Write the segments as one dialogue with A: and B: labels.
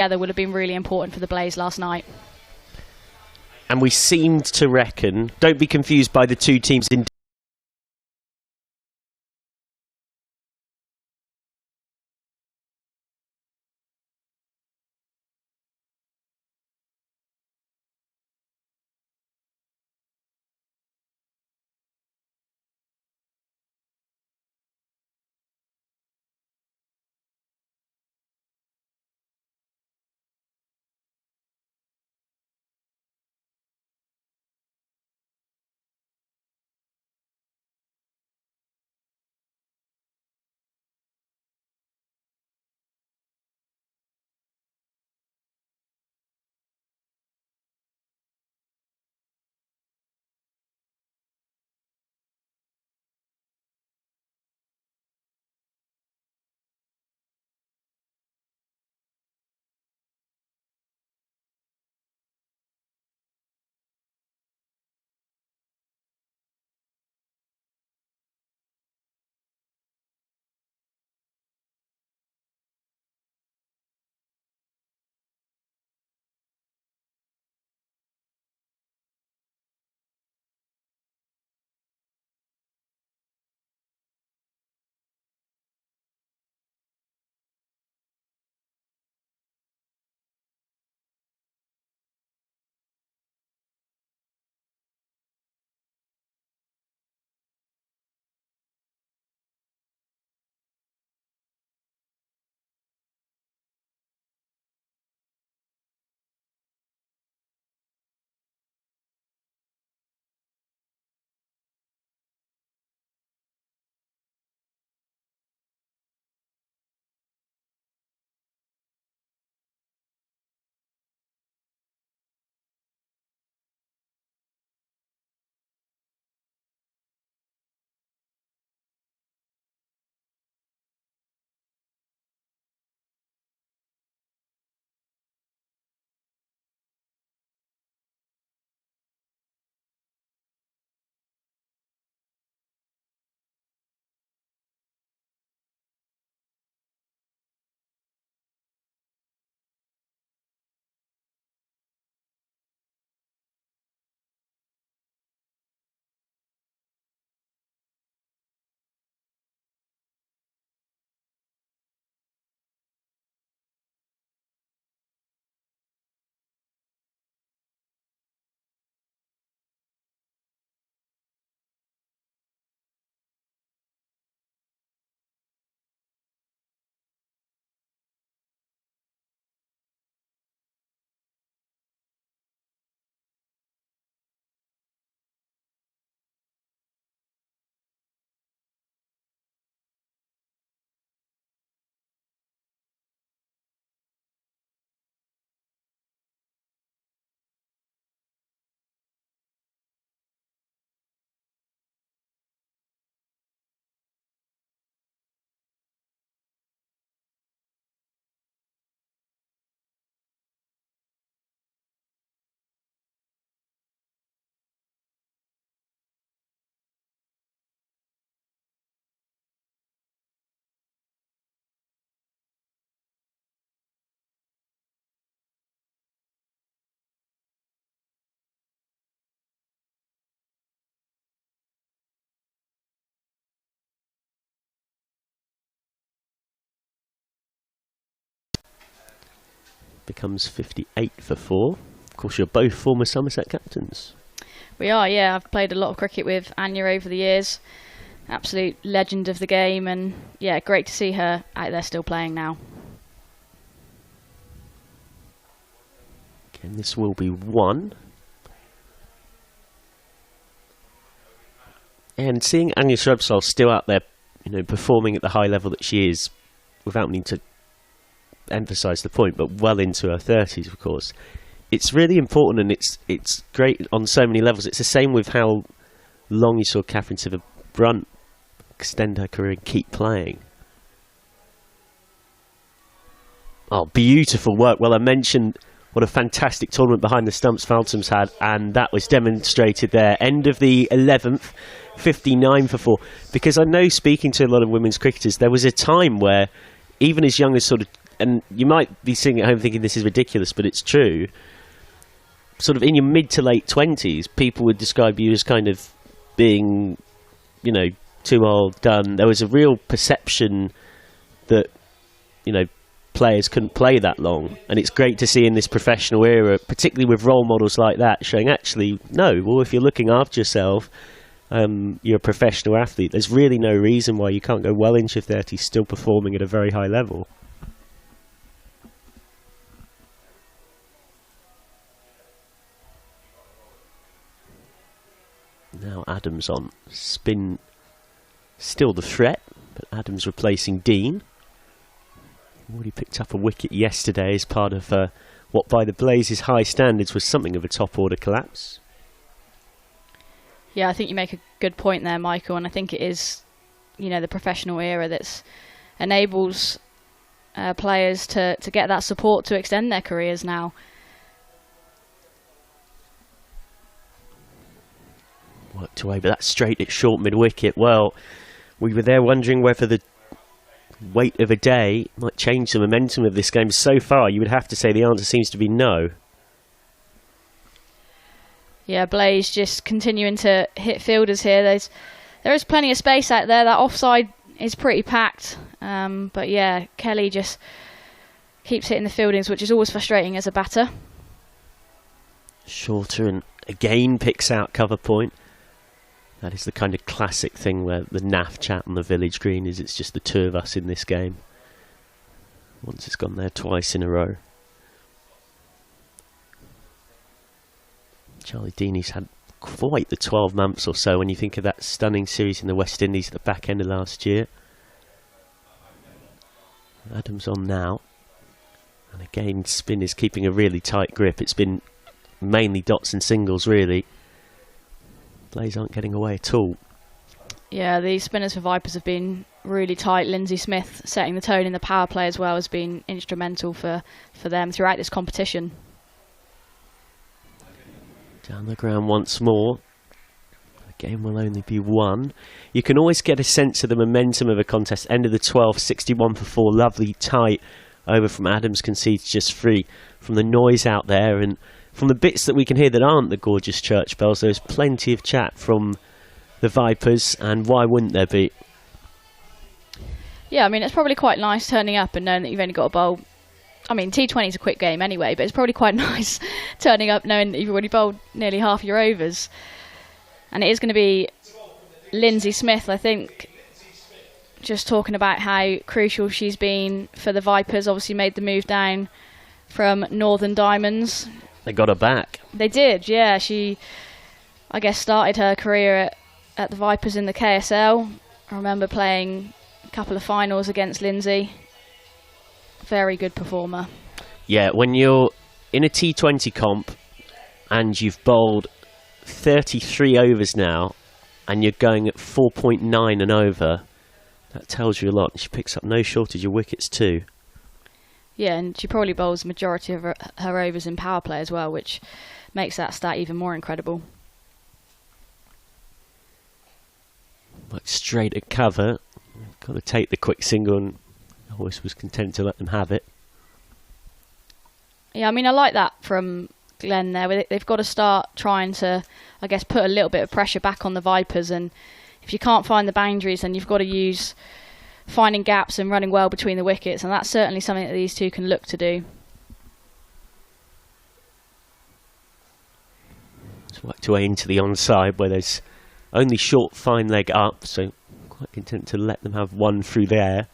A: together would have been really important for the Blaze last night.
B: And we seemed to reckon, don't be confused by the two teams in becomes 58 for 4. Of course, you're both former Somerset captains.
A: We are, yeah. I've played a lot of cricket with Anya over the years. Absolute legend of the game, and yeah, great to see her out there still playing now.
B: And this will be 1. And seeing Anya Shrubsole still out there, you know, performing at the high level that she is, without needing to emphasise the point, but well into her 30s, of course, it's really important, and it's great on so many levels. It's the same with how long you saw Catherine Sciver-Brunt extend her career and keep playing. Oh, beautiful work. Well, I mentioned what a fantastic tournament behind the stumps Faltom's had, and that was demonstrated there. End of the 11th, 59 for 4. Because I know, speaking to a lot of women's cricketers, there was a time where even as young as sort of and you might be sitting at home thinking this is ridiculous, but it's true. Sort of in your mid to late 20s, people would describe you as kind of being, you know, too old, done. There was a real perception that, you know, players couldn't play that long, and it's great to see in this professional era, particularly with role models like that, showing actually, no, well, if you're looking after yourself, you're a professional athlete, there's really no reason why you can't go well into your 30s still performing at a very high level. Now Adams on spin, still the threat, but Adams replacing Dean. Already picked up a wicket yesterday as part of what by the Blazes' high standards was something of a top order collapse.
A: Yeah, I think you make a good point there, Michael, and I think it is, you know, the professional era that's enables players to get that support to extend their careers now.
B: Worked away, but that's straight at short mid-wicket. Well, we were there wondering whether the weight of a day might change the momentum of this game. So far, you would have to say the answer seems to be no.
A: Yeah, Blaze just continuing to hit fielders here. There is plenty of space out there. That offside is pretty packed. But yeah, Kelly just keeps hitting the fieldings, which is always frustrating as a batter.
B: Shorter and again picks out cover point. That is the kind of classic thing where the naff chat on the village green is it's just the two of us in this game. Once it's gone there twice in a row. Charlie Deeney's had quite the 12 months or so when you think of that stunning series in the West Indies at the back end of last year. Adams on now. And again, spin is keeping a really tight grip. It's been mainly dots and singles, really. Blaze aren't getting away at all.
A: Yeah, the spinners for Vipers have been really tight. Lindsay Smith setting the tone in the power play as well has been instrumental for them throughout this competition.
B: Down the ground once more. The game will only be one. You can always get a sense of the momentum of a contest. End of the 12th, 61 for 4. Lovely tight over from Adams, concedes just free from the noise out there, and from the bits that we can hear that aren't the gorgeous church bells. There's plenty of chat from the Vipers, and why wouldn't there be?
A: Yeah, I mean, it's probably quite nice turning up and knowing that you've only got a bowl. I mean, T20 is a quick game anyway, but it's probably quite nice turning up knowing that you've already bowled nearly half your overs. And it is going to be Lindsay Smith, I think, just talking about how crucial she's been for the Vipers. Obviously made the move down from Northern Diamonds.
B: They got her back.
A: They did, yeah. She, I guess, started her career at the Vipers in the KSL. I remember playing a couple of finals against Lindsay. Very good performer.
B: Yeah, when you're in a T20 comp and you've bowled 33 overs now and you're going at 4.9 and over, that tells you a lot. She picks up no shortage of wickets too.
A: Yeah, and she probably bowls the majority of her overs in power play as well, which makes that stat even more incredible.
B: Like straight at cover. Got to take the quick single, and always was content to let them have it.
A: Yeah, I mean, I like that from Glenn there. They've got to start trying to, I guess, put a little bit of pressure back on the Vipers, and if you can't find the boundaries, then you've got to use finding gaps and running well between the wickets, and that's certainly something that these two can look to do.
B: It's worked away into the onside where there's only short fine leg up, so quite content to let them have one through there.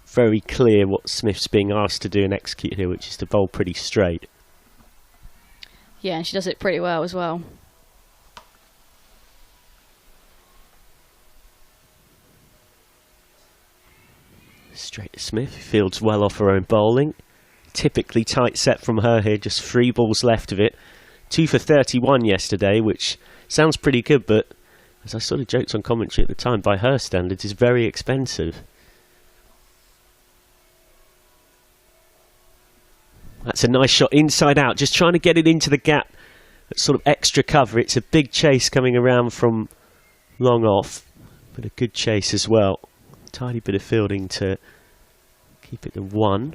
B: Very clear what Smith's being asked to do and execute here, which is to bowl pretty straight.
A: Yeah, and she does it pretty well as well.
B: Straight to Smith, who fields well off her own bowling. Typically tight set from her here, just 3 balls left of it. 2 for 31 yesterday, which sounds pretty good, but as I sort of joked on commentary at the time, by her standards is very expensive. That's a nice shot inside out, just trying to get it into the gap. Sort of extra cover. It's a big chase coming around from long off, but a good chase as well. Tiny bit of fielding to keep it to 1.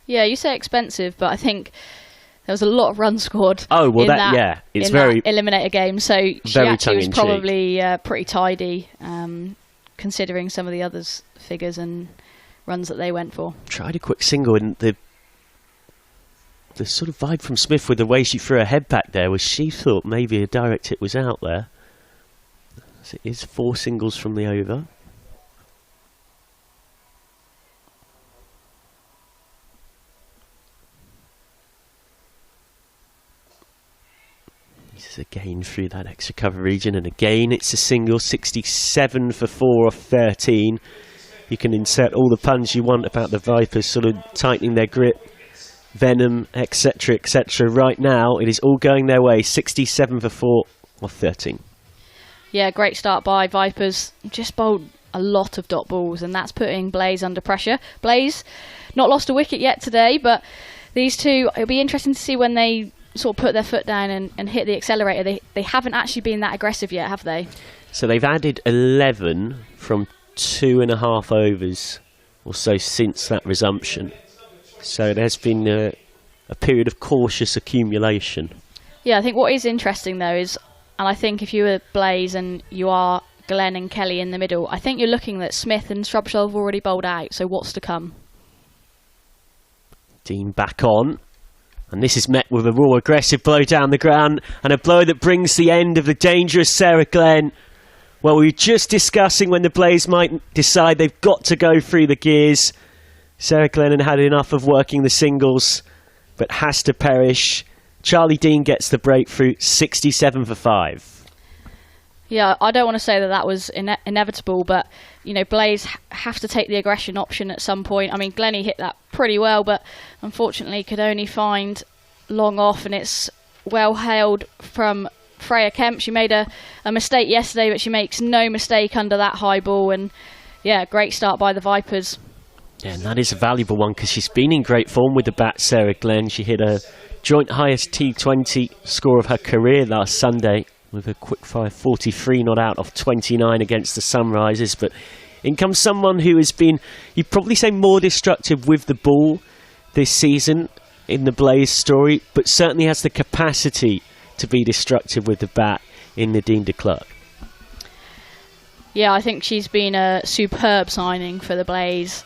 A: Yeah, you say expensive, but I think there was a lot of runs scored.
B: Oh, well,
A: it's
B: in very
A: that eliminator game. So she actually was probably pretty tidy, considering some of the others' figures and runs that they went for.
B: Tried a quick single, and the sort of vibe from Smith with the way she threw her head back there was she thought maybe a direct hit was out there. So it is 4 singles from the over. This is again through that extra cover region, and again it's a single. 67 for 4 off 13. You can insert all the puns you want about the Vipers sort of tightening their grip, venom, etc, etc. Right now it is all going their way. 67 for 4 off 13.
A: Yeah, great start by Vipers. Just bowled a lot of dot balls, and that's putting Blaze under pressure. Blaze not lost a wicket yet today, but these two, it'll be interesting to see when they sort of put their foot down and hit the accelerator. They haven't actually been that aggressive yet, have they? So
B: they've added 11 from 2.5 overs or so since that resumption. So there's been a period of cautious accumulation.
A: Yeah, I think what is interesting though is, and I think if you were Blaze and you are Glenn and Kelly in the middle, I think you're looking that Smith and Shrubsole have already bowled out, so what's to come?
B: Dean back on, and this is met with a raw aggressive blow down the ground, and a blow that brings the end of the dangerous Sarah Glenn. Well, we were just discussing when the Blaze might decide they've got to go through the gears. Sarah Glennon had enough of working the singles, but has to perish. Charlie Dean gets the breakthrough, 67 for 5.
A: Yeah, I don't want to say that was inevitable, but you know, Blaze have to take the aggression option at some point. I mean, Glennie hit that pretty well, but unfortunately could only find long off, and it's well hailed from Freya Kemp. She made a mistake yesterday, but she makes no mistake under that high ball, and yeah, great start by the Vipers.
B: Yeah, and that is a valuable one because she's been in great form with the bat, Sarah Glenn. She hit a joint highest T20 score of her career last Sunday with a quick-fire 43 not out of 29 against the Sunrisers. But in comes someone who has been, you'd probably say, more destructive with the ball this season in the Blaze story, but certainly has the capacity to be destructive with the bat in Nadine de Klerk.
A: Yeah, I think she's been a superb signing for the Blaze.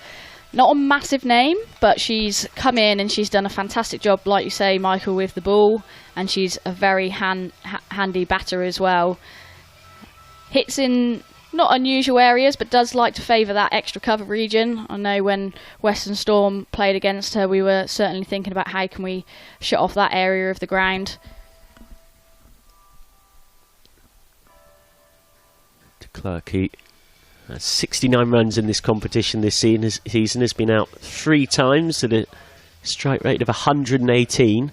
A: Not a massive name, but she's come in and she's done a fantastic job, like you say, Michael, with the ball, and she's a very handy batter as well. Hits in not unusual areas, but does like to favour that extra cover region. I know when Western Storm played against her, we were certainly thinking about how can we shut off that area of the ground.
B: De Klerk, he has 69 runs in this competition this season, has been out 3 times at a strike rate of 118.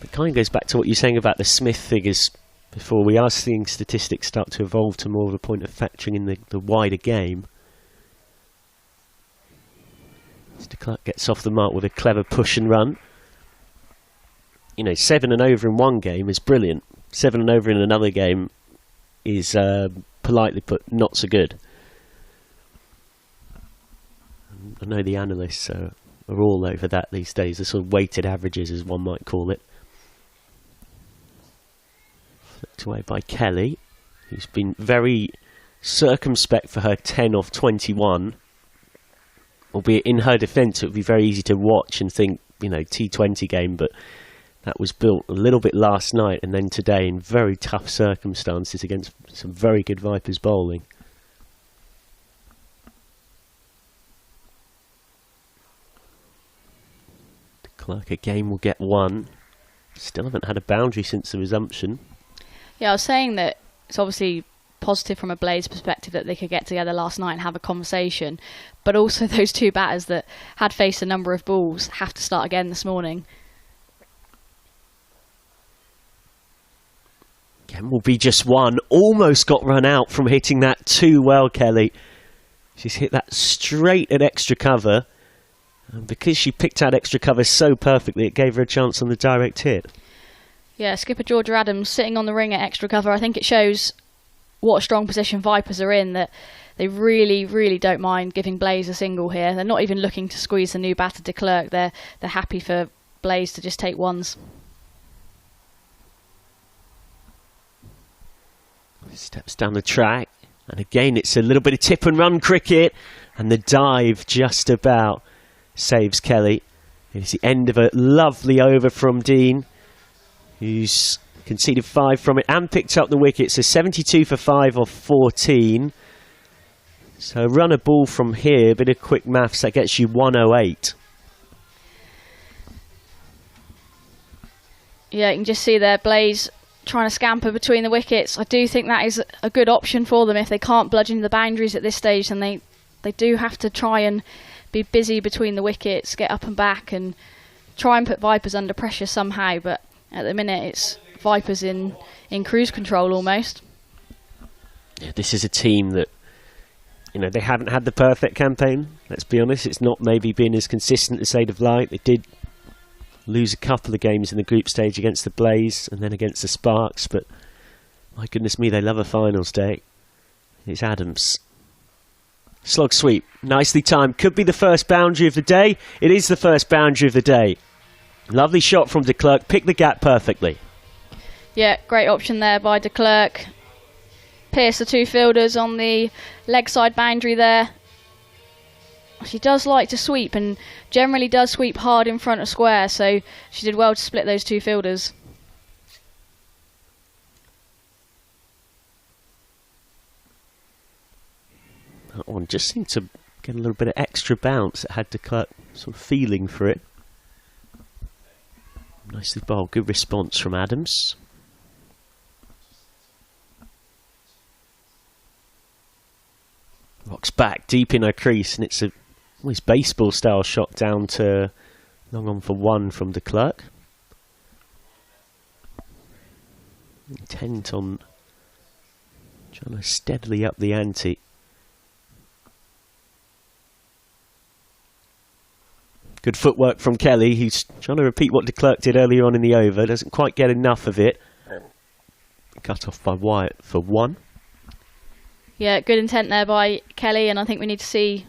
B: It kind of goes back to what you're saying about the Smith figures before. We are seeing statistics start to evolve to more of a point of factoring in the wider game. Mr. Clark gets off the mark with a clever push and run. You know, 7 and over in one game is brilliant. 7 and over in another game is, politely put, not so good. I know the analysts are all over that these days, the sort of weighted averages, as one might call it. Flicked away by Kelly, who's been very circumspect for her 10 off 21. Albeit in her defence, it would be very easy to watch and think, you know, T20 game, but that was built a little bit last night and then today in very tough circumstances against some very good Vipers bowling. De Klerk again will get 1. Still haven't had a boundary since the resumption.
A: Yeah, I was saying that it's obviously positive from a Blaze perspective that they could get together last night and have a conversation, but also those two batters that had faced a number of balls have to start again this morning.
B: Again will be just 1. Almost got run out from hitting that too well, Kelly. She's hit that straight at extra cover. And because she picked out extra cover so perfectly, it gave her a chance on the direct hit.
A: Yeah, skipper Georgia Adams sitting on the ring at extra cover. I think it shows what a strong position Vipers are in, that they really, really don't mind giving Blaze a single here. They're not even looking to squeeze the new batter de Klerk. They're happy for Blaze to just take ones.
B: Steps down the track, and again it's a little bit of tip and run cricket, and the dive just about saves Kelly. It's the end of a lovely over from Dean, who's conceded 5 from it and picked up the wicket. So 72 for 5 off 14. So run a ball from here, bit of quick maths, that gets you 108.
A: Yeah, you can just see there Blaze trying to scamper between the wickets. I do think that is a good option for them. If they can't bludgeon the boundaries at this stage, then they do have to try and be busy between the wickets, get up and back and try and put Vipers under pressure somehow. But at the minute it's Vipers in cruise control almost.
B: Yeah, this is a team that, you know, they haven't had the perfect campaign, let's be honest. It's not maybe been as consistent as they'd have liked. They did lose a couple of games in the group stage against the Blaze and then against the Sparks, but my goodness me, they love a finals day. It's Adams. Slog sweep, nicely timed. Could be the first boundary of the day. It is the first boundary of the day. Lovely shot from de Klerk, picked the gap perfectly. Yeah,
A: great option there by de Klerk. Pierce the 2 fielders on the leg side boundary there. She does like to sweep and generally does sweep hard in front of square, so she did well to split those 2 fielders.
B: That one just seemed to get a little bit of extra bounce. It had de Klerk sort of feeling for it. Nicely bowled, good response from Adams. Rocks back deep in her crease, and it's a almost baseball style shot down to long on for 1 from de Klerk. Intent on trying to steadily up the ante. Good footwork from Kelly, who's trying to repeat what de Klerk did earlier on in the over. Doesn't quite get enough of it. Cut off by Wyatt for 1.
A: Yeah, good intent there by Kelly, and I think we need to see,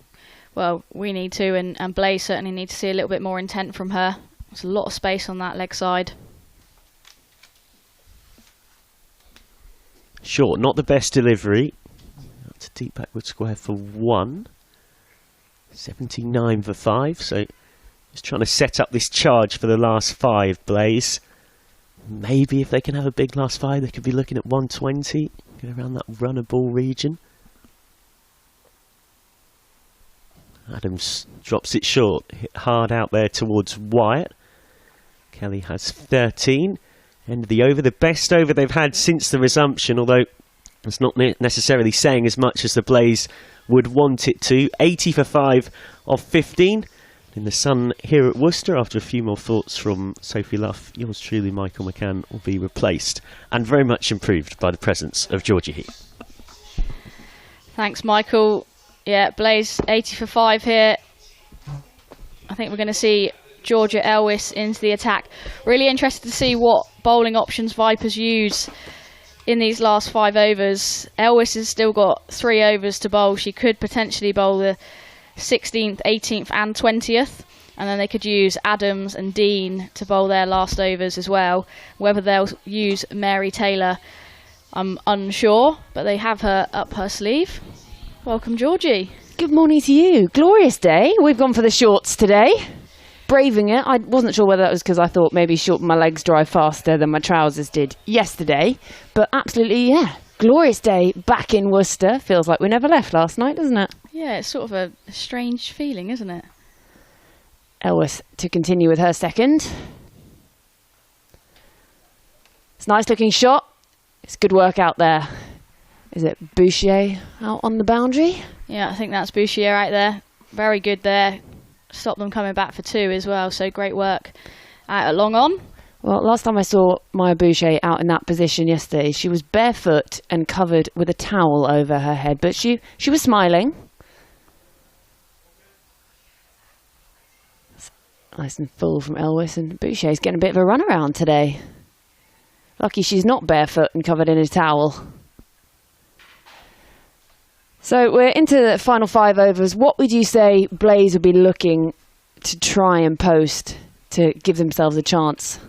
A: well, we need to, and Blaze certainly need to see a little bit more intent from her. There's a lot of space on that leg side.
B: Short, not the best delivery. That's a deep backward square for 1. 79 for 5, so just trying to set up this charge for the last 5, Blaze. Maybe if they can have a big last 5, they could be looking at 120. Get around that runner ball region. Adams drops it short, hit hard out there towards Wyatt. Kelly has 13. End of the over, the best over they've had since the resumption, although it's not necessarily saying as much as the Blaze would want it to. 80 for 5 of 15. In the sun here at Worcester, after a few more thoughts from Sophie Luff, yours truly, Michael McCann, will be replaced and very much improved by the presence of Georgie Heat.
A: Thanks, Michael. Yeah, Blaze 80 for 5 here. I think we're going to see Georgia Elwys into the attack. Really interested to see what bowling options Vipers use in these last 5 overs. Elwys has still got 3 overs to bowl. She could potentially bowl the 16th, 18th and 20th, and then they could use Adams and Dean to bowl their last overs as well. Whether they'll use Mary Taylor, I'm unsure, but they have her up her sleeve. Welcome, Georgie.
C: Good morning to you. Glorious day. We've gone for the shorts today. Braving it. I wasn't sure whether that was because I thought maybe my legs dry faster than my trousers did yesterday, but absolutely, yeah. Glorious day back in Worcester. Feels like we never left last night, doesn't it?
A: Yeah, it's sort of a strange feeling, isn't it?
C: Elwys to continue with her second. It's a nice looking shot. It's good work out there. Is it Boucher out on the boundary?
A: Yeah, I think that's Boucher out there. Very good there. Stopped them coming back for 2 as well, so great work out at long on.
C: Well, last time I saw Maya Boucher out in that position yesterday, she was barefoot and covered with a towel over her head, but she was smiling. Nice and full from Elwys, and Boucher's getting a bit of a runaround today. Lucky she's not barefoot and covered in a towel. So we're into the final 5 overs. What would you say Blaze would be looking to try and post to give themselves a chance?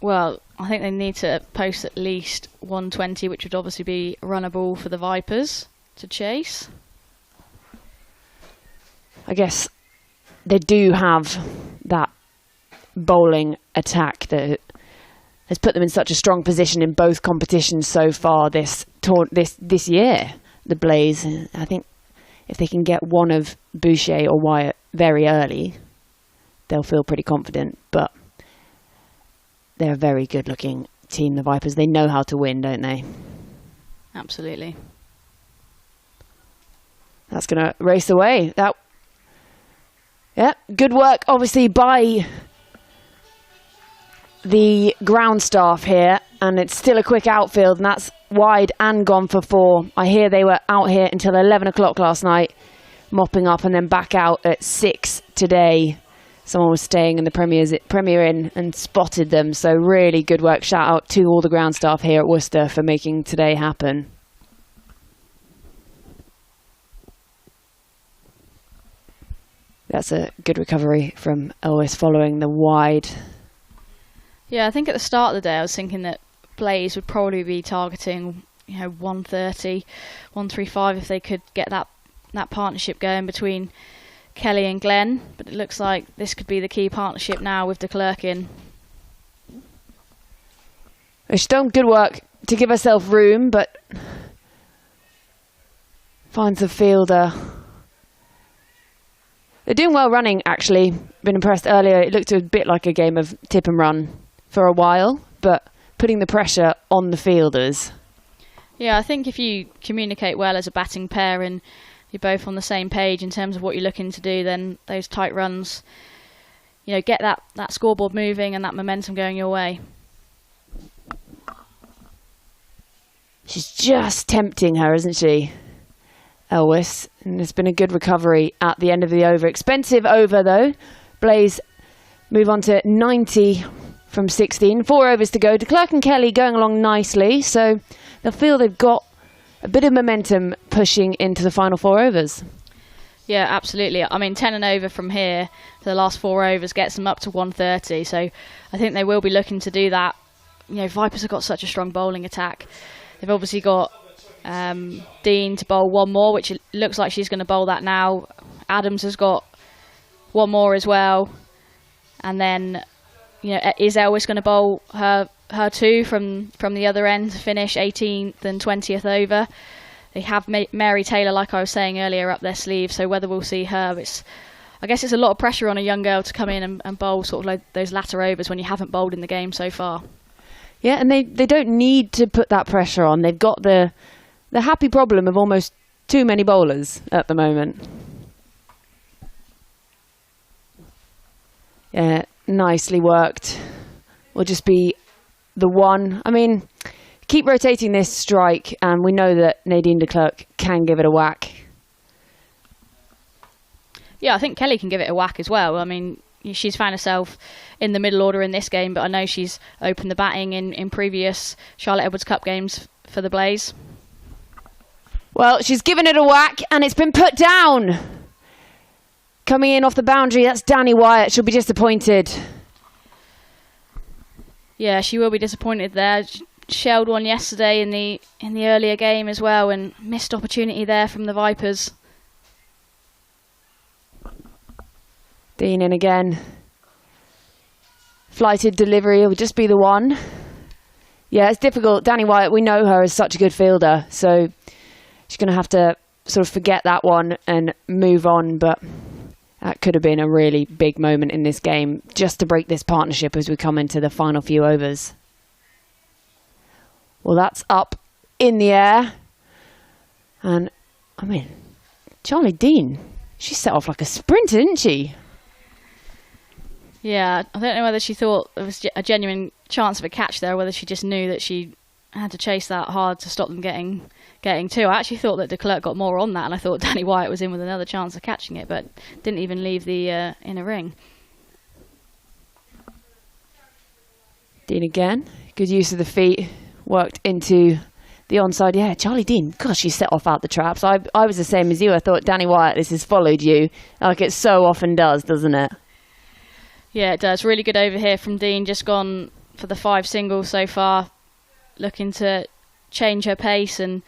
A: Well, I think they need to post at least 120, which would obviously be runnable for the Vipers to chase.
C: I guess they do have that bowling attack that has put them in such a strong position in both competitions so far this year. The Blaze, I think if they can get one of Boucher or Wyatt very early, they'll feel pretty confident. But they're a very good-looking team, the Vipers. They know how to win, don't they?
A: Absolutely.
C: That's going to race away. Yeah, good work, obviously, by the ground staff here. And it's still a quick outfield, and that's wide and gone for 4. I hear they were out here until 11 o'clock last night, mopping up, and then back out at 6 today. Someone was staying in the Premier Inn and spotted them. So really good work. Shout out to all the ground staff here at Worcester for making today happen. That's a good recovery from Elvis following the wide.
A: Yeah, I think at the start of the day I was thinking that Blaze would probably be targeting 130, 135 if they could get that partnership going between Kelly and Glenn. But it looks like this could be the key partnership now with de Klerk in.
C: She's done good work to give herself room, but finds the fielder. They're doing well running, actually. Been impressed earlier. It looked a bit like a game of tip and run for a while, but putting the pressure on the fielders.
A: Yeah, I think if you communicate well as a batting pair and you're both on the same page in terms of what you're looking to do, then those tight runs, get that scoreboard moving and that momentum going your way.
C: She's just tempting her, isn't she, Elvis? And there's been a good recovery at the end of the over. Expensive over, though. Blaze move on to 90 from 16. 4 overs to go. De Klerk and Kelly going along nicely, so they'll feel they've got a bit of momentum pushing into the final 4 overs.
A: Yeah, absolutely. I mean, 10 and over from here for the last 4 overs gets them up to 130, so I think they will be looking to do that. Vipers have got such a strong bowling attack. They've obviously got Dean to bowl one more, which it looks like she's going to bowl that now. Adams has got one more as well. And then, is Elvis going to bowl her two from the other end to finish 18th and 20th over? They have Mary Taylor, like I was saying earlier, up their sleeve, so whether we'll see her, I guess it's a lot of pressure on a young girl to come in and bowl sort of like those latter overs when you haven't bowled in the game so far.
C: Yeah, and they don't need to put that pressure on. They've got the happy problem of almost too many bowlers at the moment. Yeah, nicely worked. Will just be the one. I mean, keep rotating this strike, and we know that Nadine de Klerk can give it a whack.
A: Yeah, I think Kelly can give it a whack as well. I mean, she's found herself in the middle order in this game, but I know she's opened the batting in previous Charlotte Edwards Cup games for the Blaze.
C: Well, she's given it a whack, and it's been put down. Coming in off the boundary, that's Danny Wyatt. She'll be disappointed.
A: Yeah, she will be disappointed there. Shelled one yesterday in the earlier game as well, and missed opportunity there from the Vipers.
C: Dean in again. Flighted delivery will just be the one. Yeah, it's difficult. Danny Wyatt, we know her as such a good fielder, so she's going to have to sort of forget that one and move on, but that could have been a really big moment in this game just to break this partnership as we come into the final few overs. Well, that's up in the air. And, I mean, Charlie Dean, she set off like a sprint, didn't she?
A: Yeah, I don't know whether she thought there was a genuine chance of a catch there, or whether she just knew that she had to chase that hard to stop them getting two. I actually thought that de Klerk got more on that, and I thought Danny Wyatt was in with another chance of catching it, but didn't even leave the inner ring.
C: Dean again, good use of the feet, worked into the onside. Yeah, Charlie Dean, gosh, she set off out the traps. I was the same as you. I thought, Danny Wyatt, this has followed you, like it so often does, doesn't it?
A: Yeah, it does. Really good over here from Dean. Just gone for the 5 singles so far, looking to change her pace. And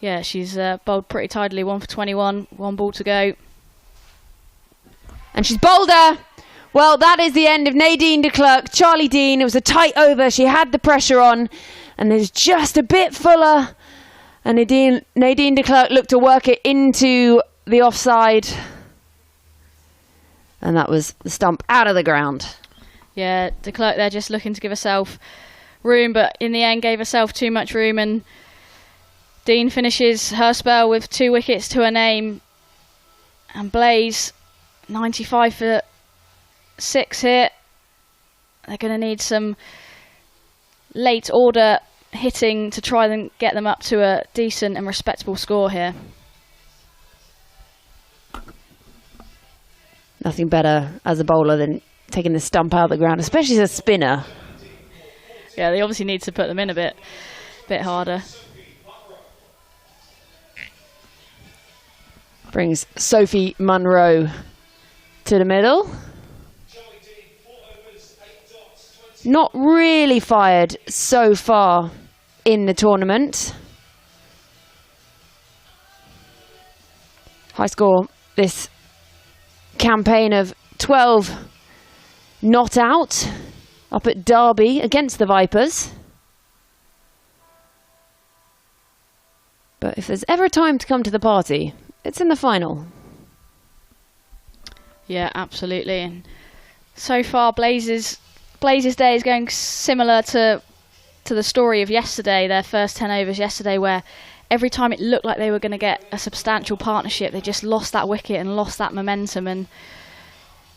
A: yeah, she's bowled pretty tidily. 1 for 21, 1 ball to go.
C: And she's bowled her. Well, that is the end of Nadine de Klerk. Charlie Dean, it was a tight over. She had the pressure on, and there's just a bit fuller. And Nadine de Klerk looked to work it into the offside. And that was the stump out of the ground.
A: Yeah, de Klerk there just looking to give herself room, but in the end gave herself too much room. And Dean finishes her spell with 2 wickets to her name. And Blaze, 95 for 6 here. They're going to need some late order hitting to try and get them up to a decent and respectable score here.
C: Nothing better as a bowler than taking the stump out of the ground, especially as a spinner.
A: Yeah, they obviously need to put them in a bit harder.
C: Brings Sophie Munro to the middle. Not really fired so far in the tournament. High score this campaign of 12 not out up at Derby against the Vipers. But if there's ever a time to come to the party, it's in the final.
A: Yeah, absolutely. And so far, Blaze's day is going similar to the story of yesterday, their first 10 overs yesterday, where every time it looked like they were going to get a substantial partnership, they just lost that wicket and lost that momentum. And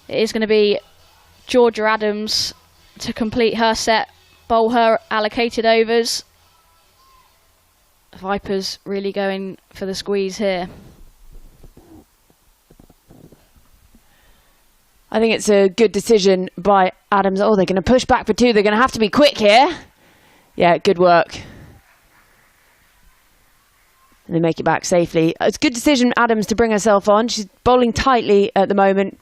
A: it is going to be Georgia Adams to complete her set, bowl her allocated overs. Vipers really going for the squeeze here.
C: I think it's a good decision by Adams. Oh, they're going to push back for 2. They're going to have to be quick here. Yeah, good work. And they make it back safely. It's a good decision, Adams, to bring herself on. She's bowling tightly at the moment.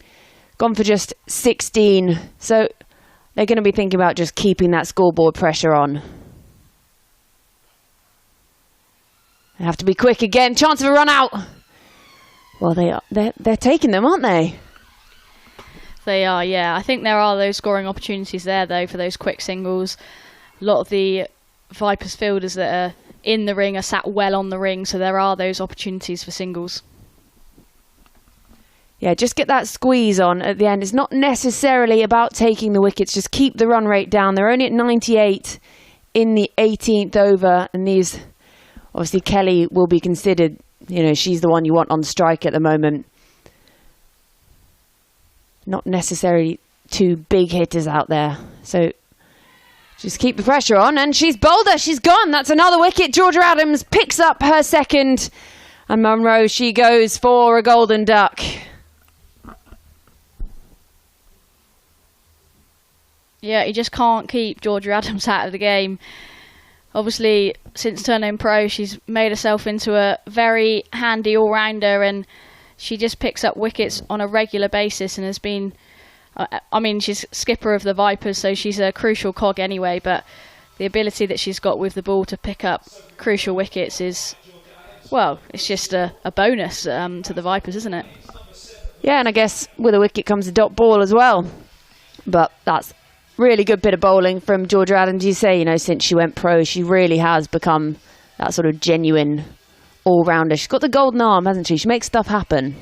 C: Gone for just 16. So they're going to be thinking about just keeping that scoreboard pressure on. They have to be quick again. Chance of a run out. Well, they're taking them, aren't they?
A: They are, yeah. I think there are those scoring opportunities there, though, for those quick singles. A lot of the Vipers fielders that are in the ring are sat well on the ring, so there are those opportunities for singles.
C: Yeah, just get that squeeze on at the end. It's not necessarily about taking the wickets, just keep the run rate down. They're only at 98 in the 18th over, and these, obviously Kelly will be considered, she's the one you want on strike at the moment. Not necessarily 2 big hitters out there. So just keep the pressure on. And she's bowled her. She's gone. That's another wicket. Georgia Adams picks up her second. And Munro, she goes for a golden duck.
A: Yeah, you just can't keep Georgia Adams out of the game. Obviously, since turning pro, she's made herself into a very handy all-rounder, and she just picks up wickets on a regular basis and has been... she's skipper of the Vipers, so she's a crucial cog anyway, but the ability that she's got with the ball to pick up crucial wickets is, well, it's just a bonus to the Vipers, isn't it?
C: Yeah, and I guess with a wicket comes a dot ball as well. But that's really good bit of bowling from Georgia Adams. You say, since she went pro, she really has become that sort of genuine all-rounder. She's got the golden arm, hasn't she? She makes stuff happen.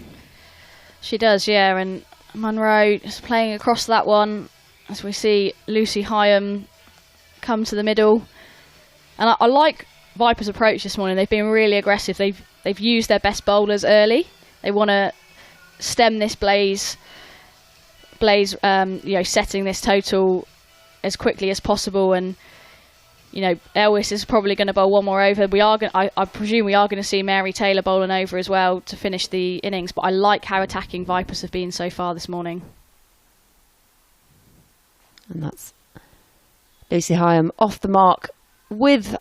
A: She does, yeah. And Munro is playing across that one as we see Lucy Hyam come to the middle. And I like Vipers' approach this morning. They've been really aggressive. They've used their best bowlers early. They want to stem this Blaze, setting this total as quickly as possible. And Elwes is probably going to bowl one more over. I presume we are going to see Mary Taylor bowling over as well to finish the innings. But I like how attacking Vipers have been so far this morning. And
C: that's Lucy Hyam off the mark with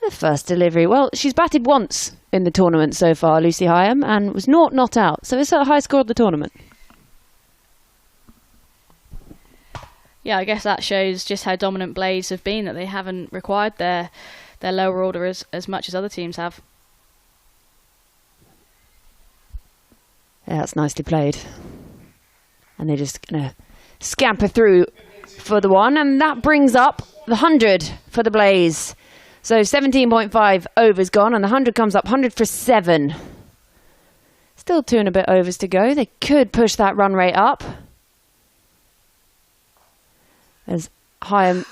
C: a first delivery. Well, she's batted once in the tournament so far, Lucy Hyam, and was not out. So it's her high score of the tournament.
A: Yeah, I guess that shows just how dominant Blaze have been, that they haven't required their lower order as much as other teams have.
C: Yeah, that's nicely played. And they're just going to scamper through for the one, and that brings up the 100 for the Blaze. So 17.5 overs gone, and the 100 comes up 100 for 7. Still 2 and a bit overs to go. They could push that run rate up. As Hyam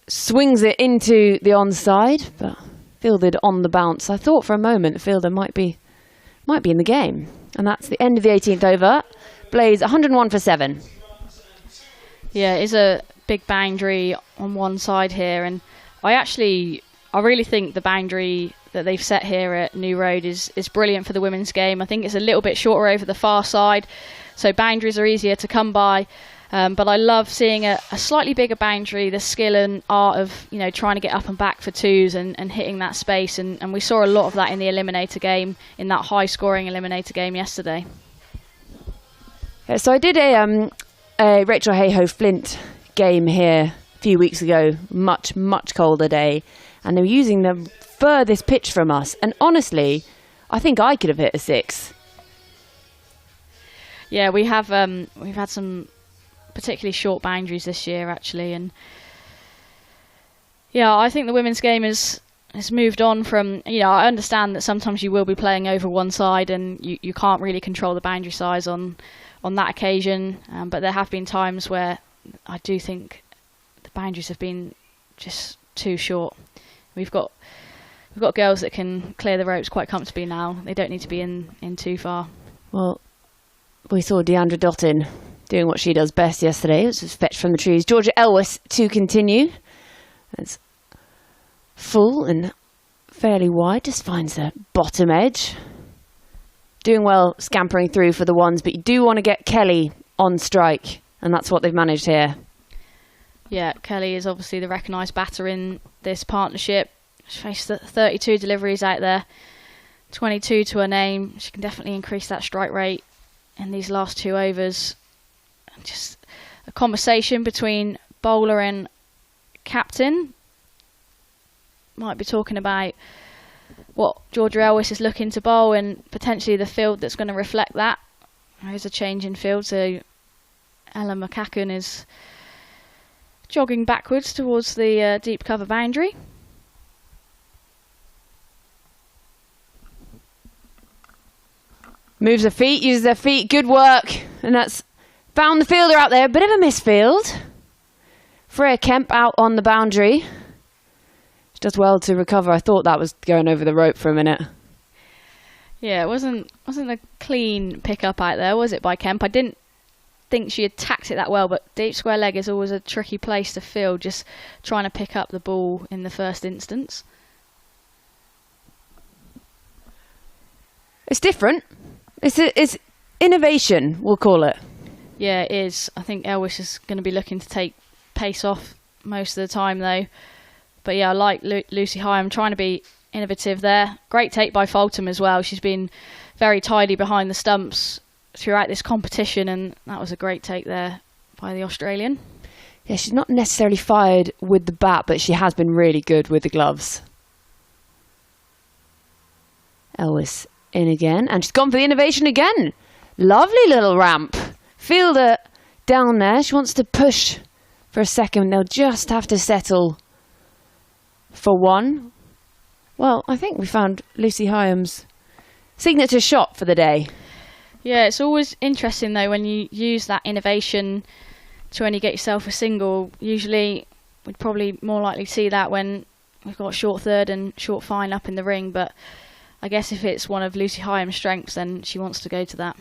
C: swings it into the onside, but fielded on the bounce. I thought for a moment the fielder might be in the game. And that's the end of the 18th over. Blaze 101 for 7.
A: Yeah, it is a big boundary on one side here, and I really think the boundary that they've set here at New Road is brilliant for the women's game. I think it's a little bit shorter over the far side, so boundaries are easier to come by. But I love seeing a slightly bigger boundary, the skill and art of trying to get up and back for twos and hitting that space. And we saw a lot of that in the eliminator game, in that high-scoring eliminator game yesterday.
C: Yeah, so I did a Rachel Hayhoe Flint game here a few weeks ago, much colder day, and they were using the furthest pitch from us. And honestly, I think I could have hit a 6. Yeah, we've had some particularly short boundaries this year, actually, and yeah, I think the women's game has moved on from, I understand that sometimes you will be playing over one side and you can't really control the boundary size on that occasion, but there have been times where I do think the boundaries have been just too short. We've got girls that can clear the ropes quite comfortably now. They don't need to be in too far. Well, we saw Deandra Dottin doing what she does best yesterday. It was fetched from the trees. Georgia Elwes to continue. It's full and fairly wide. Just finds the bottom edge. Doing well scampering through for the ones, but you do want to get Kelly on strike, and that's what they've managed here. Yeah, Kelly is obviously the recognised batter in this partnership. She's faced 32 deliveries out there, 22 to her name. She can definitely increase that strike rate in these last 2 overs. Just a conversation between bowler and captain. Might be talking about what Georgia Elwes is looking to bowl and potentially the field that's going to reflect that. There's a change in field, so Ella McCacken is jogging backwards towards the deep cover boundary. Moves her feet, uses her feet, good work, and that's found the fielder out there. A bit of a misfield. Freya Kemp out on the boundary. She does well to recover. I thought that was going over the rope for a minute. Yeah, it wasn't a clean pick-up out there, was it, by Kemp? I didn't think she attacked it that well, but deep square leg is always a tricky place to field, just trying to pick up the ball in the first instance. It's different. It's innovation, we'll call it. Yeah, it is. I think Elwes is going to be looking to take pace off most of the time, though. But yeah, I like Lucy Hyam trying to be innovative there. Great take by Fulton as well. She's been very tidy behind the stumps throughout this competition, and that was a great take there by the Australian. Yeah, she's not necessarily fired with the bat, but she has been really good with the gloves. Elwes in again, and she's gone for the innovation again. Lovely little ramp. Fielder down there. She wants to push for a second. They'll just have to settle for one. Well, I think we found Lucy Hyam's signature shot for the day. Yeah, it's always interesting though when you use that innovation to only get yourself a single. Usually we'd probably more likely see that when we've got short third and short fine up in the ring, but I guess if it's one of Lucy Hyam's strengths, then she wants to go to that.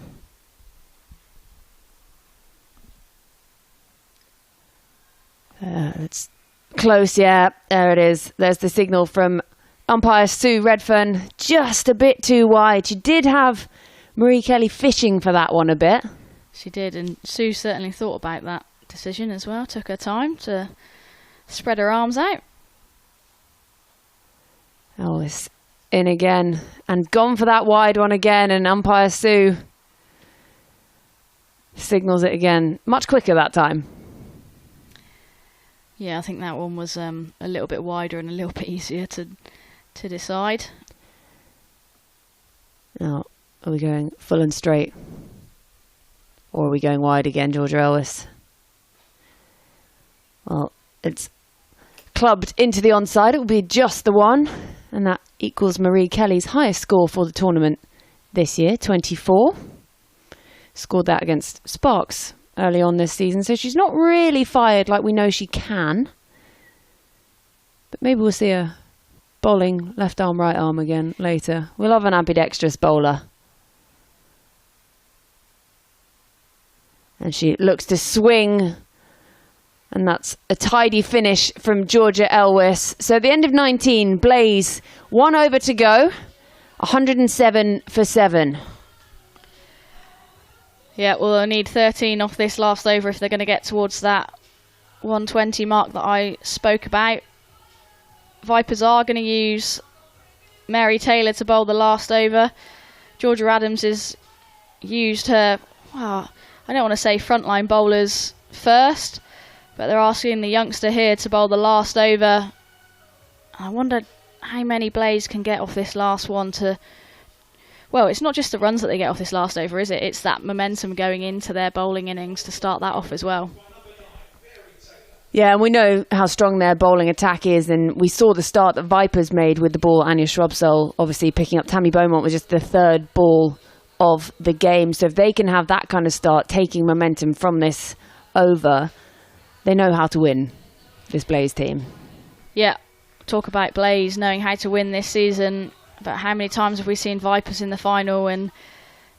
C: It's close, yeah. There it is. There's the signal from umpire Sue Redfern. Just a bit too wide. She did have Marie Kelly fishing for that one a bit. She did, and Sue certainly thought about that decision as well. Took her time to spread her arms out. Ellis in again and gone for that wide one again, and umpire Sue signals it again. Much quicker that time.
A: Yeah, I think that one was a little bit wider and a little bit easier to decide.
C: Now, are we going full and straight? Or are we going wide again, Georgia Ellis? Well, it's clubbed into the onside. It will be just the one. And that equals Marie Kelly's highest score for the tournament this year, 24. Scored that against Sparks early on this season. So she's not really fired like we know she can. But maybe we'll see her bowling left arm, right arm again later. We'll have an ambidextrous bowler. And she looks to swing. And that's a tidy finish from Georgia Elwes. So at the end of 19, Blaze, 1 over to go. 107 for 7.
A: Yeah, well, they'll need 13 off this last over if they're going to get towards that 120 mark that I spoke about. Vipers are going to use Mary Taylor to bowl the last over. Georgia Adams has used her, well, I don't want to say frontline bowlers first, but they're asking the youngster here to bowl the last over. I wonder how many Blaze can get off this last one to... Well, it's not just the runs that they get off this last over, is it? It's that momentum going into their bowling innings to start that off as well.
C: Yeah, and we know how strong their bowling attack is, and we saw the start that Vipers made with the ball. Anya Shrubsole obviously picking up. Tammy Beaumont was just the third ball of the game. So if they can have that kind of start, taking momentum from this over, they know how to win, this Blaze team.
A: Yeah, talk about Blaze knowing how to win this season. But how many times have we seen Vipers in the final, and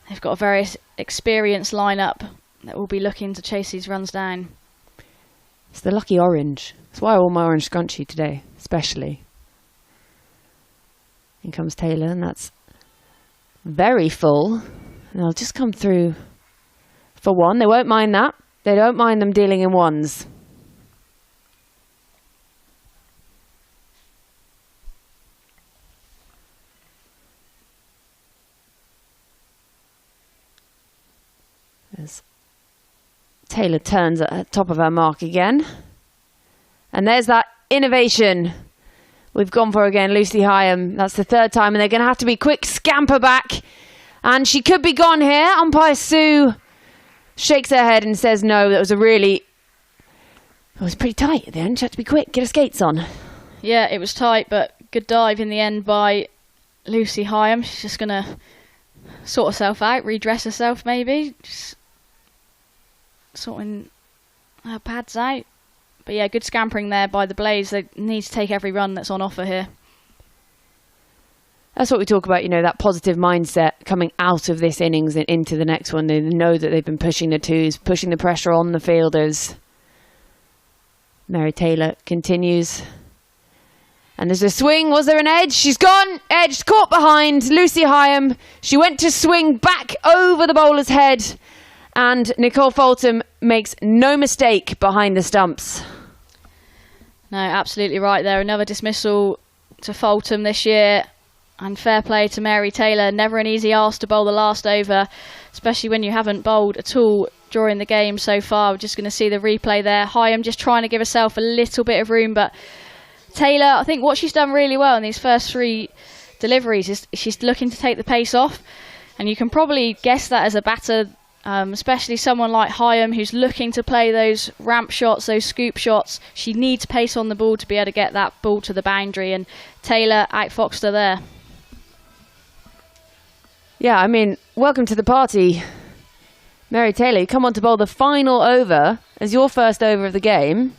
A: they've got a very experienced lineup that will be looking to chase these runs down.
C: It's the lucky orange. That's why I wore my orange scrunchie today, especially. In comes Taylor, and that's very full. And they'll just come through for one. They won't mind that. They don't mind them dealing in ones. As Taylor turns at the top of her mark again. And there's that innovation we've gone for again, Lucy Hyam. That's the third time, and they're going to have to be quick scamper back. And she could be gone here. Umpire Sue shakes her head and says no. That was it was pretty tight at the end. She had to be quick, get her skates on.
A: Yeah, it was tight, but good dive in the end by Lucy Hyam. She's just going to sort herself out, redress herself maybe. Just sorting her pads out. But yeah, good scampering there by the Blaze. They need to take every run that's on offer here.
C: That's what we talk about, that positive mindset coming out of this innings and into the next one. They know that they've been pushing the twos, pushing the pressure on the fielders. Mary Taylor continues. And there's a swing. Was there an edge? She's gone. Edged, caught behind. Lucy Hyam. She went to swing back over the bowler's head. And Nicole Fulton makes no mistake behind the stumps.
A: No, absolutely right there. Another dismissal to Fulton this year. And fair play to Mary Taylor. Never an easy ask to bowl the last over, especially when you haven't bowled at all during the game so far. We're just going to see the replay there. Hyam just trying to give herself a little bit of room, but Taylor, I think what she's done really well in these first three deliveries is she's looking to take the pace off, and you can probably guess that as a batter, especially someone like Hyam who's looking to play those ramp shots, those scoop shots. She needs pace on the ball to be able to get that ball to the boundary, and Taylor outfoxed her there.
C: Yeah, I mean, welcome to the party, Mary Taylor. You come on to bowl the final over as your first over of the game,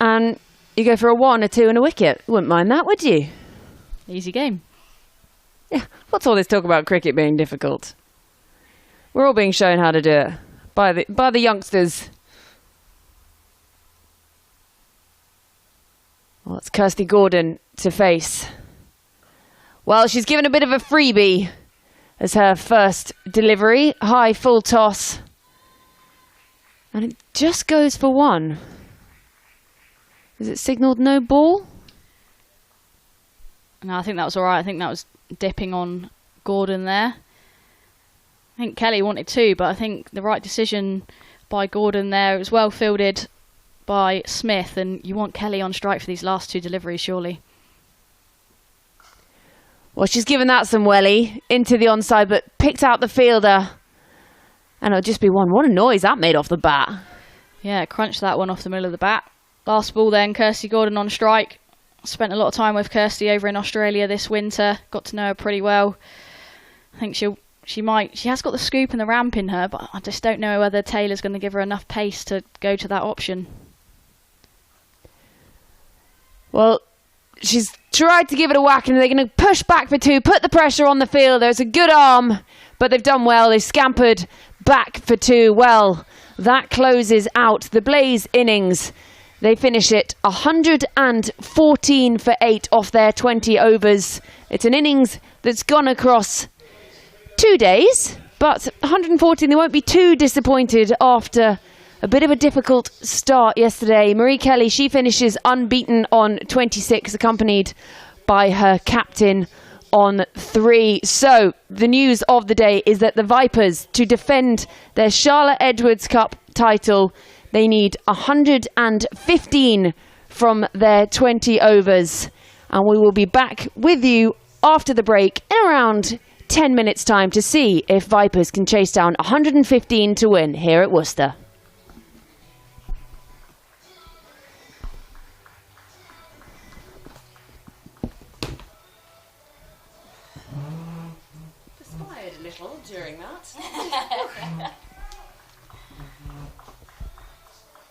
C: and you go for a 1, a 2 and a wicket. You wouldn't mind that, would you?
A: Easy game.
C: Yeah, what's all this talk about cricket being difficult? We're all being shown how to do it by the youngsters. Well, it's Kirsty Gordon to face. Well, she's given a bit of a freebie as her first delivery. High full toss. And it just goes for 1. Is it signalled no ball?
A: No, I think that was all right. I think that was dipping on Gordon there. I think Kelly wanted 2, but I think the right decision by Gordon there. It was well fielded by Smith, and you want Kelly on strike for these last 2 deliveries, surely.
C: Well, she's given that some welly into the onside, but picked out the fielder. And it'll just be 1. What a noise that made off the bat.
A: Yeah, crunched that one off the middle of the bat. Last ball then, Kirsty Gordon on strike. Spent a lot of time with Kirsty over in Australia this winter. Got to know her pretty well. I think she has got the scoop and the ramp in her, but I just don't know whether Taylor's going to give her enough pace to go to that option.
C: Well, she's tried to give it a whack, and they're going to push back for 2, put the pressure on the field. There's a good arm, but they've done well. They've scampered back for 2. Well, that closes out the Blaze innings. They finish it 114 for 8 off their 20 overs. It's an innings that's gone across 2 days, but 114, they won't be too disappointed after a bit of a difficult start yesterday. Marie Kelly, she finishes unbeaten on 26, accompanied by her captain on 3. So the news of the day is that the Vipers, to defend their Charlotte Edwards Cup title, they need 115 from their 20 overs. And we will be back with you after the break in around 10 minutes' time to see if Vipers can chase down 115 to win here at Worcester. Perspired a little during that.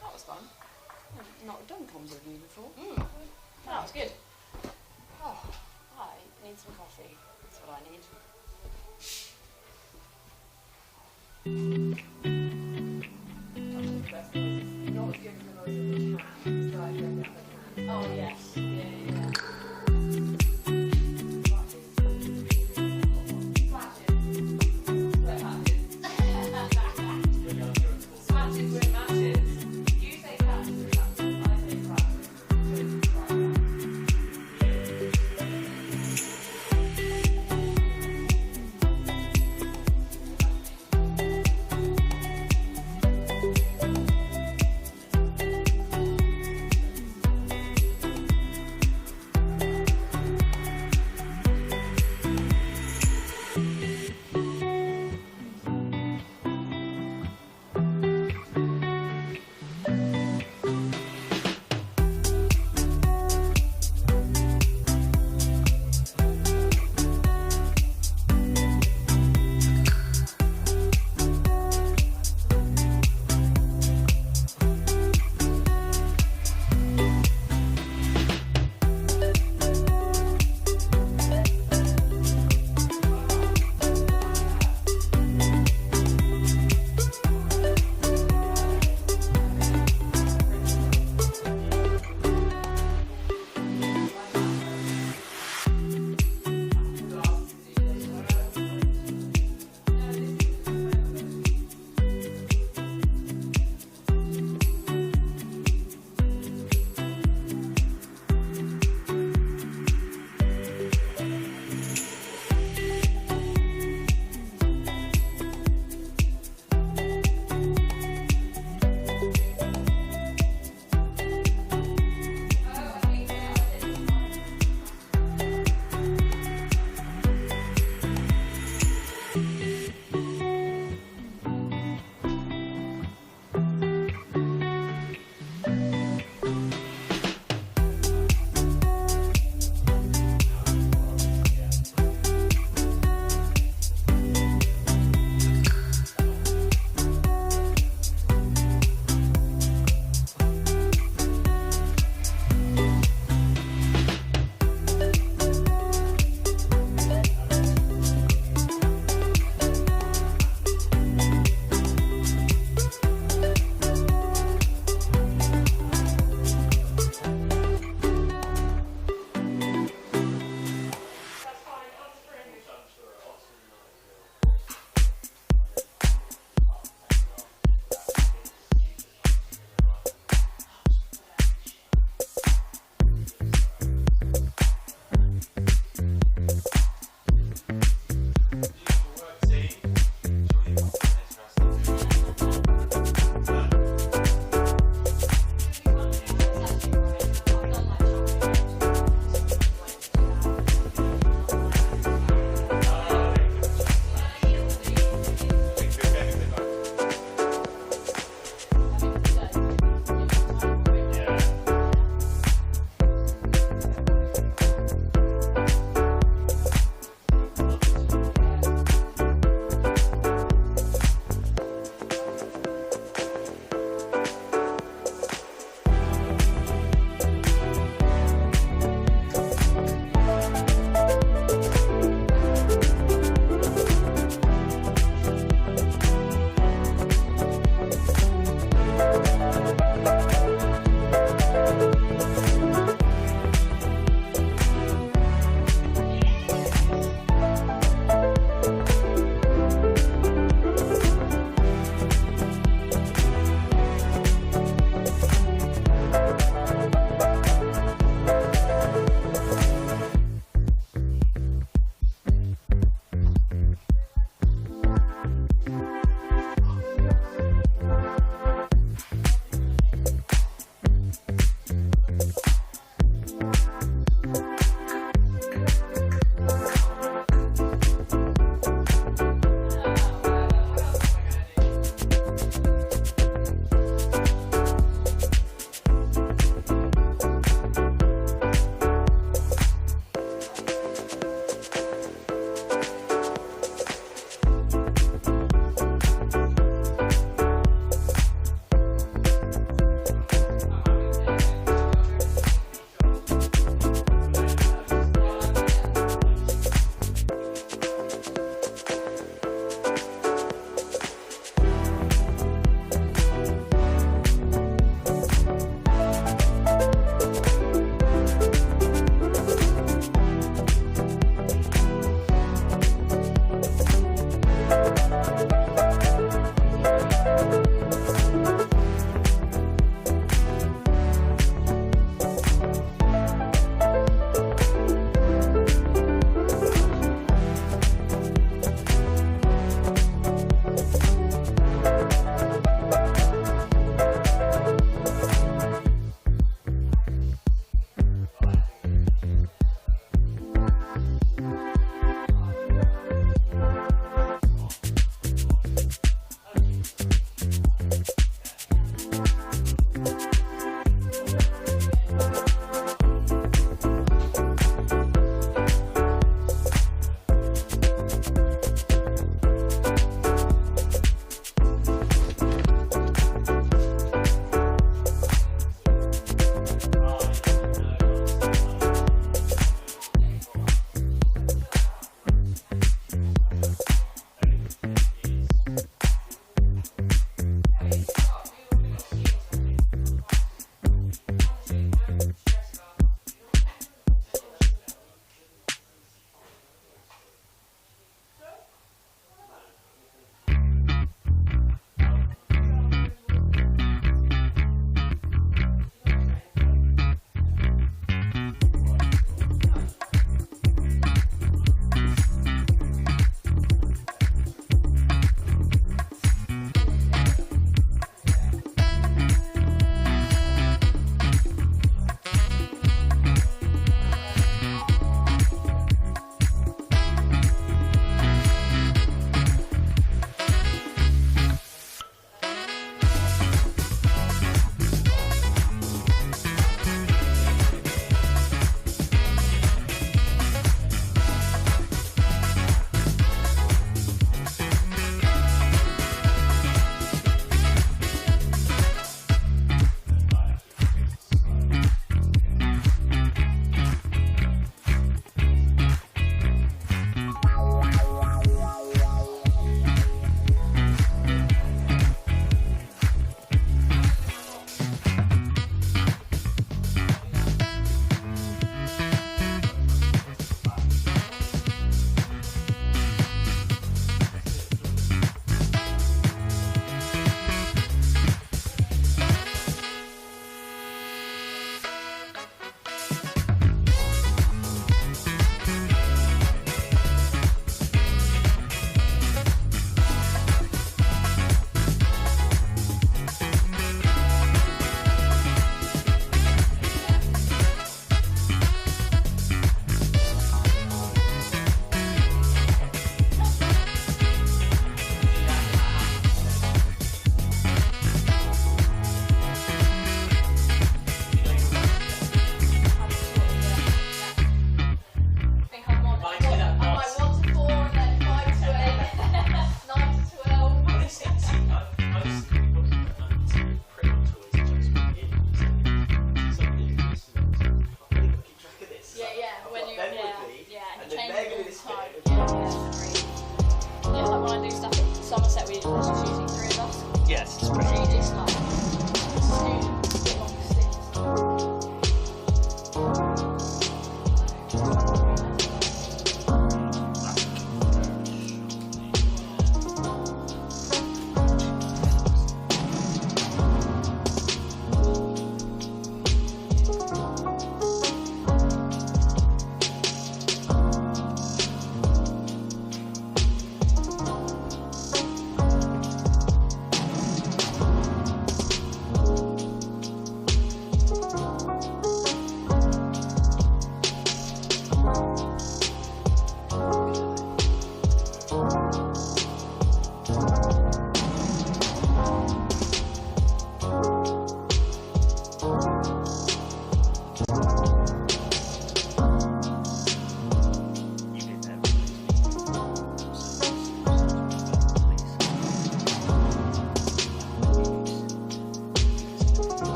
C: That was fun. I've not done comms with you before.
A: That was good.
C: Oh, I need some coffee. That's what I need.
A: Oh, yes. Yeah.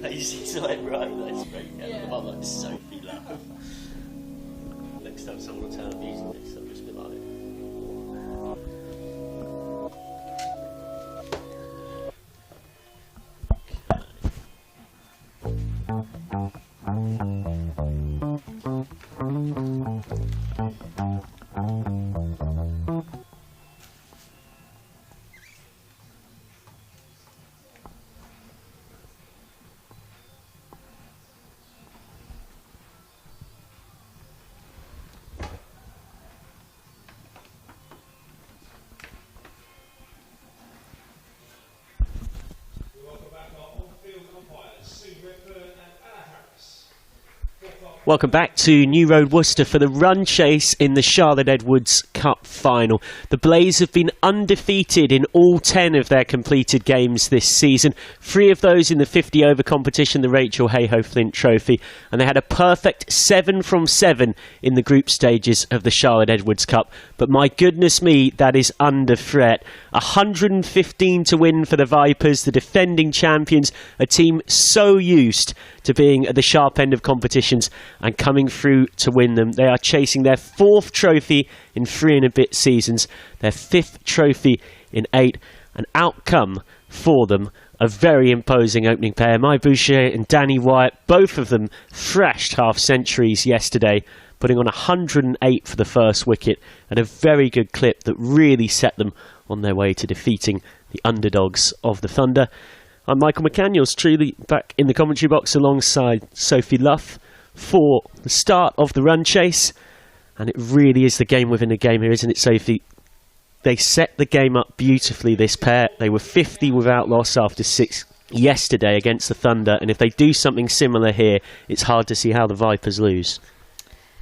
B: He's not right, that's great. Yeah. I'm like Sophie Love. Next time someone will turn up using this, I'll just be like. Welcome back to New Road, Worcester for the run chase in the Charlotte Edwards Cup final. The Blaze have been undefeated in all 10 of their completed games this season. 3 of those in the 50-over competition, the Rachel Hayhoe Flint Trophy. And they had a perfect 7 from 7 in the group stages of the Charlotte Edwards Cup. But my goodness me, that is under threat. 115 to win for the Vipers, the defending champions, a team so used to being at the sharp end of competitions and coming through to win them. They are chasing their 4th trophy in 3 and a bit seasons, their 5th trophy in 8. An outcome for them, a very imposing opening pair. Maya Boucher and Danny Wyatt, both of them thrashed half-centuries yesterday, putting on 108 for the first wicket at a very good clip that really set them on their way to defeating the underdogs of the Thunder. I'm Michael McCann, truly back in the commentary box alongside Sophie Luff for the start of the run chase. And it really is the game within a game here, isn't it, Sophie? They set the game up beautifully, this pair. They were 50 without loss after 6 yesterday against the Thunder. And if they do something similar here, it's hard to see how the Vipers lose.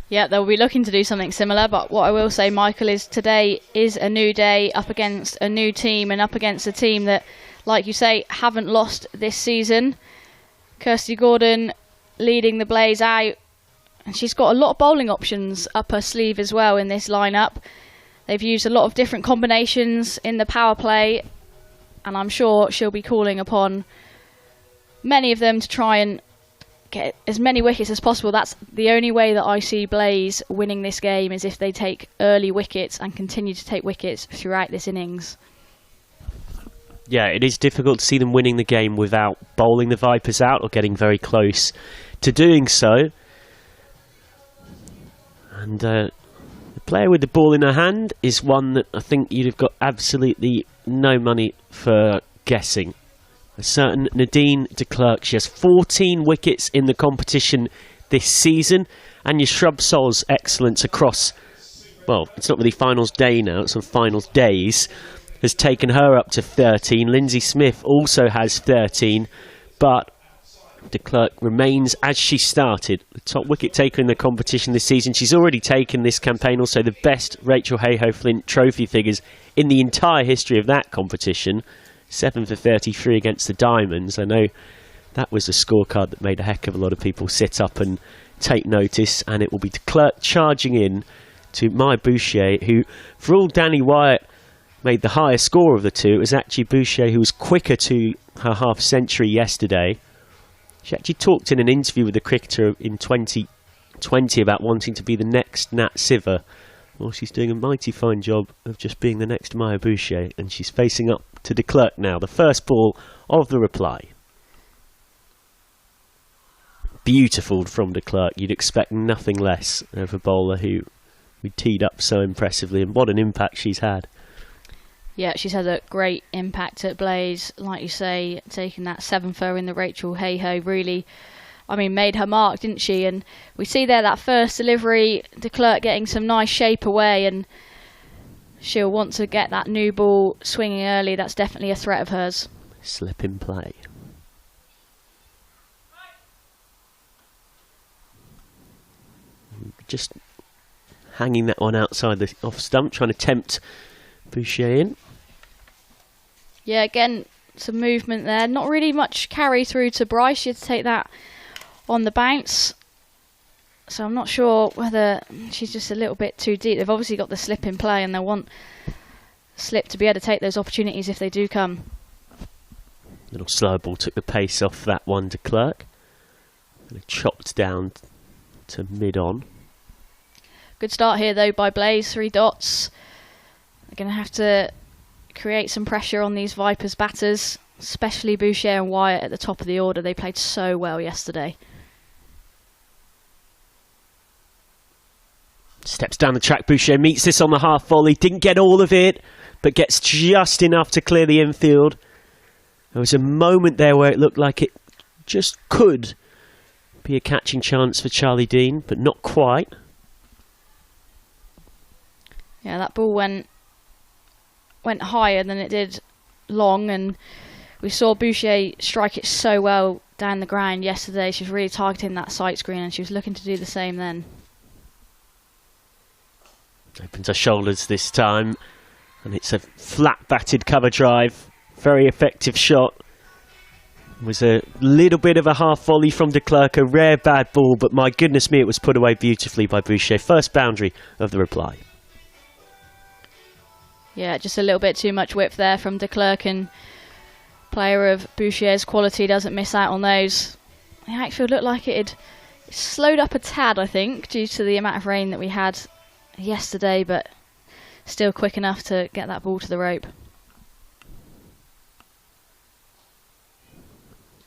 A: Yeah, they'll be looking to do something similar, but what I will say, Michael, is today is a new day up against a new team and up against a team that, like you say, haven't lost this season. Kirsty Gordon leading the Blaze out, and she's got a lot of bowling options up her sleeve as well in this lineup. They've used a lot of different combinations in the power play, and I'm sure she'll be calling upon many of them to try and get as many wickets as possible. That's the only way that I see Blaze winning this game, is if they take early wickets and continue to take wickets throughout this innings.
B: Yeah, it is difficult to see them winning the game without bowling the Vipers out or getting very close to doing so. And the player with the ball in her hand is one that I think you'd have got absolutely no money for guessing. A certain Nadine de Klerk. She has 14 wickets in the competition this season. And your Shrubsole's excellence across, well, it's not really finals day now, it's on finals days, has taken her up to 13. Lindsay Smith also has 13, but de Klerk remains, as she started, the top wicket taker in the competition this season. She's already taken this campaign also the best Rachel Hayhoe Flint Trophy figures in the entire history of that competition. 7 for 33 against the Diamonds. I know that was a scorecard that made a heck of a lot of people sit up and take notice, and it will be de Klerk charging in to Maya Boucher, who, for all Danny Wyatt made the highest score of the two, it was actually Boucher who was quicker to her half-century yesterday. She actually talked in an interview with the cricketer in 2020 about wanting to be the next Nat Siver. Well, she's doing a mighty fine job of just being the next Maya Boucher, and she's facing up to de Klerk now, the first ball of the reply. Beautiful from de Klerk. You'd expect nothing less of a bowler who we teed up so impressively, and what an impact she's had.
A: Yeah, she's had a great impact at Blaze, like you say, taking that 7-fer in the Rachel Hayhoe really, I mean, made her mark, didn't she? And we see there that first delivery, de Klerk getting some nice shape away, and she'll want to get that new ball swinging early. That's definitely a threat of hers.
B: Slip in play. Just hanging that one outside the off stump, trying to tempt Boucher in.
A: Yeah, again, some movement there. Not really much carry through to Bryce. She had to take that on the bounce. So I'm not sure whether she's just a little bit too deep. They've obviously got the slip in play, and they'll want slip to be able to take those opportunities if they do come.
B: Little slow ball took the pace off that one to Clerk. And it chopped down to mid-on.
A: Good start here though by Blaze, 3 dots. They're going to have to create some pressure on these Vipers batters, especially Boucher and Wyatt at the top of the order. They played so well yesterday.
B: Steps down the track, Boucher meets this on the half volley, didn't get all of it, but gets just enough to clear the infield. There was a moment there where it looked like it just could be a catching chance for Charlie Dean, but not quite.
A: Yeah, that ball went higher than it did long, and we saw Boucher strike it so well down the ground yesterday. She was really targeting that sight screen, and she was looking to do the same then.
B: Opens her shoulders this time, and it's a flat batted cover drive. Very effective shot. It was a little bit of a half volley from de Klerk, a rare bad ball, but my goodness me, it was put away beautifully by Boucher. First boundary of the reply.
A: Yeah, just a little bit too much whip there from de Klerk, and player of Boucher's quality doesn't miss out on those. The outfield looked like it slowed up a tad, I think, due to the amount of rain that we had yesterday, but still quick enough to get that ball to the rope.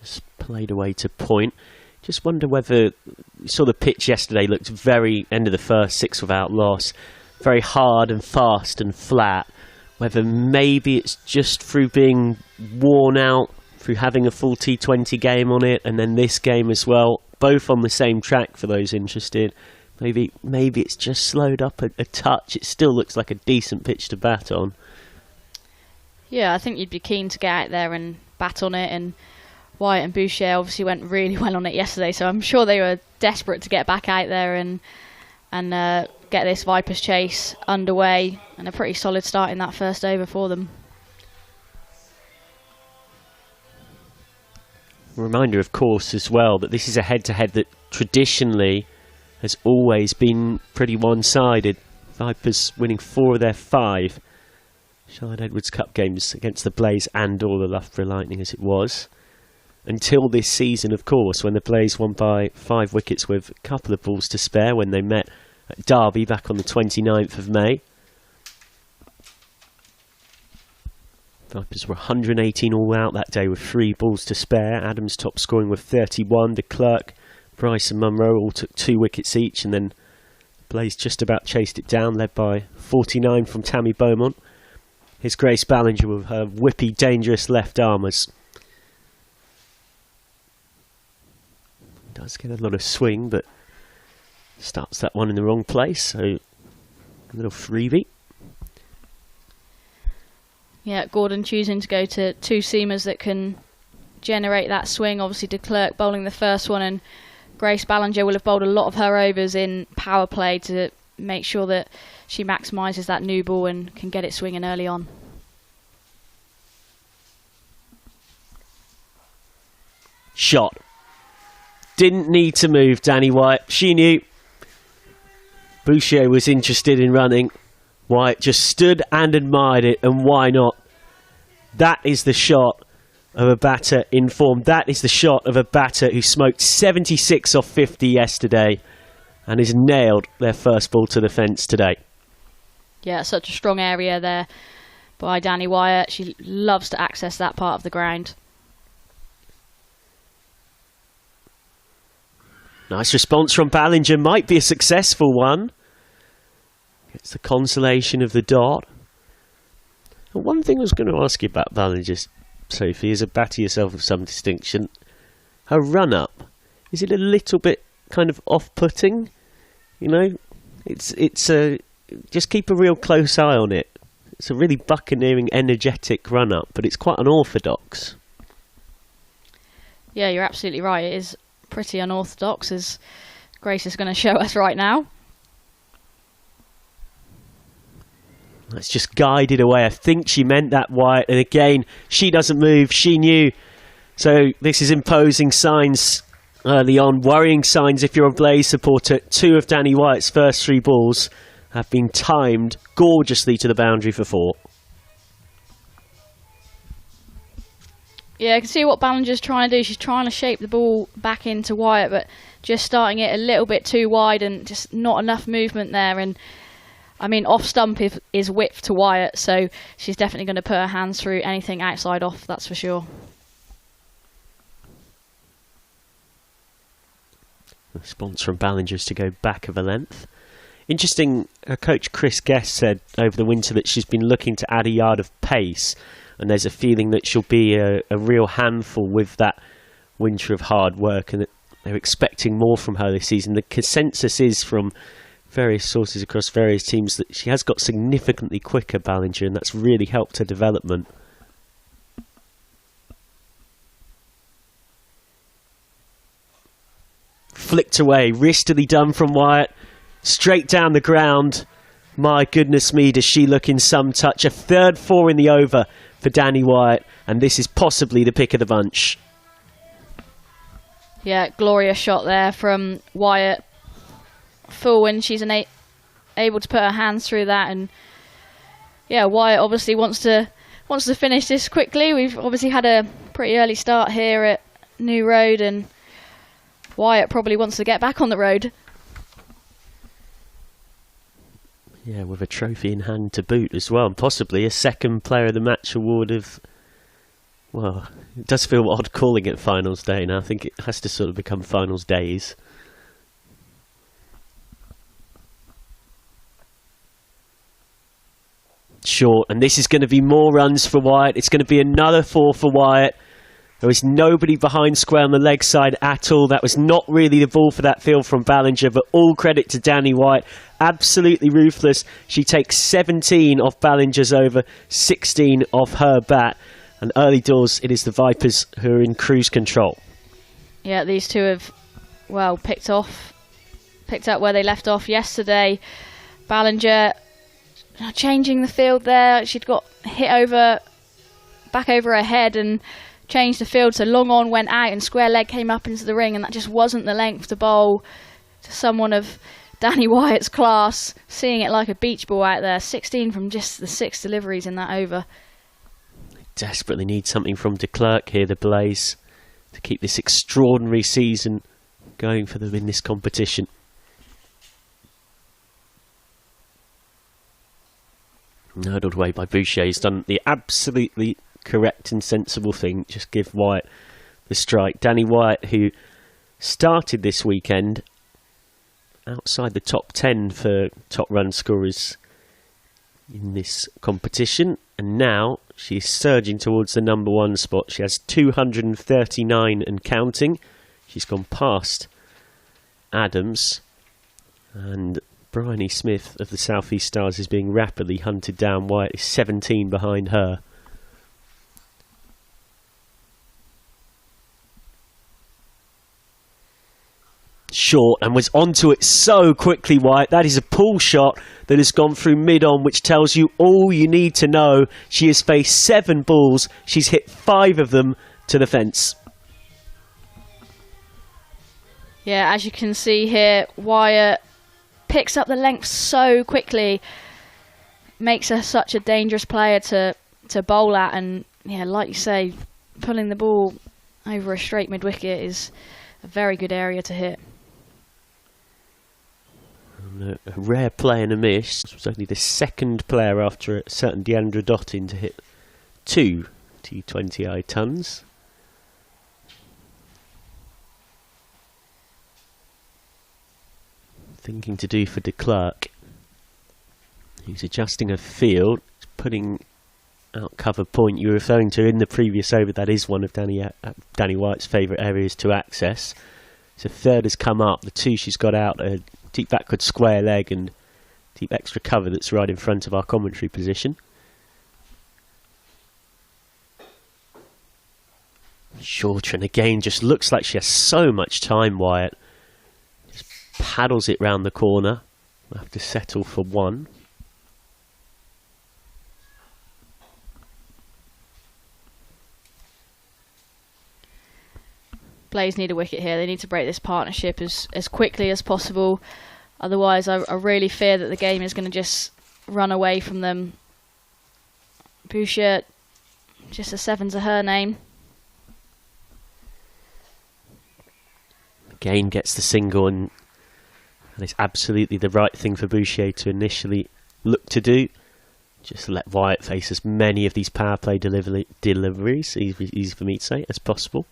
B: Just played away to point. Just wonder whether you saw the pitch yesterday looked very end of the first, 6 without loss, very hard and fast and flat. Whether maybe it's just through being worn out, through having a full T20 game on it, and then this game as well, both on the same track for those interested. Maybe it's just slowed up a touch. It still looks like a decent pitch to bat on.
A: Yeah, I think you'd be keen to get out there and bat on it, and Wyatt and Boucher obviously went really well on it yesterday, so I'm sure they were desperate to get back out there and get this Vipers chase underway, and a pretty solid start in that first over for them.
B: Reminder, of course, as well, that this is a head-to-head that traditionally has always been pretty one-sided. Vipers winning 4 of their 5 Charlotte Edwards Cup games against the Blaze and all the Loughborough Lightning as it was. Until this season, of course, when the Blaze won by 5 wickets with a couple of balls to spare when they met at Derby back on the 29th of May. Vipers were 118 all out that day with 3 balls to spare. Adams top scoring with 31. De Klerk, Bryce and Munro all took 2 wickets each, and then Blaze just about chased it down, led by 49 from Tammy Beaumont. Here's Grace Ballinger with her whippy, dangerous left armers. Does get a lot of swing, but starts that one in the wrong place, so a little freebie.
A: Yeah, Gordon choosing to go to 2 seamers that can generate that swing. Obviously de Klerk bowling the first one, and Grace Ballinger will have bowled a lot of her overs in power play to make sure that she maximises that new ball and can get it swinging early on.
B: Shot. Didn't need to move, Danny Wyatt. She knew. Boucher was interested in running. Wyatt just stood and admired it, and why not? That is the shot of a batter in form. That is the shot of a batter who smoked 76 off 50 yesterday and has nailed their first ball to the fence today.
A: Yeah, such a strong area there by Danny Wyatt. She loves to access that part of the ground.
B: Nice response from Ballinger. Might be a successful one. Gets the consolation of the dot. And one thing I was going to ask you about Ballinger, Sophie, is a batter yourself of some distinction. Her run-up, is it a little bit kind of off-putting? You know, it's just keep a real close eye on it. It's a really buccaneering, energetic run-up, but it's quite unorthodox.
A: Yeah, you're absolutely right. It is pretty unorthodox, as Grace is going to show us right now.
B: It's just guided away. I think she meant that, Wyatt. And again, she doesn't move. She knew. So this is imposing signs early on. Worrying signs if you're a Blaze supporter. 2 of Danny Wyatt's first 3 balls have been timed gorgeously to the boundary for 4.
A: Yeah, I can see what Ballinger's trying to do. She's trying to shape the ball back into Wyatt, but just starting it a little bit too wide and just not enough movement there. And I mean, off stump is width to Wyatt, so she's definitely going to put her hands through anything outside off, that's for sure.
B: Response from Ballinger's to go back of a length. Interesting, her coach Chris Guest said over the winter that she's been looking to add a yard of pace, and there's a feeling that she'll be a real handful with that winter of hard work, and that they're expecting more from her this season. The consensus is from various sources across various teams that she has got significantly quicker, Ballinger, and that's really helped her development. Flicked away, wristily done from Wyatt, straight down the ground. My goodness me, does she look in some touch. A third four in the over for Danny Wyatt, and this is possibly the pick of the bunch.
A: Yeah, glorious shot there from Wyatt. Full win, she's able to put her hands through that, and yeah, Wyatt obviously wants to finish this quickly. We've obviously had a pretty early start here at New Road, and Wyatt probably wants to get back on the road.
B: Yeah, with a trophy in hand to boot as well, and possibly a second player of the match award of, well, it does feel odd calling it finals day now. I think it has to sort of become finals days. Short, and this is going to be more runs for Wyatt. It's going to be another four for Wyatt. There was nobody behind square on the leg side at all. That was not really the ball for that field from Ballinger, but all credit to Danny Wyatt. Absolutely ruthless. She takes 17 off Ballinger's over, 16 off her bat. And early doors, it is the Vipers who are in cruise control.
A: Yeah, these two have, well, picked up where they left off yesterday. Ballinger changing the field there. She'd got hit back over her head and changed the field, so long on went out and square leg came up into the ring, and that just wasn't the length to bowl to someone of Danny Wyatt's class. Seeing it like a beach ball out there. 16 from just the 6 deliveries in that over.
B: Desperately need something from de Klerk here, the Blaze, to keep this extraordinary season going for them in this competition. Hurdled away by Boucher. He's done the absolutely correct and sensible thing. Just give Wyatt the strike. Danny Wyatt, who started this weekend outside the top 10 for top run scorers in this competition, and now she's surging towards the number 1 spot. She has 239 and counting. She's gone past Adams, and Bryony Smith of the South East Stars is being rapidly hunted down. Wyatt is 17 behind her. Short, and was onto it so quickly, Wyatt. That is a pull shot that has gone through mid-on, which tells you all you need to know. She has faced 7 balls. She's hit 5 of them to the fence.
A: Yeah, as you can see here, Wyatt picks up the length so quickly. Makes her such a dangerous player to bowl at, and yeah, like you say, pulling the ball over a straight mid-wicket is a very good area to hit.
B: A rare play and a miss. It was only the second player after a certain Deandra Dottin to hit 2 T20I tons. Thinking to do for de Klerk. He's adjusting her field, putting out cover point you were referring to in the previous over. That is one of Danny Wyatt's favourite areas to access. So third has come up. The 2 she's got out, a deep backward square leg and deep extra cover that's right in front of our commentary position. Shorter, and again just looks like she has so much time, Wyatt. Just paddles it round the corner. We'll have to settle for 1.
A: Blaze need a wicket here. They need to break this partnership as quickly as possible. Otherwise, I really fear that the game is going to just run away from them. Boucher, just a 7 to her name.
B: again gets the single, and it's absolutely the right thing for Boucher to initially look to do. Just let Wyatt face as many of these power play deliveries, easy for me to say, as possible.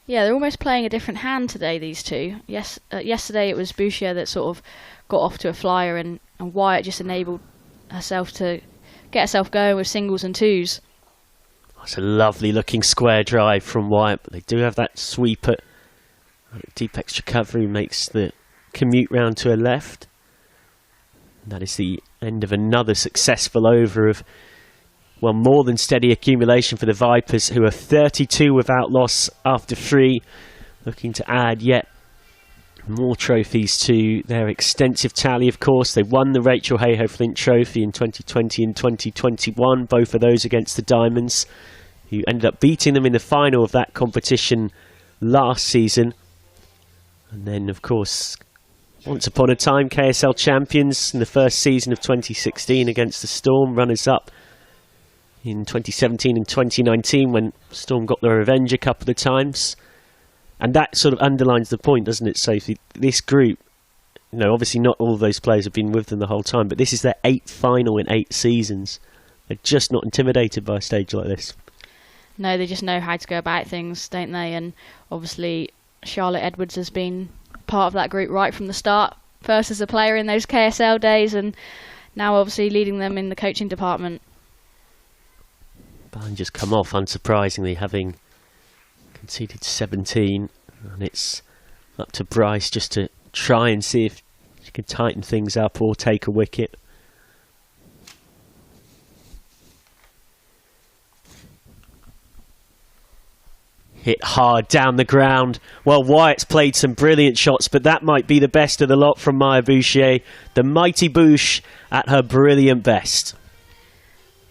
A: Yeah, they're almost playing a different hand today, these two. Yesterday it was Boucher that sort of got off to a flyer, and Wyatt just enabled herself to get herself going with singles and twos.
B: It's a lovely looking square drive from Wyatt, but they do have that sweep at deep extra cover, who makes the commute round to her left. And that is the end of another successful over of, well, more than steady accumulation for the Vipers, who are 32 without loss after 3, looking to add yet more trophies to their extensive tally. Of course, they won the Rachel Hayhoe Flint Trophy in 2020 and 2021, both of those against the Diamonds, who ended up beating them in the final of that competition last season. And then, of course, once upon a time, KSL champions in the first season of 2016 against the Storm, runners-up in 2017 and 2019 when Storm got their revenge a couple of times. And that sort of underlines the point, doesn't it, Sophie? This group, obviously not all of those players have been with them the whole time, but this is their 8th final in 8 seasons. They're just not intimidated by a stage like this.
A: No, they just know how to go about things, don't they? And obviously Charlotte Edwards has been part of that group right from the start. First as a player in those KSL days, and now obviously leading them in the coaching department.
B: Barn just come off, unsurprisingly, having conceded 17, and it's up to Bryce just to try and see if she can tighten things up or take a wicket. Hit hard down the ground. Well, Wyatt's played some brilliant shots, but that might be the best of the lot from Maya Boucher. The mighty Bouche at her brilliant best.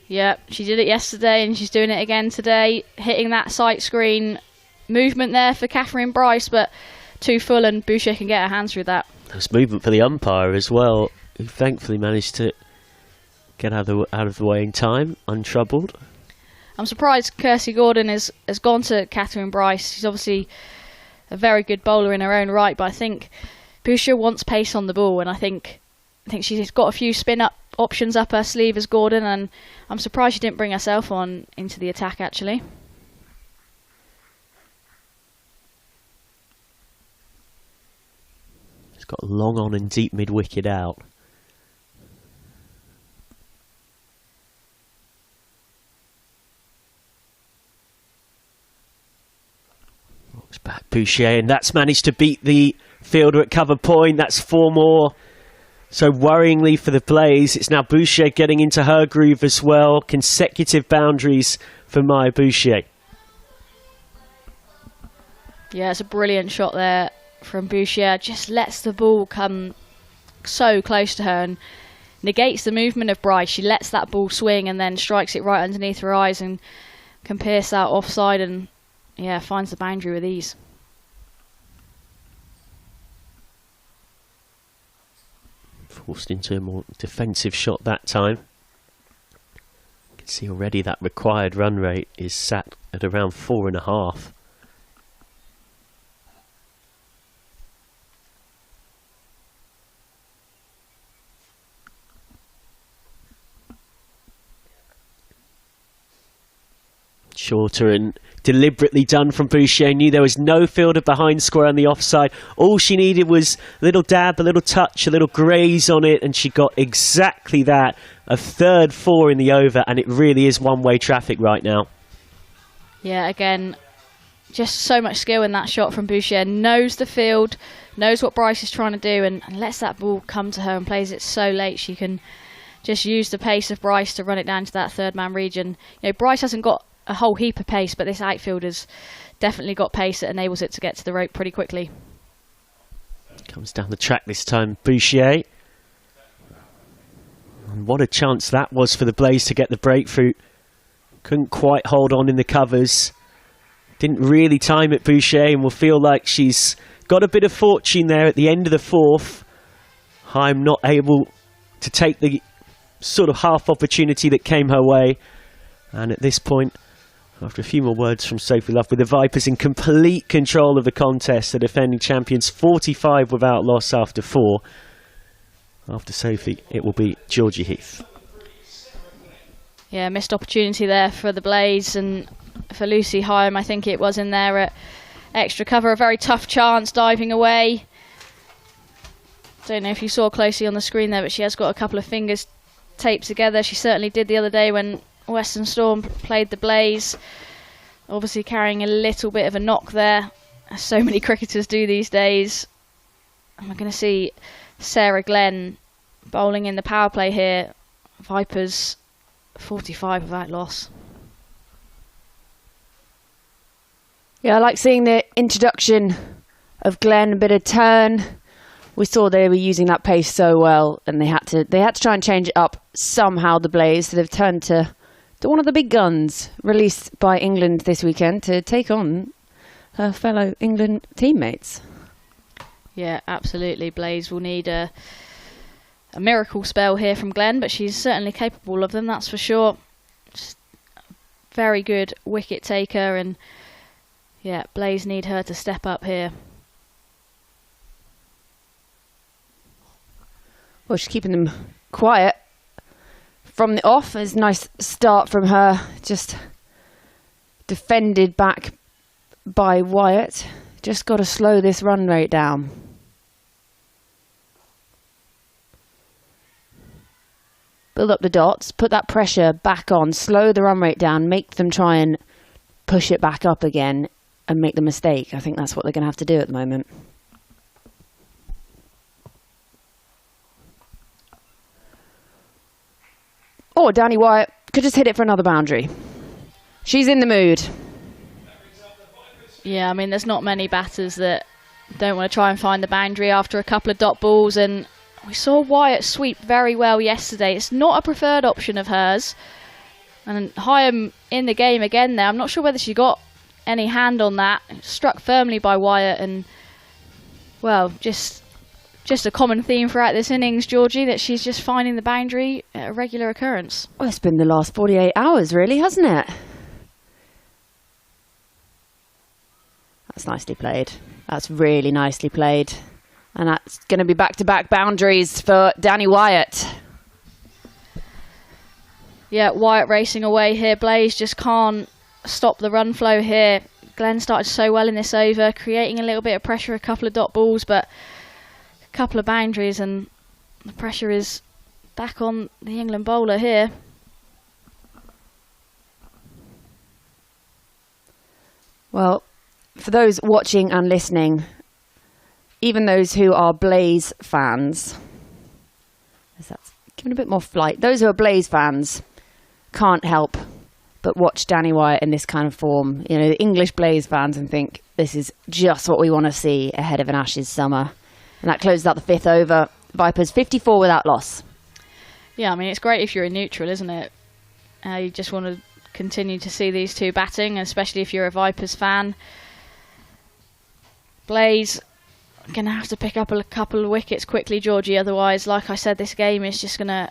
A: Yep, she did it yesterday and she's doing it again today. Hitting that sight screen movement there for Catherine Bryce, but too full, and Boucher can get her hands through that.
B: There was movement for the umpire as well, who thankfully managed to get out of the way in time, untroubled.
A: I'm surprised Kirsty Gordon has gone to Catherine Bryce. She's obviously a very good bowler in her own right, but I think Boucher wants pace on the ball, and I think she's got a few spin-up options up her sleeve as Gordon, and I'm surprised she didn't bring herself on into the attack, actually.
B: She's got long on and deep mid-wicket out. Back Boucher, and that's managed to beat the fielder at cover point. That's 4 more. So worryingly for the Blaze, it's now Boucher getting into her groove as well. Consecutive boundaries for Maya Boucher.
A: Yeah, it's a brilliant shot there from Boucher. Just lets the ball come so close to her and negates the movement of Bryce. She lets that ball swing and then strikes it right underneath her eyes and can pierce that offside, and yeah, finds the boundary with ease.
B: Forced into a more defensive shot that time. You can see already that required run rate is sat at around 4.5. Shorter and deliberately done from Boucher. Knew there was no fielder behind square on the offside. All she needed was a little dab, a little touch, a little graze on it, and she got exactly that. A third 4 in the over, and it really is one-way traffic right now.
A: Yeah, again, just so much skill in that shot from Boucher. Knows the field, knows what Bryce is trying to do, and lets that ball come to her and plays it so late she can just use the pace of Bryce to run it down to that third-man region. Bryce hasn't got a whole heap of pace, but this outfielder's definitely got pace that enables it to get to the rope pretty quickly.
B: Comes down the track this time, Boucher. And what a chance that was for the Blaze to get the breakthrough. Couldn't quite hold on in the covers. Didn't really time it, Boucher, and will feel like she's got a bit of fortune there at the end of the 4th. Heim not able to take the sort of half opportunity that came her way. And at this point, After a few more words from Sophie Love, with the Vipers in complete control of the contest, the defending champions 45 without loss after 4. After Sophie, it will be Georgie Heath.
A: Yeah, missed opportunity there for the Blaze and for Lucy Hyam. I think it was in there at extra cover. A very tough chance diving away. Don't know if you saw closely on the screen there, but she has got a couple of fingers taped together. She certainly did the other day when Western Storm played the Blaze. Obviously carrying a little bit of a knock there, as so many cricketers do these days. And we're going to see Sarah Glenn bowling in the power play here. Vipers 45 without loss.
C: Yeah, I like seeing the introduction of Glenn, a bit of turn. We saw they were using that pace so well, and they had to try and change it up somehow, the Blaze. So they've turned to one of the big guns released by England this weekend to take on her fellow England teammates.
A: Yeah, absolutely. Blaze will need a miracle spell here from Glenn, but she's certainly capable of them, that's for sure. Just very good wicket taker, and yeah, Blaze need her to step up here.
C: Well, she's keeping them quiet from the off. It's a nice start from her, just defended back by Wyatt. Just got to slow this run rate down. Build up the dots, put that pressure back on, slow the run rate down, make them try and push it back up again and make the mistake. I think that's what they're going to have to do at the moment. Or Danny Wyatt could just hit it for another boundary. She's in the mood.
A: Yeah, I mean, there's not many batters that don't want to try and find the boundary after a couple of dot balls, and we saw Wyatt sweep very well yesterday. It's not a preferred option of hers. And Hyam in the game again there. I'm not sure whether she got any hand on that. Struck firmly by Wyatt, and, well, just a common theme throughout this innings, Georgie, that she's just finding the boundary a regular occurrence.
C: Well, it's been the last 48 hours, really, hasn't it? That's nicely played. That's really nicely played. And that's going to be back-to-back boundaries for Danny Wyatt.
A: Yeah, Wyatt racing away here. Blaze just can't stop the run flow here. Glenn started so well in this over, creating a little bit of pressure, a couple of dot balls, but couple of boundaries, and the pressure is back on the England bowler here.
C: Well, for those watching and listening, even those who are Blaze fans, that's giving a bit more flight. Those who are Blaze fans can't help but watch Danny Wyatt in this kind of form. You know, the English Blaze fans, and think this is just what we want to see ahead of an Ashes summer. And that closes out the fifth over. Vipers 54 without loss.
A: Yeah, I mean, it's great if you're in neutral, isn't it? You just want to continue to see these two batting, especially if you're a Vipers fan. Blaze going to have to pick up a couple of wickets quickly, Georgie. Otherwise, like I said, this game is just going to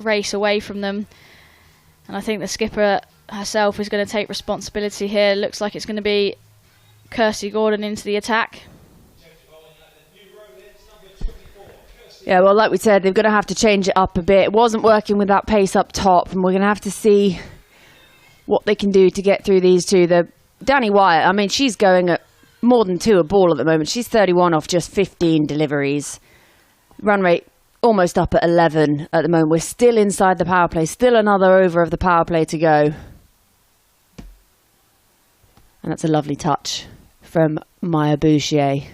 A: race away from them. And I think the skipper herself is going to take responsibility here. Looks like it's going to be Kirsty Gordon into the attack.
C: Yeah, well, like we said, they're going to have to change it up a bit. It wasn't working with that pace up top, and we're going to have to see what they can do to get through these two. The Danny Wyatt, I mean, she's going at more than 2 a ball at the moment. She's 31 off just 15 deliveries. Run rate almost up at 11 at the moment. We're still inside the power play. Still another over of the power play to go. And that's a lovely touch from Maya Bouchier.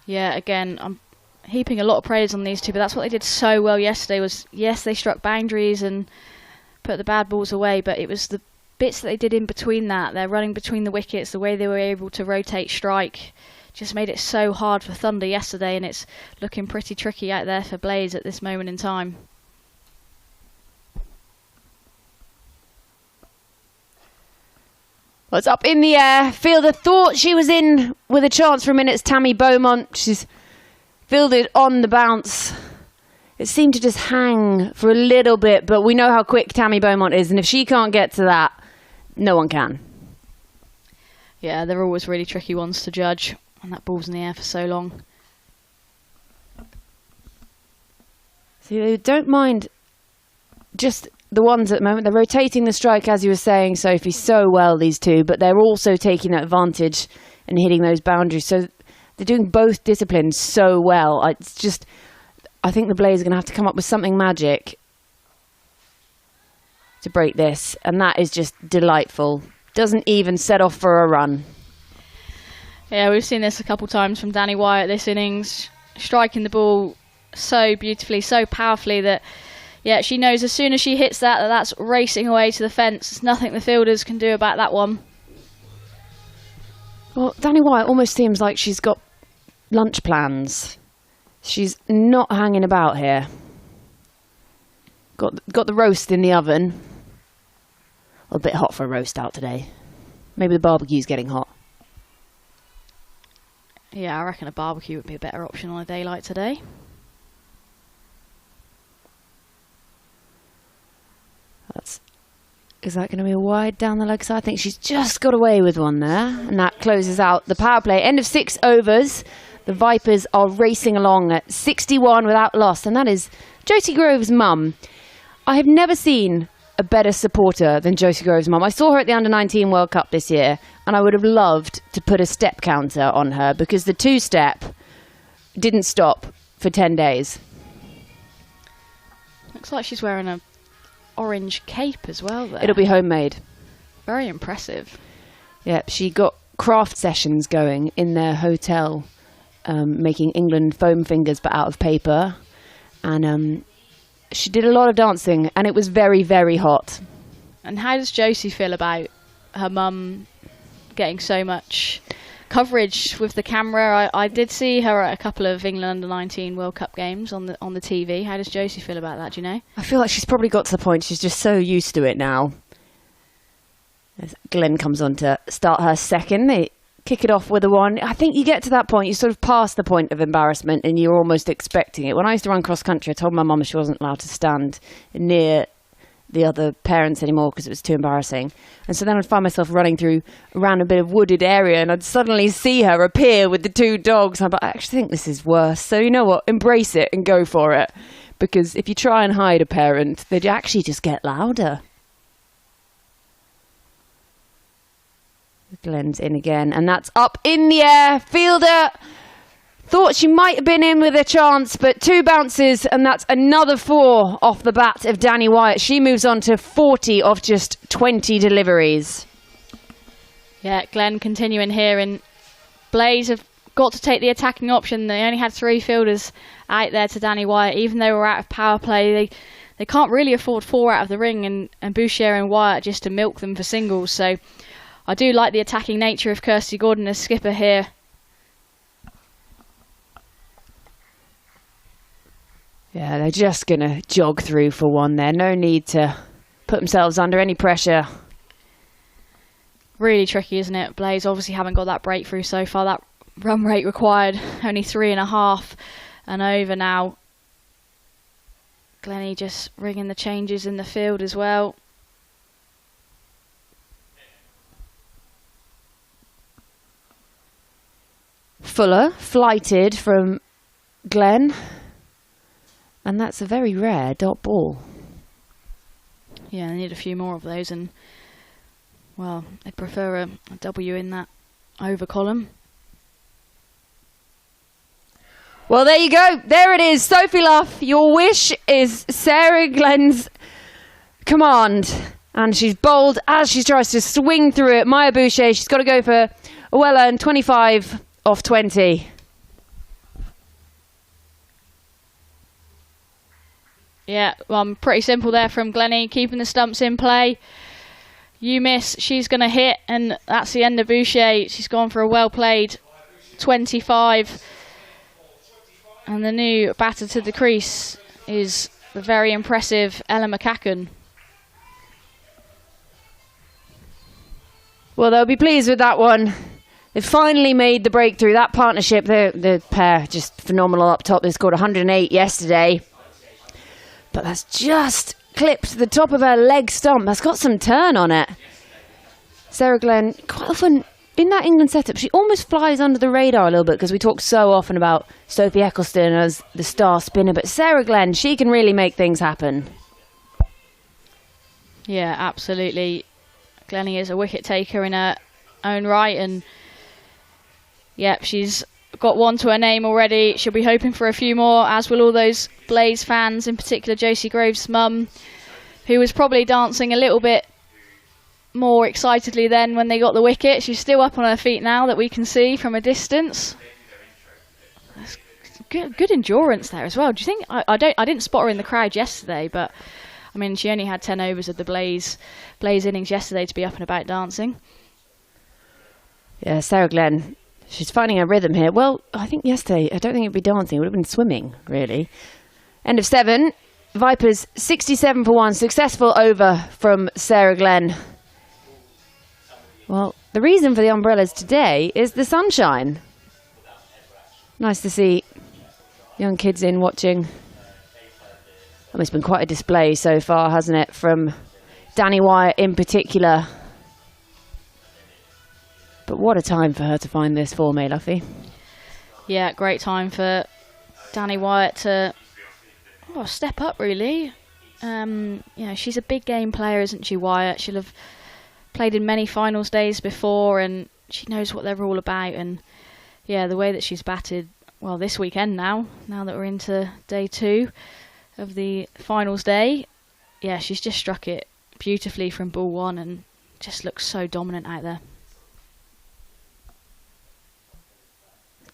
A: Yeah, again, I'm heaping a lot of praise on these two, but that's what they did so well yesterday. Was, yes, they struck boundaries and put the bad balls away, but it was the bits that they did in between that. They're running between the wickets, the way they were able to rotate strike, just made it so hard for Thunder yesterday, and it's looking pretty tricky out there for Blaze at this moment in time.
C: Well, it's up in the air. Fielder thought she was in with a chance for a minute. It's Tammy Beaumont. She's fielded on the bounce. it seemed to just hang for a little bit, but we know how quick Tammy Beaumont is, and if she can't get to that, no one can.
A: Yeah, they're always really tricky ones to judge, and that ball's in the air for so long.
C: See, they don't mind just the ones at the moment. They're rotating the strike, as you were saying, Sophie, so well, these two, but they're also taking advantage and hitting those boundaries. So they're doing both disciplines so well. It's just, I think the Blaze are going to have to come up with something magic to break this, and that is just delightful. Doesn't even set off for a run.
A: Yeah, we've seen this a couple times from Danny Wyatt this innings, striking the ball so beautifully, so powerfully that, yeah, she knows as soon as she hits that, that's racing away to the fence. There's nothing the fielders can do about that one.
C: Well, Danny Wyatt almost seems like she's got lunch plans. She's not hanging about here. Got the roast in the oven. A bit hot for a roast out today. Maybe the barbecue's getting hot.
A: Yeah, I reckon a barbecue would be a better option on a day like today. Is that going to be a wide down the leg side? I think she's just got away with one there. And that closes out the power play. End of 6 overs. The Vipers are racing along at 61 without loss. And that is Josie Grove's mum. I have never seen a better supporter than Josie Grove's mum. I saw her at the Under-19 World Cup this year. And I would have loved to put a step counter on her. Because the 2-step didn't stop for 10 days. Looks like she's wearing a orange cape as well there.
C: It'll be homemade.
A: Very impressive.
C: Yeah, she got craft sessions going in their hotel, making England foam fingers but out of paper. And she did a lot of dancing, and it was very, very hot.
A: And how does Josie feel about her mum getting so much coverage with the camera? I did see her at a couple of England Under-19 World Cup games on the TV. How does Josie feel about that, do you know?
C: I feel like she's probably got to the point she's just so used to it now. As Glenn comes on to start her second. They kick it off with a 1. I think you get to that point, you sort of pass the point of embarrassment and you're almost expecting it. When I used to run cross country, I told my mum she wasn't allowed to stand near the other parents anymore because it was too embarrassing. And so then I'd find myself running around a bit of wooded area, and I'd suddenly see her appear with the 2 dogs. I'm like, I actually think this is worse. So you know what? Embrace it and go for it. Because if you try and hide a parent, they'd actually just get louder. Glenn's in again, and that's up in the air. Fielder thought she might have been in with a chance, but 2 bounces, and that's another 4 off the bat of Danny Wyatt. She moves on to 40 off just 20 deliveries.
A: Yeah, Glenn continuing here, and Blaze have got to take the attacking option. They only had 3 fielders out there to Danny Wyatt, even though we're out of power play. They can't really afford 4 out of the ring, and Boucher and Wyatt just to milk them for singles. So I do like the attacking nature of Kirsty Gordon as skipper here.
C: Yeah, they're just going to jog through for 1 there. No need to put themselves under any pressure.
A: Really tricky, isn't it? Blaze obviously haven't got that breakthrough so far. That run rate required, only 3.5 and over now. Glennie just ringing the changes in the field as well.
C: Fuller, flighted from Glenn. And that's a very rare dot ball.
A: Yeah, they need a few more of those, and, well, they prefer a W in that over column.
C: Well, there you go. There it is. Sophie Luff, your wish is Sarah Glenn's command. And she's bowled as she tries to swing through it. Maya Boucher, she's got to go for a well-earned 25 off 20.
A: Yeah, pretty simple there from Glennie, keeping the stumps in play. You miss, she's going to hit, and that's the end of Boucher. She's gone for a well-played 25. And the new batter to the crease is the very impressive Ella McCacken.
C: Well, they'll be pleased with that one. They finally made the breakthrough. That partnership, the pair, just phenomenal up top. They scored 108 yesterday. But that's just clipped the top of her leg stump. That's got some turn on it. Sarah Glenn, quite often in that England setup, she almost flies under the radar a little bit because we talk so often about Sophie Eccleston as the star spinner. But Sarah Glenn, she can really make things happen.
A: Yeah, absolutely. Glennie is a wicket taker in her own right, and yep, she's got one to her name already. She'll be hoping for a few more, as will all those Blaze fans, in particular Josie Groves' mum, who was probably dancing a little bit more excitedly then when they got the wicket. She's still up on her feet now that we can see from a distance. That's good endurance there as well. Do you think I didn't spot her in the crowd yesterday, but I mean she only had 10 overs of the Blaze innings yesterday to be up and about dancing.
C: Yeah, Sarah Glenn, she's finding her rhythm here. Well, I think yesterday, I don't think it'd be dancing, it would have been swimming, really. End of 7. Vipers 67 for 1. Successful over from Sarah Glenn. Well, the reason for the umbrellas today is the sunshine. Nice to see young kids in watching. I mean, it's been quite a display so far, hasn't it, from Danny Wyatt in particular. But what a time for her to find this form, eh, Luffy?
A: Yeah, great time for Danny Wyatt to step up, really. She's a big game player, isn't she, Wyatt? She'll have played in many finals days before, and she knows what they're all about. And yeah, the way that she's batted, well, this weekend now that we're into day 2 of the finals day, yeah, she's just struck it beautifully from ball 1 and just looks so dominant out there.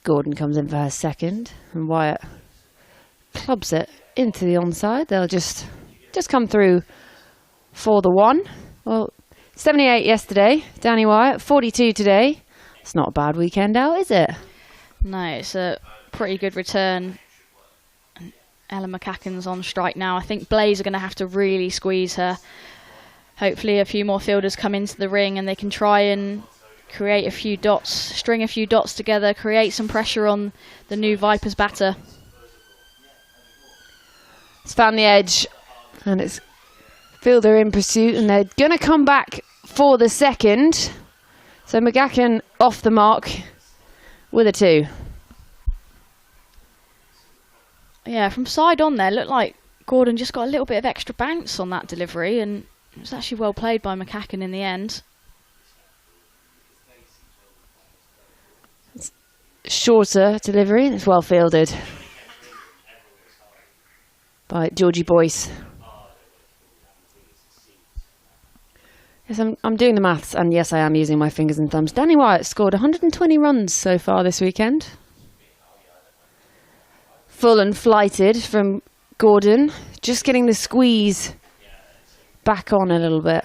C: Gordon comes in for her second, and Wyatt clubs it into the onside. They'll just come through for the 1. Well, 78 yesterday, Danny Wyatt, 42 today. It's not a bad weekend out, is it?
A: No, it's a pretty good return. Ellen McCacken's on strike now. I think Blaze are going to have to really squeeze her. Hopefully a few more fielders come into the ring and they can try and create a few dots, string a few dots together, create some pressure on the new Vipers batter.
C: It's found the edge, and it's fielder in pursuit, and they're going to come back for the second. So McCacken off the mark with a 2.
A: Yeah, from side on there, looked like Gordon just got a little bit of extra bounce on that delivery, and it was actually well played by McCacken in the end.
C: Shorter delivery, and it's well fielded by Georgie Boyce. Yes, I'm doing the maths, and yes, I am using my fingers and thumbs. Danny Wyatt scored 120 runs so far this weekend. Full and flighted from Gordon, just getting the squeeze back on a little bit.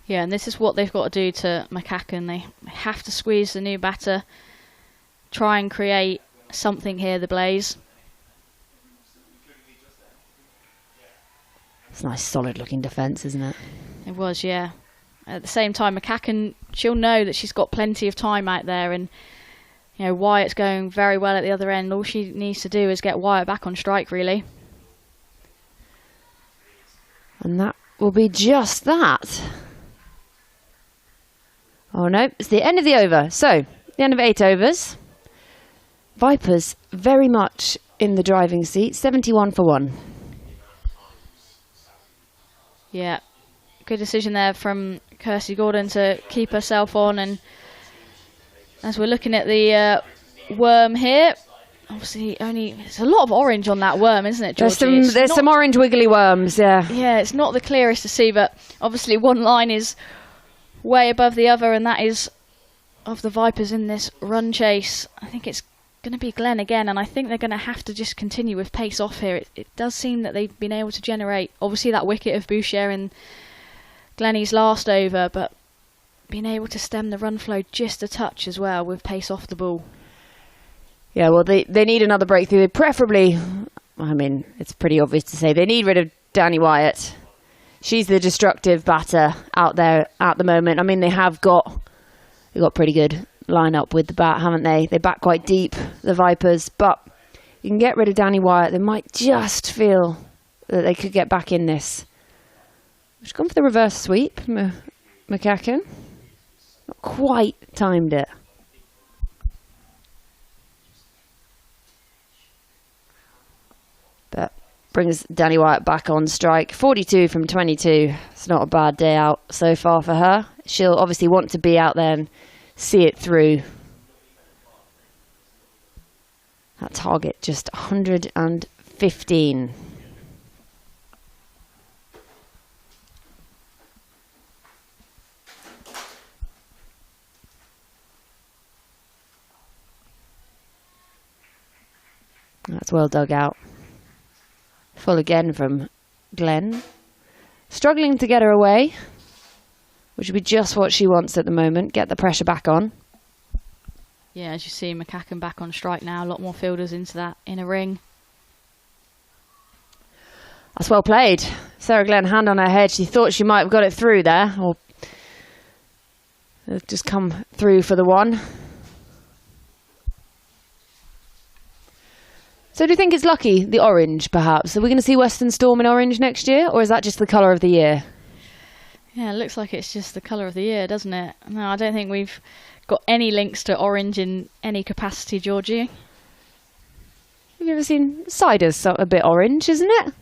A: Yeah, and this is what they've got to do to McCacken. They have to squeeze the new batter, try and create something here, the Blaze.
C: It's a nice solid looking defence, isn't it?
A: It was, yeah. At the same time, McCacken, she'll know that she's got plenty of time out there, and Wyatt's going very well at the other end. All she needs to do is get Wyatt back on strike, really.
C: And that will be just that. Oh no, it's the end of the over. So, the end of 8 overs. Vipers very much in the driving seat, 71 for 1.
A: Yeah, good decision there from Kirsty Gordon to keep herself on. And as we're looking at the worm here, obviously there's a lot of orange on that worm, isn't it, Georgie?
C: There's some orange wiggly worms, yeah.
A: Yeah, it's not the clearest to see, but obviously one line is way above the other, and that is of the Vipers in this run chase. I think it's going to be Glenn again, and I think they're going to have to just continue with pace off here. It does seem that they've been able to generate, obviously, that wicket of Boucher in Glennie's last over, but being able to stem the run flow just a touch as well with pace off the ball.
C: Yeah, well, they need another breakthrough. They preferably, I mean, it's pretty obvious to say, they need rid of Danny Wyatt. She's the destructive batter out there at the moment. I mean, they've got pretty good line-up with the bat, haven't they? They bat quite deep, the Vipers, but you can get rid of Danny Wyatt. They might just feel that they could get back in this. She's gone for the reverse sweep, McCacken. Not quite timed it. But brings Danny Wyatt back on strike. 42 from 22. It's not a bad day out so far for her. She'll obviously want to be out there and see it through. That target just 115. That's well dug out. Full again from Glenn. Struggling to get her away, which would be just what she wants at the moment. Get the pressure back on.
A: Yeah, as you see, McCacken back on strike now. A lot more fielders into that inner ring.
C: That's well played. Sarah Glenn, hand on her head. She thought she might have got it through there, or just come through for the one. So do you think it's lucky, the orange, perhaps? Are we going to see Western Storm in orange next year, or is that just the colour of the year?
A: Yeah, it looks like it's just the colour of the year, doesn't it? No, I don't think we've got any links to orange in any capacity, Georgie.
C: Have you ever seen cider's a bit orange, isn't it?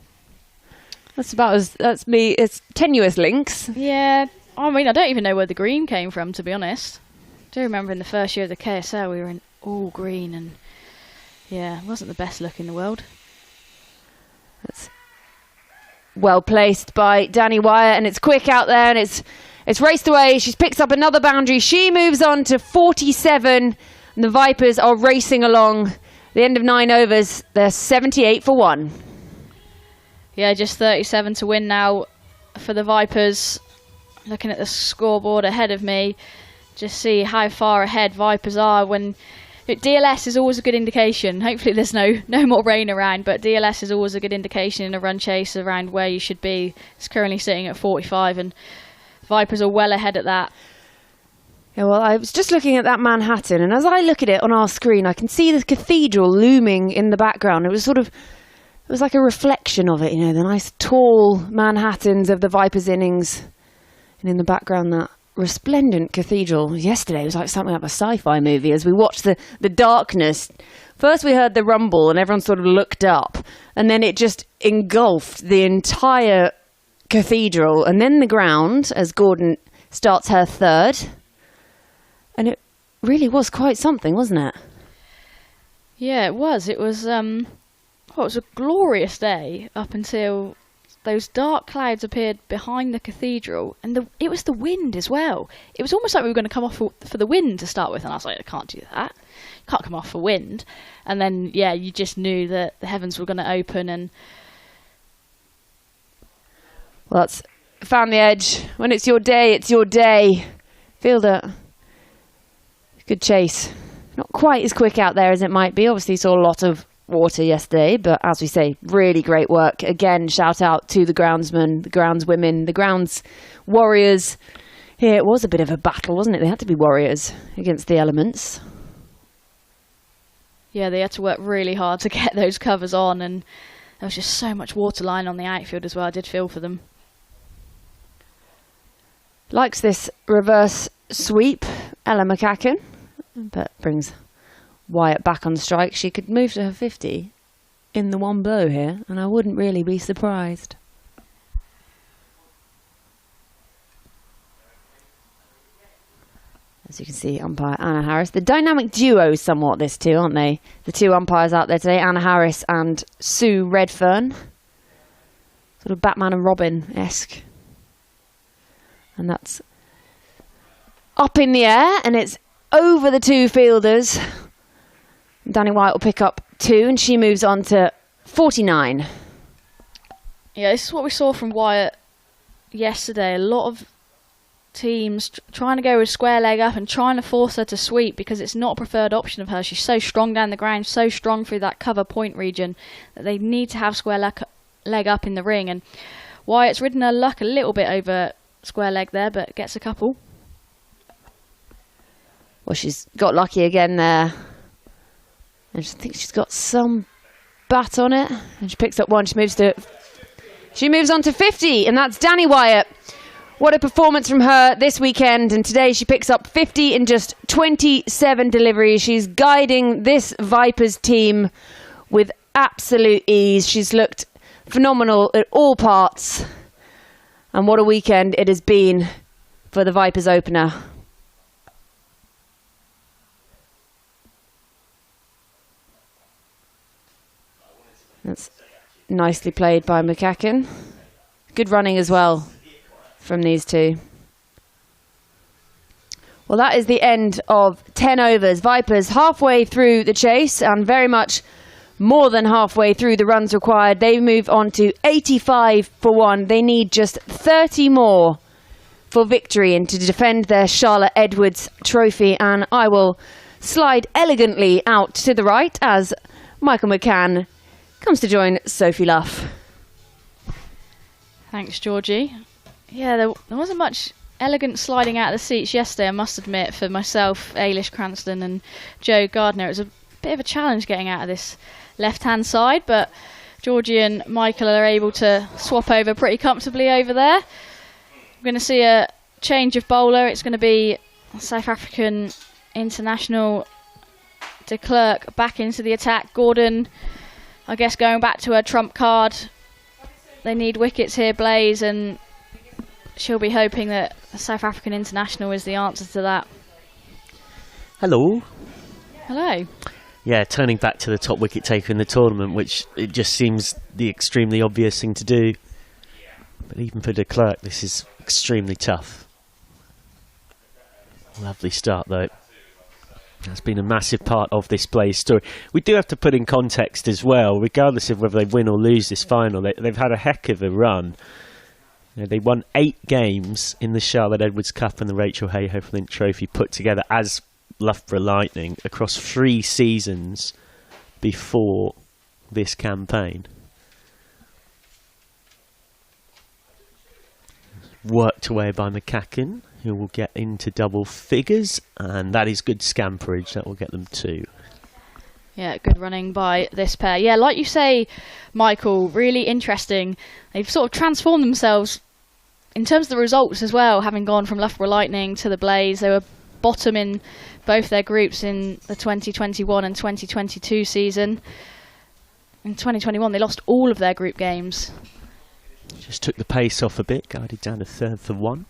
C: That's me. It's tenuous links.
A: Yeah, I mean, I don't even know where the green came from, to be honest. I do remember in the first year of the KSL we were in all green, and yeah, it wasn't the best look in the world.
C: That's well placed by Danny Wyatt, and it's quick out there, and it's raced away. She's picked up another boundary. She moves on to 47, and the Vipers are racing along. The end of 9 overs, they're 78 for 1.
A: Yeah, just 37 to win now for the Vipers. Looking at the scoreboard ahead of me, just see how far ahead Vipers are. When DLS is always a good indication. Hopefully there's no more rain around, but DLS is always a good indication in a run chase around where you should be. It's currently sitting at 45, and Vipers are well ahead at that.
C: Yeah, well, I was just looking at that Manhattan, and as I look at it on our screen, I can see the cathedral looming in the background. It was like a reflection of it, you know, the nice tall Manhattans of the Vipers' innings, and in the background that resplendent cathedral. Yesterday it was like something out of a sci-fi movie as we watched the darkness. First we heard the rumble and everyone sort of looked up, and then it just engulfed the entire cathedral, and then the ground as Gordon starts her third. And it really was quite something, wasn't it?
A: Yeah, it was. It was it was a glorious day up until those dark clouds appeared behind the cathedral, and it was the wind as well. It was almost like we were going to come off for the wind to start with, and I was like, I can't do that. You can't come off for wind. And then, yeah, you just knew that the heavens were going to open. And
C: well, that's found the edge. When it's your day, it's your day. Feel that. Good chase. Not quite as quick out there as it might be. Obviously saw a lot of water yesterday, but as we say, really great work. Again, shout out to the groundsmen, the groundswomen, the grounds warriors. Here it was a bit of a battle, wasn't it? They had to be warriors against the elements.
A: Yeah, they had to work really hard to get those covers on, and there was just so much water line on the outfield as well. I did feel for them.
C: Likes this reverse sweep, Ella McCacken, but brings Wyatt back on strike. She could move to her 50 in the one blow here, and I wouldn't really be surprised. As you can see, umpire Anna Harris. The dynamic duo somewhat, this two, aren't they? The two umpires out there today, Anna Harris and Sue Redfern. Sort of Batman and Robin-esque. And that's up in the air, and it's over the two fielders. Danny Wyatt will pick up 2, and she moves on to 49.
A: Yeah, this is what we saw from Wyatt yesterday. A lot of teams trying to go with square leg up and trying to force her to sweep because it's not a preferred option of hers. She's so strong down the ground, so strong through that cover point region that they need to have square leg up in the ring. And Wyatt's ridden her luck a little bit over square leg there, but gets a couple.
C: Well, she's got lucky again there. I just think she's got some bat on it. And she picks up 1. She moves to She moves on to 50, and that's Danny Wyatt. What a performance from her this weekend, and today she picks up 50 in just 27 deliveries. She's guiding this Vipers team with absolute ease. She's looked phenomenal at all parts, and what a weekend it has been for the Vipers opener. That's nicely played by McCacken. Good running as well from these two. Well, that is the end of 10 overs. Vipers halfway through the chase and very much more than halfway through the runs required. They move on to 85 for 1. They need just 30 more for victory and to defend their Charlotte Edwards trophy. And I will slide elegantly out to the right as Michael McCann comes to join Sophie Luff.
A: Thanks, Georgie. Yeah, there wasn't much elegant sliding out of the seats yesterday, I must admit, for myself, Ailish Cranston and Joe Gardner. It was a bit of a challenge getting out of this left-hand side, but Georgie and Michael are able to swap over pretty comfortably over there. We're going to see a change of bowler. It's going to be South African international de Klerk back into the attack. Gordon, I guess, going back to her trump card. They need wickets here, Blaze, and she'll be hoping that the South African international is the answer to that.
B: Hello.
A: Hello.
B: Yeah, turning back to the top wicket taker in the tournament, which it just seems the extremely obvious thing to do. But even for de Klerk, this is extremely tough. Lovely start, though. That's been a massive part of this Blaze story. We do have to put in context as well, regardless of whether they win or lose this final. They've had a heck of a run. You know, they won 8 games in the Charlotte Edwards Cup and the Rachel Hayhoe Flint Trophy put together as Loughborough Lightning across 3 seasons before this campaign. Worked away by McCacken, who will get into double figures, and that is good scamperage. That will get them 2.
A: Yeah, good running by this pair. Yeah, like you say, Michael, really interesting. They've sort of transformed themselves in terms of the results as well, having gone from Loughborough Lightning to the Blaze. They were bottom in both their groups in the 2021 and 2022 season. In 2021, they lost all of their group games.
B: Just took the pace off a bit, guided down to 3rd for 1.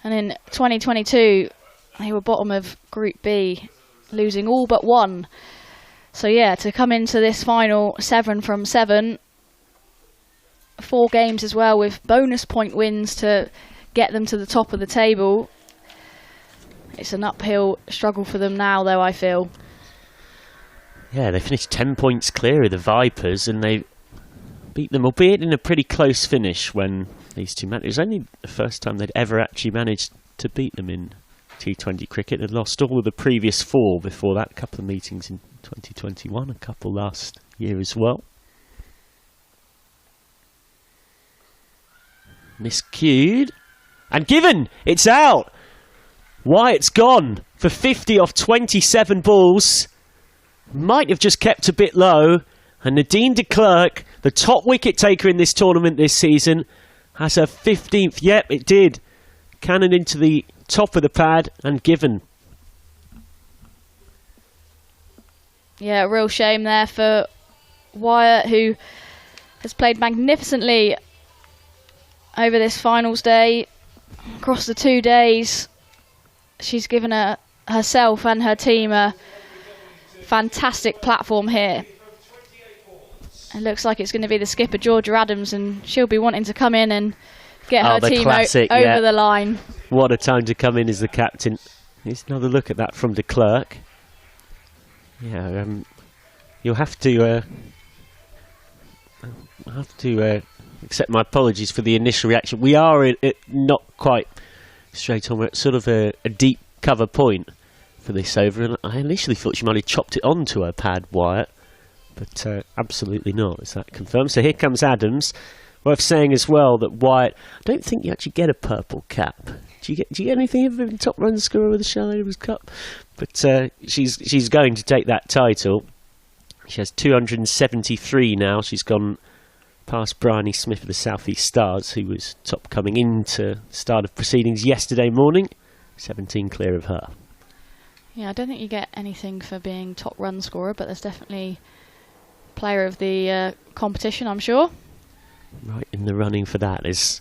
A: And in 2022, they were bottom of Group B, losing all but 1. So yeah, to come into this final 7 from 7, 4 games as well with bonus point wins to get them to the top of the table. It's an uphill struggle for them now, though, I feel.
B: Yeah, they finished 10 points clear of the Vipers, and they beat them, albeit in a pretty close finish when these two met. It was only the first time they'd ever actually managed to beat them in T20 cricket. They'd lost all of the previous 4 before that, a couple of meetings in 2021, a couple last year as well. Miscued. And given! It's out! Wyatt's gone for 50 off 27 balls. Might have just kept a bit low. And Nadine de Klerk, the top wicket taker in this tournament this season, has her 15th. Yep, it did. Cannon into the top of the pad and given.
A: Yeah, a real shame there for Wyatt, who has played magnificently over this finals day. Across the 2 days, she's given herself and her team a fantastic platform here. It looks like it's going to be the skipper, Georgia Adams, and she'll be wanting to come in and get her team over the line.
B: What a time to come in as the captain. Here's another look at that from de Klerk. Yeah, you'll have to accept my apologies for the initial reaction. We are not quite straight on. We're at sort of a deep cover point for this over, and I initially thought she might have chopped it onto her pad, Wyatt. But absolutely not, is that confirmed? So here comes Adams. Worth saying as well that Wyatt, I don't think you actually get a purple cap. Do you get anything of a top run scorer with the Charlotte Edwards Cup? But she's going to take that title. She has 273 now. She's gone past Bryony Smith of the South East Stars, who was top coming into start of proceedings yesterday morning. 17 clear of her.
A: Yeah, I don't think you get anything for being top run scorer, but there's definitely player of the competition, I'm sure.
B: Right in the running for that as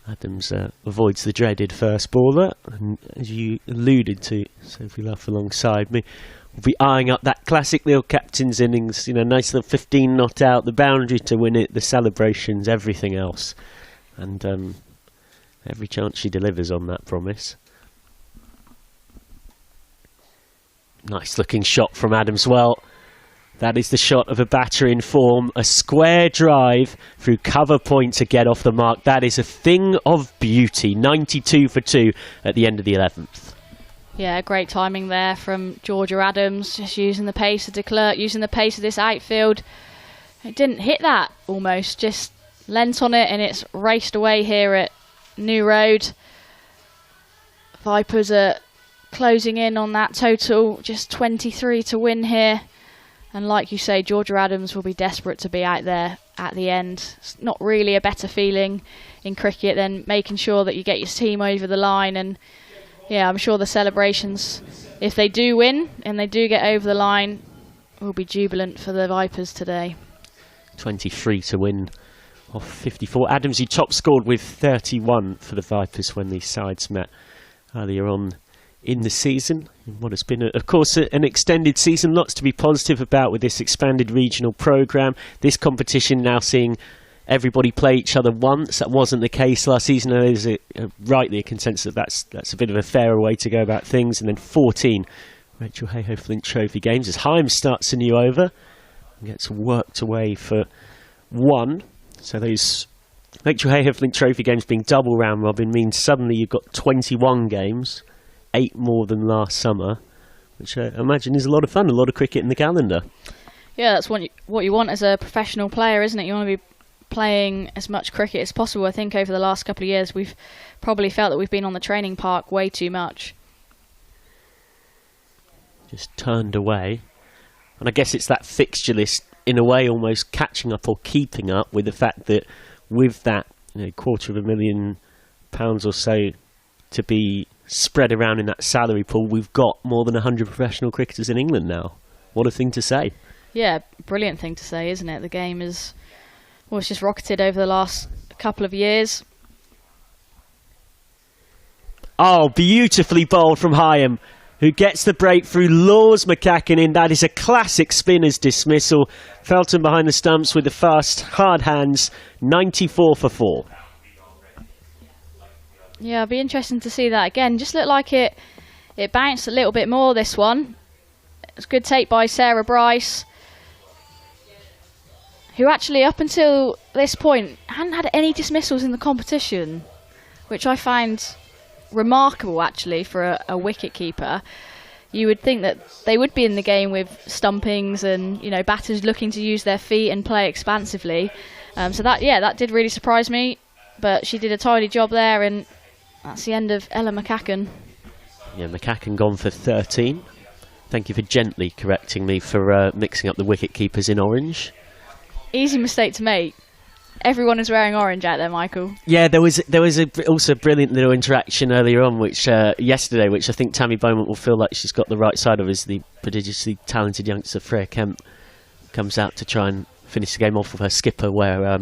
B: Adams avoids the dreaded first baller, and as you alluded to, Sophie Luff alongside me, we'll be eyeing up that classic little captain's innings, nice little 15 not out, the boundary to win it, the celebrations, everything else, and every chance she delivers on that promise. Nice looking shot from Adams. Well, that is the shot of a batter in form. A square drive through cover point to get off the mark. That is a thing of beauty. 92 for 2 at the end of the 11th.
A: Yeah, great timing there from Georgia Adams. Just using the pace of de Klerk, using the pace of this outfield. It didn't hit that almost. Just leant on it and it's raced away here at New Road. Vipers are closing in on that total. Just 23 to win here. And like you say, Georgia Adams will be desperate to be out there at the end. It's not really a better feeling in cricket than making sure that you get your team over the line. And yeah, I'm sure the celebrations, if they do win and they do get over the line, will be jubilant for the Vipers today. 23
B: to win off 54. Adams, who top scored with 31 for the Vipers when these sides met earlier on in the season. What has been, of course, an extended season. Lots to be positive about with this expanded regional programme. This competition now seeing everybody play each other once. That wasn't the case last season. There's rightly a consensus that's a bit of a fairer way to go about things. And then 14 Rachel Hayhoe Flint Trophy games as Hyam starts a new over and gets worked away for 1. So those Rachel Hayhoe Flint Trophy games being double round robin means suddenly you've got 21 games. 8 more than last summer, which I imagine is a lot of fun, a lot of cricket in the calendar.
A: Yeah, that's what you want as a professional player, isn't it? You want to be playing as much cricket as possible. I think over the last couple of years we've probably felt that we've been on the training park way too much.
B: Just turned away. And I guess it's that fixture list in a way almost catching up or keeping up with the fact that with that £250,000 or so to be spread around in that salary pool, we've got more than 100 professional cricketers in England now. What a thing to say.
A: Yeah, brilliant thing to say, isn't it? The game is, well, it's just rocketed over the last couple of years.
B: Oh, beautifully bowled from Hyam, who gets the breakthrough, lures McCacken in. That is a classic spinner's dismissal. Felton behind the stumps with the fast, hard hands, 94 for 4.
A: Yeah, it'll be interesting to see that again. Just looked like it bounced a little bit more, this one. It was a good take by Sarah Bryce, who actually up until this point hadn't had any dismissals in the competition, which I find remarkable actually for a wicket keeper. You would think that they would be in the game with stumpings and batters looking to use their feet and play expansively. So that did really surprise me. But she did a tidy job there, and that's the end of Ella McCacken.
B: Yeah, McCacken gone for 13. Thank you for gently correcting me for mixing up the wicket keepers in orange.
A: Easy mistake to make. Everyone is wearing orange out there, Michael.
B: Yeah, there was also a brilliant little interaction earlier on, yesterday, which I think Tammy Beaumont will feel like she's got the right side of, as the prodigiously talented youngster Freya Kemp comes out to try and finish the game off with her skipper, where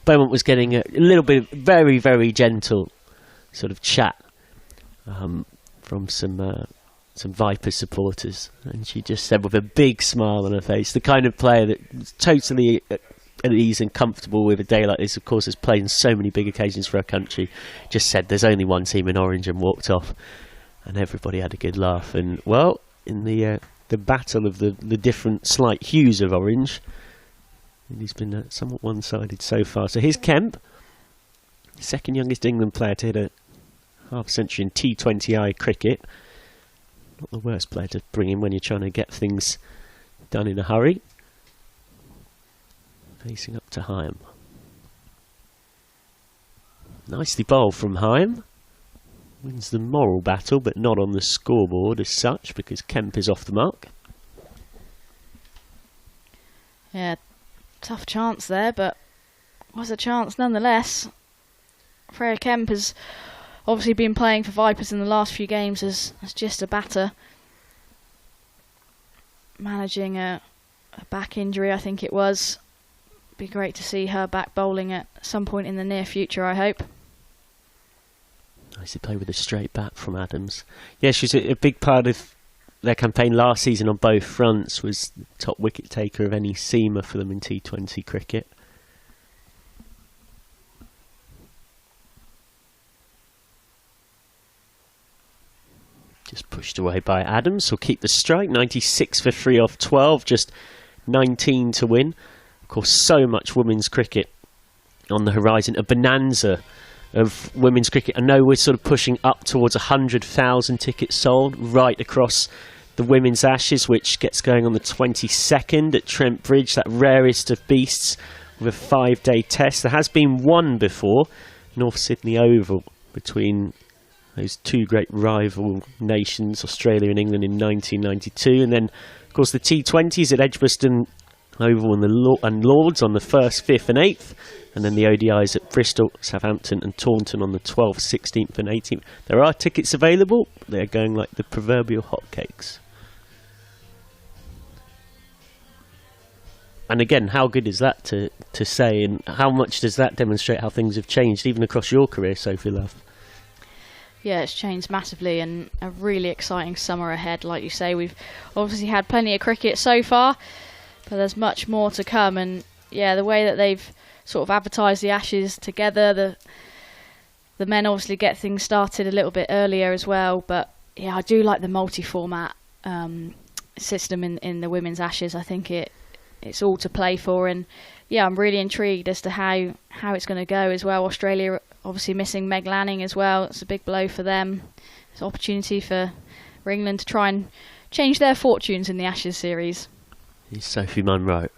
B: Beaumont was getting a little bit of very, very gentle sort of chat from some Vipers supporters, and she just said with a big smile on her face, the kind of player that was totally at ease and comfortable with a day like this, of course has played in so many big occasions for her country, just said there's only one team in orange and walked off, and everybody had a good laugh. And well, in the battle of the different slight hues of orange, he's been somewhat one-sided so far. So here's Kemp, second youngest England player to hit a half-century in T20I cricket. Not the worst player to bring in when you're trying to get things done in a hurry. Facing up to Hyam. Nicely bowled from Hyam. Wins the moral battle, but not on the scoreboard as such, because Kemp is off the mark.
A: Yeah, tough chance there, but was a chance nonetheless. Freya Kemp has obviously been playing for Vipers in the last few games as just a batter. Managing a back injury, I think it was. Be great to see her back bowling at some point in the near future, I hope.
B: Nice to play with a straight bat from Adams. Yeah, she's a big part of their campaign last season on both fronts, was the top wicket taker of any seamer for them in T20 cricket. Just pushed away by Adams. Will keep the strike. 96 for 3 off 12. Just 19 to win. Of course, so much women's cricket on the horizon. A bonanza of women's cricket. I know we're sort of pushing up towards 100,000 tickets sold right across the Women's Ashes, which gets going on the 22nd at Trent Bridge. That rarest of beasts with a 5-day test. There has been one before. North Sydney Oval between those two great rival nations, Australia and England, in 1992. And then, of course, the T20s at Edgbaston Oval and Lords on the 1st, 5th and 8th. And then the ODIs at Bristol, Southampton and Taunton on the 12th, 16th and 18th. There are tickets available. They're going like the proverbial hotcakes. And again, how good is that to say, and how much does that demonstrate how things have changed, even across your career, Sophie Love?
A: Yeah, it's changed massively, and a really exciting summer ahead. Like you say, we've obviously had plenty of cricket so far, but there's much more to come. And yeah, the way that they've sort of advertised the Ashes together, the men obviously get things started a little bit earlier as well. But yeah, I do like the multi-format system in the Women's Ashes. I think it's all to play for, and yeah, I'm really intrigued as to how it's going to go as well. Australia obviously missing Meg Lanning as well. It's a big blow for them. It's an opportunity for England to try and change their fortunes in the Ashes series.
B: Here's Sophie Munro.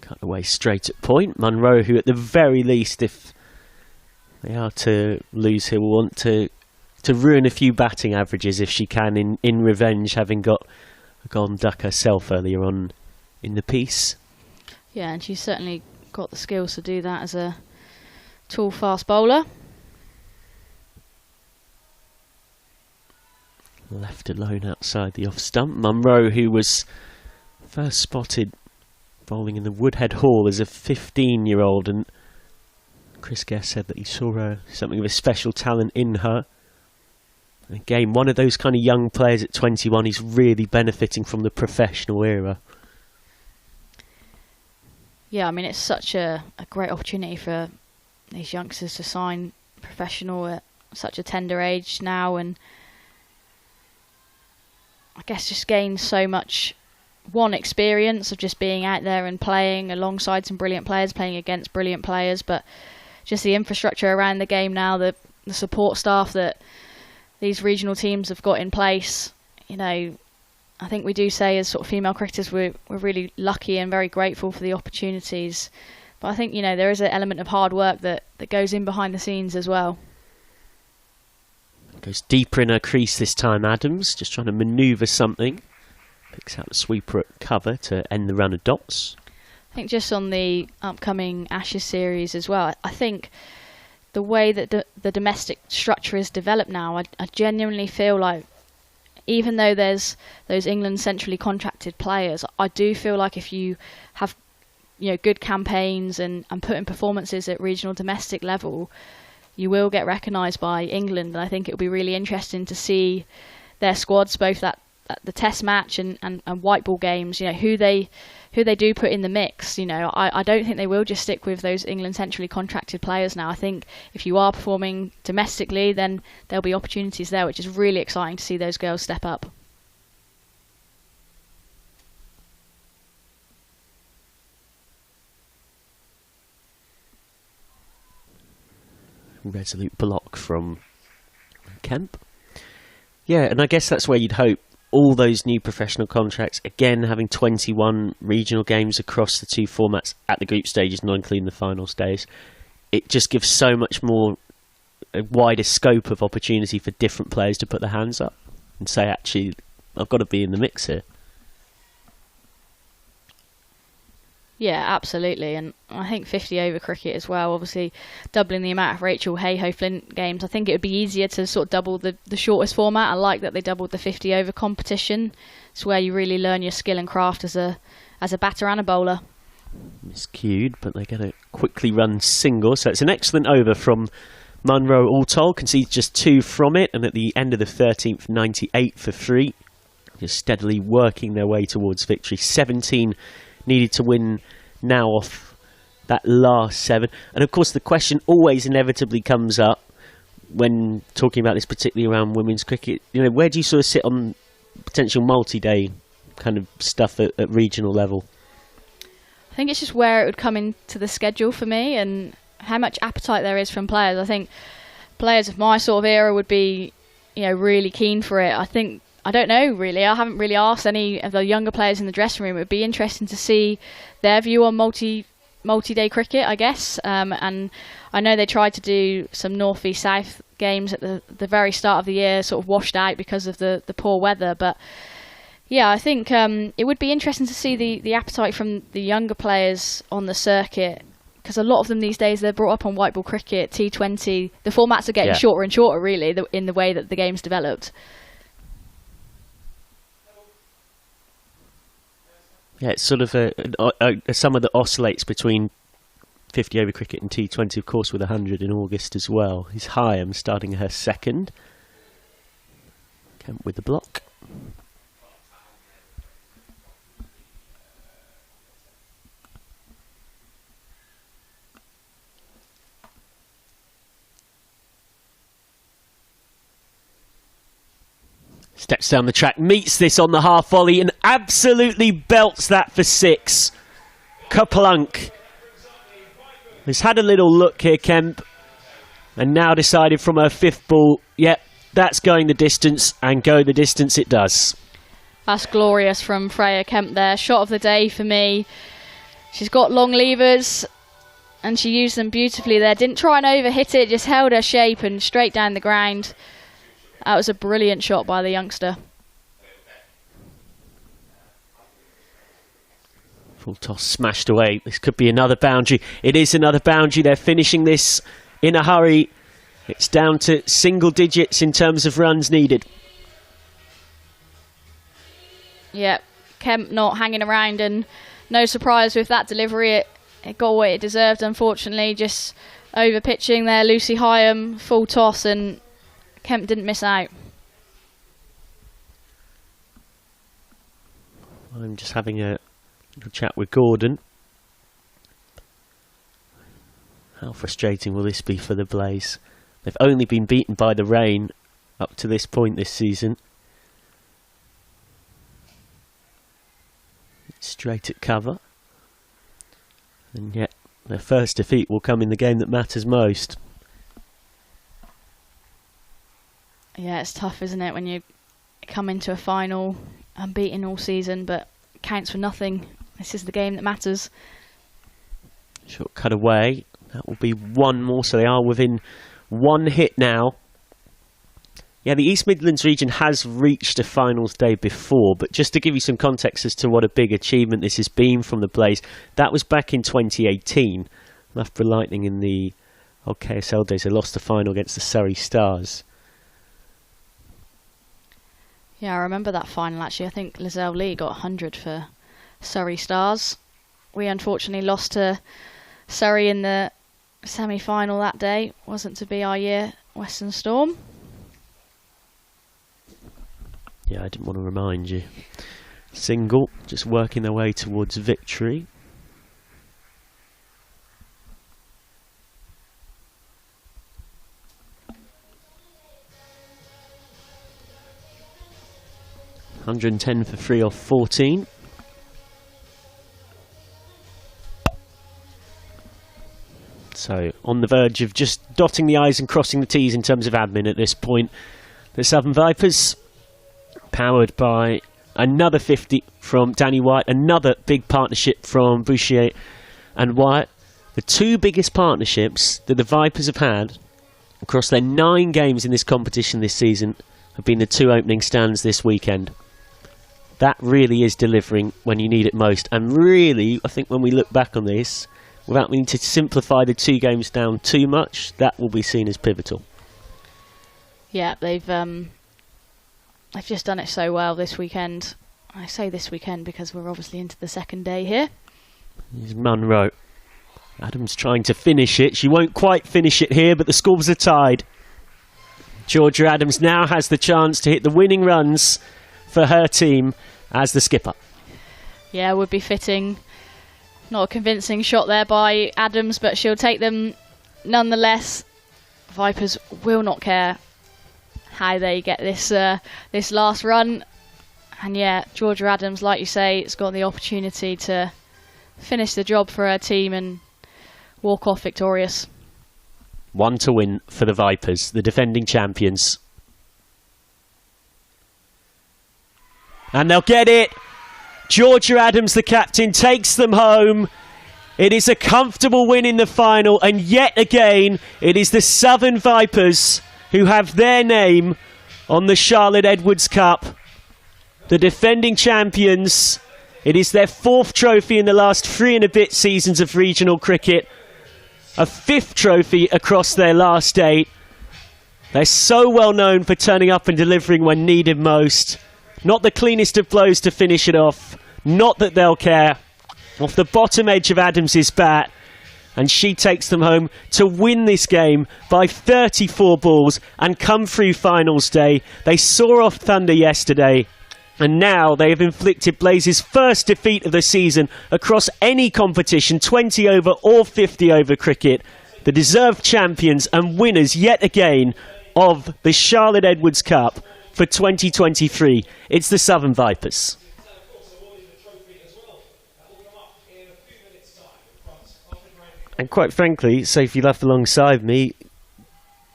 B: Cut away straight at point. Munro, who at the very least, if they are to lose here, will want to ruin a few batting averages if she can in revenge, having got a golden duck herself earlier on in the piece.
A: Yeah, and she's certainly got the skills to do that as a tall, fast bowler.
B: Left alone outside the off stump. Munro, who was first spotted bowling in the Woodhead Hall as a 15-year-old, and Chris Guest said that he saw something of a special talent in her. Again, one of those kind of young players at 21 who's really benefiting from the professional era.
A: Yeah, I mean, it's such a great opportunity for these youngsters to sign professional at such a tender age now, and I guess just gain so much experience of just being out there and playing alongside some brilliant players, playing against brilliant players, but just the infrastructure around the game now, the support staff that these regional teams have got in place. You know, I think we do say as sort of female cricketers we're really lucky and very grateful for the opportunities. But I think, you know, there is an element of hard work that goes in behind the scenes as well.
B: Goes deeper in her crease this time, Adams, just trying to manoeuvre something. Picks out the sweeper at cover to end the run of dots.
A: I think just on the upcoming Ashes series as well, I think the way that the domestic structure is developed now, I genuinely feel like, even though there's those England centrally contracted players, I do feel like if you have, you know, good campaigns and put in performances at regional domestic level, you will get recognised by England. And I think it will be really interesting to see their squads, both at the Test match and white ball games, you know, who they do put in the mix. You know, I don't think they will just stick with those England centrally contracted players now. I think if you are performing domestically, then there'll be opportunities there, which is really exciting to see those girls step up.
B: Resolute block from Kemp. Yeah, and I guess that's where you'd hope all those new professional contracts, again having 21 regional games across the two formats at the group stages, not including the final stage, it just gives so much more, a wider scope of opportunity for different players to put their hands up and say, actually, I've got to be in the mix here.
A: Yeah, absolutely. And I think 50 over cricket as well, obviously doubling the amount of Rachel Hayhoe Flint games. I think it would be easier to sort of double the shortest format. I like that they doubled the 50 over competition. It's where you really learn your skill and craft as a batter and a bowler.
B: Miscued, but they're going to quickly run single. So it's an excellent over from Munro all told. Concedes just 2 from it, and at the end of the 13th, 98 for 3. Just steadily working their way towards victory. 17 needed to win now off that last 7. And of course the question always inevitably comes up when talking about this, particularly around women's cricket. You know, where do you sort of sit on potential multi-day kind of stuff at regional level?
A: I think it's just where it would come into the schedule for me and how much appetite there is from players. I think players of my sort of era would be, really keen for it. I don't know really. I haven't really asked any of the younger players in the dressing room. It would be interesting to see their view on multi-day cricket, I guess. And I know they tried to do some north v south games at the very start of the year, sort of washed out because of the poor weather. But yeah, I think it would be interesting to see the appetite from the younger players on the circuit, because a lot of them these days, they're brought up on white ball cricket, T20. The formats are getting shorter and shorter, really, in the way that the game's developed.
B: Yeah, it's sort of a summer that oscillates between 50 over cricket and T20, of course, with 100 in August as well. Is Hyam starting her second. Kemp with the block. Steps down the track, meets this on the half volley and absolutely belts that for 6. Kaplunk has had a little look here, Kemp, and now decided from her 5th ball, yep, that's going the distance, and go the distance it does.
A: That's glorious from Freya Kemp there. Shot of the day for me. She's got long levers and she used them beautifully there. Didn't try and overhit it, just held her shape and straight down the ground. That was a brilliant shot by the youngster.
B: Full toss smashed away. This could be another boundary. It is another boundary. They're finishing this in a hurry. It's down to single digits in terms of runs needed.
A: Yeah, Kemp not hanging around, and no surprise with that delivery. It got what it deserved, unfortunately. Just over pitching there. Lucy Hyam, full toss, and Kemp didn't miss out.
B: I'm just having a little chat with Gordon. How frustrating will this be for the Blaze? They've only been beaten by the rain up to this point this season. Straight at cover. And yet their first defeat will come in the game that matters most.
A: Yeah, it's tough, isn't it, when you come into a final unbeaten all season, but it counts for nothing. This is the game that matters.
B: Short cut away. That will be one more, so they are within one hit now. Yeah, the East Midlands region has reached a finals day before, but just to give you some context as to what a big achievement this has been from the Blaze, that was back in 2018. Loughborough Lightning in the old KSL days, they lost the final against the Surrey Stars.
A: Yeah, I remember that final actually. I think Lizelle Lee got 100 for Surrey Stars. We unfortunately lost to Surrey in the semi-final that day. Wasn't to be our year, Western Storm.
B: Yeah, I didn't want to remind you. Single, just working their way towards victory. $110 for 3 off 14. So on the verge of just dotting the I's and crossing the T's in terms of admin at this point. The Southern Vipers, powered by another 50 from Danny White, another big partnership from Bouchier and Wyatt. The two biggest partnerships that the Vipers have had across their 9 games in this competition this season have been the 2 opening stands this weekend. That really is delivering when you need it most. And really, I think when we look back on this, without meaning to simplify the 2 games down too much, that will be seen as pivotal.
A: Yeah, they've just done it so well this weekend. I say this weekend because we're obviously into the second day here.
B: Here's Munro. Adams trying to finish it. She won't quite finish it here, but the scores are tied. Georgia Adams now has the chance to hit the winning runs for her team as the skipper.
A: Yeah, would be fitting. Not a convincing shot there by Adams, but she'll take them nonetheless. Vipers will not care how they get this this last run. And yeah, Georgia Adams, like you say, has got the opportunity to finish the job for her team and walk off victorious.
B: 1 to win for the Vipers, the defending champions. And they'll get it. Georgia Adams, the captain, takes them home. It is a comfortable win in the final, and yet again, it is the Southern Vipers who have their name on the Charlotte Edwards Cup. The defending champions. It is their 4th trophy in the last 3 and a bit seasons of regional cricket. A 5th trophy across their last 8. They're so well known for turning up and delivering when needed most. Not the cleanest of blows to finish it off. Not that they'll care. Off the bottom edge of Adams's bat. And she takes them home to win this game by 34 balls and come through finals day. They saw off Thunder yesterday. And now they have inflicted Blaze's first defeat of the season across any competition, 20 over or 50 over cricket. The deserved champions and winners yet again of the Charlotte Edwards Cup for 2023. It's the Southern Vipers. And quite frankly, Sophie Luff alongside me,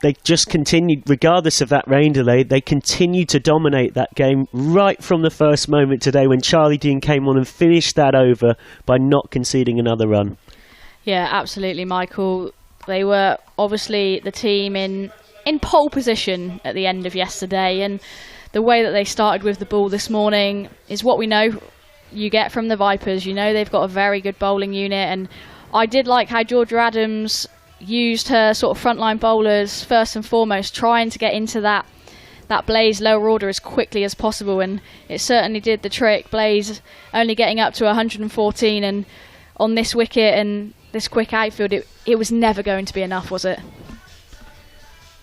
B: they just continued, regardless of that rain delay, they continued to dominate that game right from the first moment today when Charlie Dean came on and finished that over by not conceding another run.
A: Yeah, absolutely, Michael. They were obviously the team in pole position at the end of yesterday, and the way that they started with the ball this morning is what we know you get from the Vipers. You know they've got a very good bowling unit, and I did like how Georgia Adams used her sort of frontline bowlers first and foremost, trying to get into that Blaze lower order as quickly as possible, and it certainly did the trick. Blaze only getting up to 114, and on this wicket and this quick outfield, it was never going to be enough, was it?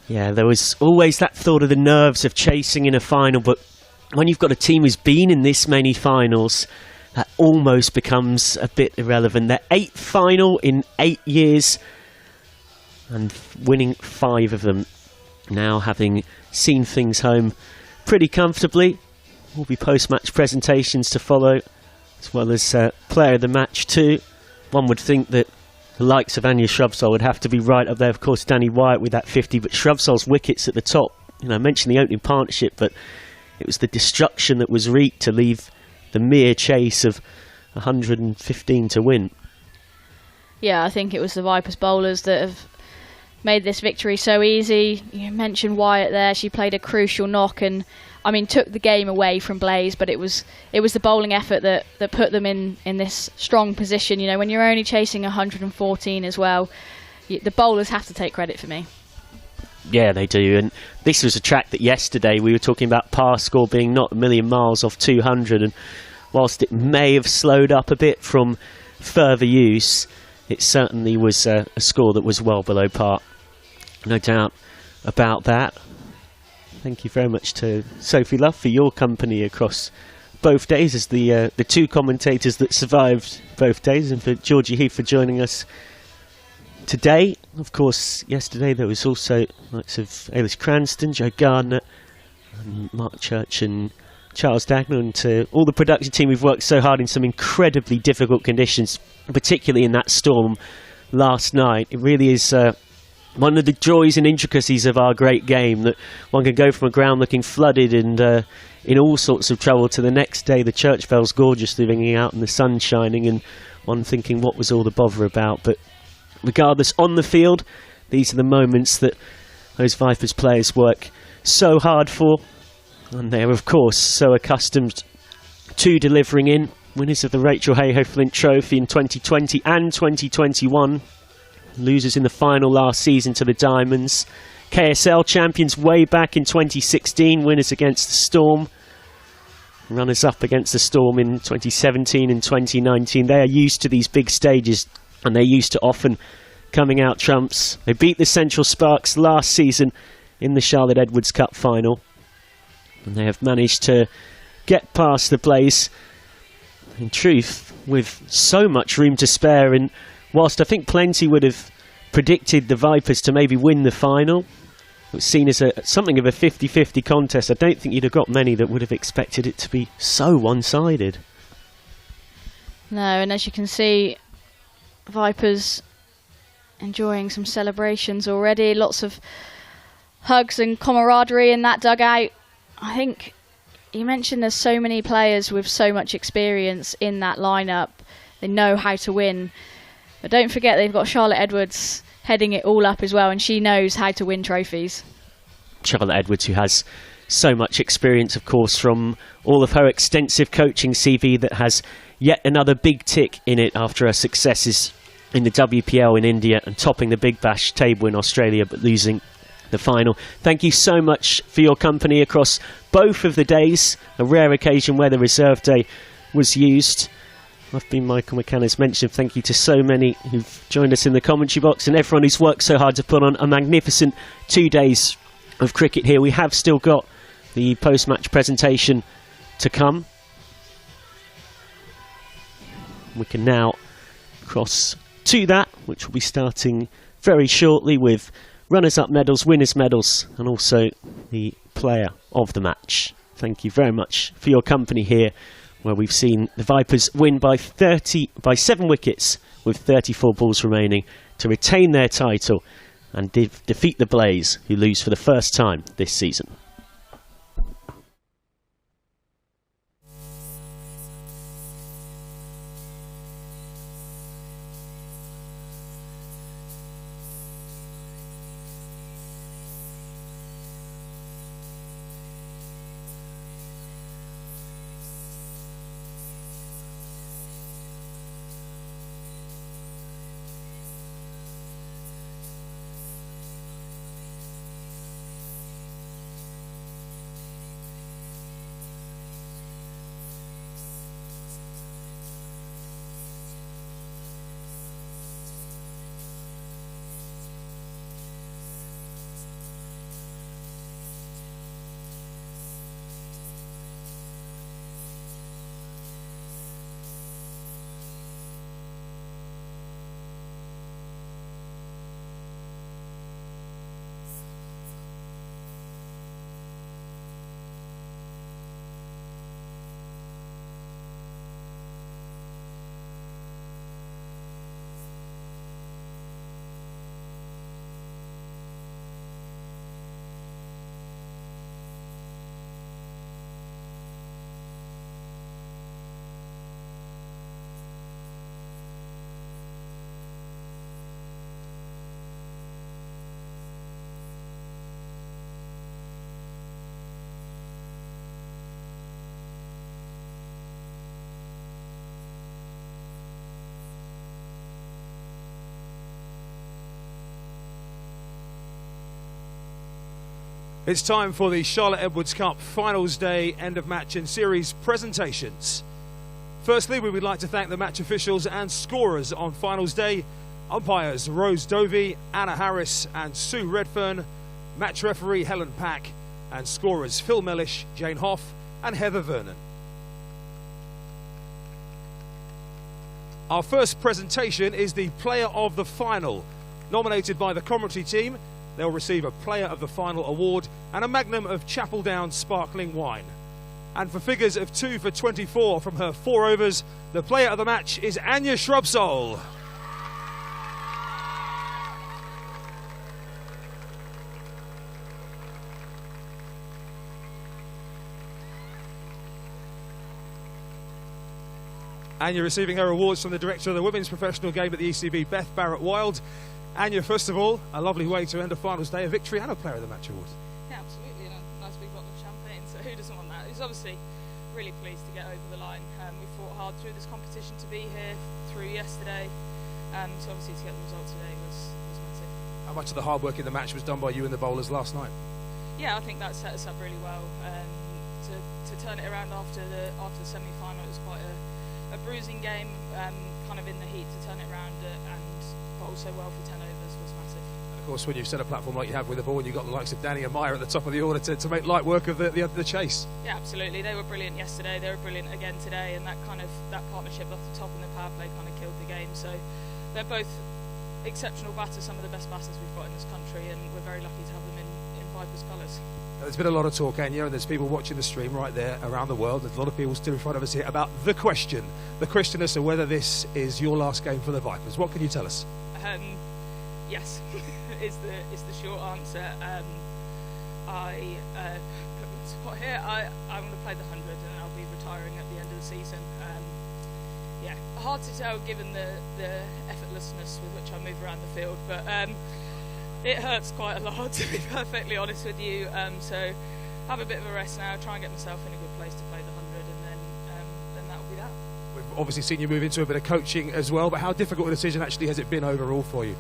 B: Yeah, there was always that thought of the nerves of chasing in a final, but when you've got a team who's been in this many finals, that almost becomes a bit irrelevant. Their 8th final in 8 years, and winning 5 of them. Now having seen things home pretty comfortably. Will be post-match presentations to follow, as well as player of the match too. One would think that the likes of Anya Shrubsole would have to be right up there. Of course, Danny Wyatt with that 50, but Shrubsole's wickets at the top. You know, I mentioned the opening partnership, but it was the destruction that was wreaked to leave the mere chase of 115 to win.
A: Yeah, I think it was the Vipers bowlers that have made this victory so easy. You mentioned Wyatt there. She played a crucial knock and, I mean, took the game away from Blaze, but it was the bowling effort that put them in this strong position. You know, when you're only chasing 114 as well, the bowlers have to take credit for me.
B: Yeah, they do. And this was a track that yesterday we were talking about par score being not a million miles off 200, and whilst it may have slowed up a bit from further use, it certainly was a score that was well below par. No doubt about that. Thank you very much to Sophie Love for your company across both days as the 2 commentators that survived both days, and for Georgie Heath for joining us today. Of course, yesterday there was also likes of Ailish Cranston, Joe Gardner, and Mark Church and Charles Dagnall, and to all the production team who've worked so hard in some incredibly difficult conditions, particularly in that storm last night. It really is one of the joys and intricacies of our great game, that one can go from a ground looking flooded and in all sorts of trouble to the next day the church bells gorgeously ringing out and the sun shining, and one thinking what was all the bother about. But regardless, on the field, these are the moments that those Vipers players work so hard for, and they're of course so accustomed 2 delivering in. Winners of the Rachel Hayhoe Flint Trophy in 2020 and 2021. Losers in the final last season to the Diamonds. KSL champions way back in 2016. Winners against the Storm. Runners up against the Storm in 2017 and 2019. They are used to these big stages and they're used to often coming out trumps. They beat the Central Sparks last season in the Charlotte Edwards Cup final. And they have managed to get past the Blaze, in truth, with so much room to spare. And whilst I think plenty would have predicted the Vipers to maybe win the final, it was seen as something of a 50-50 contest. I don't think you'd have got many that would have expected it to be so one-sided.
A: No, and as you can see, Vipers enjoying some celebrations already. Lots of hugs and camaraderie in that dugout. I think you mentioned there's so many players with so much experience in that lineup. They know how to win. But don't forget they've got Charlotte Edwards heading it all up as well, and she knows how to win trophies.
B: Charlotte Edwards, who has so much experience, of course, from all of her extensive coaching CV, that has yet another big tick in it after her successes in the WPL in India and topping the Big Bash table in Australia, but losing the final. Thank you so much for your company across both of the days, a rare occasion where the reserve day was used. I've been Michael McCann, as mentioned. Thank you to so many who've joined us in the commentary box and everyone who's worked so hard to put on a magnificent 2 days of cricket here. We have still got the post-match presentation to come. We can now cross to that, which will be starting very shortly with runners-up medals, winners' medals, and also the player of the match. Thank you very much for your company here, where we've seen the Vipers win by 7 wickets with 34 balls remaining to retain their title and defeat the Blaze, who lose for the first time this season.
D: It's time for the Charlotte Edwards Cup Finals Day End of Match and Series presentations. Firstly, we would like to thank the match officials and scorers on Finals Day. Umpires Rose Dovey, Anna Harris and Sue Redfern. Match referee Helen Pack. And scorers Phil Mellish, Jane Hoff and Heather Vernon. Our first presentation is the Player of the Final. Nominated by the commentary team, they'll receive a Player of the Final award and a magnum of Chapel Down sparkling wine. And for figures of 2 for 24 from her 4 overs, the Player of the Match is Anya Shrubsole. Anya receiving her awards from the director of the women's professional game at the ECB, Beth Barrett-Wild. Anya, first of all, a lovely way to end a finals day, a victory and a Player of the Match award.
E: Yeah, absolutely, and a nice big bottle of champagne, so who doesn't want that? It's obviously really pleased to get over the line. We fought hard through this competition to be here, through yesterday, so obviously to get the result today was massive.
D: How much of the hard work in the match was done by you and the bowlers last night?
E: Yeah, I think that set us up really well. To turn it around after the semi-final, it was quite a bruising game, kind of in the heat. To turn it around and bowl so well for 10 overs was massive.
D: And of course, when you've set a platform like you have with the ball, and you've got the likes of Danny and Maya at the top of the order to make light work of the chase.
E: Yeah, absolutely. They were brilliant yesterday. They were brilliant again today, and that partnership off the top and the power play kind of killed the game. So they're both exceptional batters, some of the best batters we've got in this country, and we're very lucky to have them in Vipers colours.
D: There's been a lot of talk, Anya, and there's people watching the stream right there around the world. There's a lot of people still in front of us here about the question as to whether this is your last game for the Vipers. What can you tell us?
E: Yes, is the short answer. I put my spot here. I'm going to play the 100, and I'll be retiring at the end of the season. Yeah, hard to tell given the effortlessness with which I move around the field, but it hurts quite a lot, to be perfectly honest with you. So have a bit of a rest now, try and get myself in a good place to play the 100, and then that will be that.
D: We've obviously seen you move into a bit of coaching as well, but how difficult a decision actually has it been overall for you?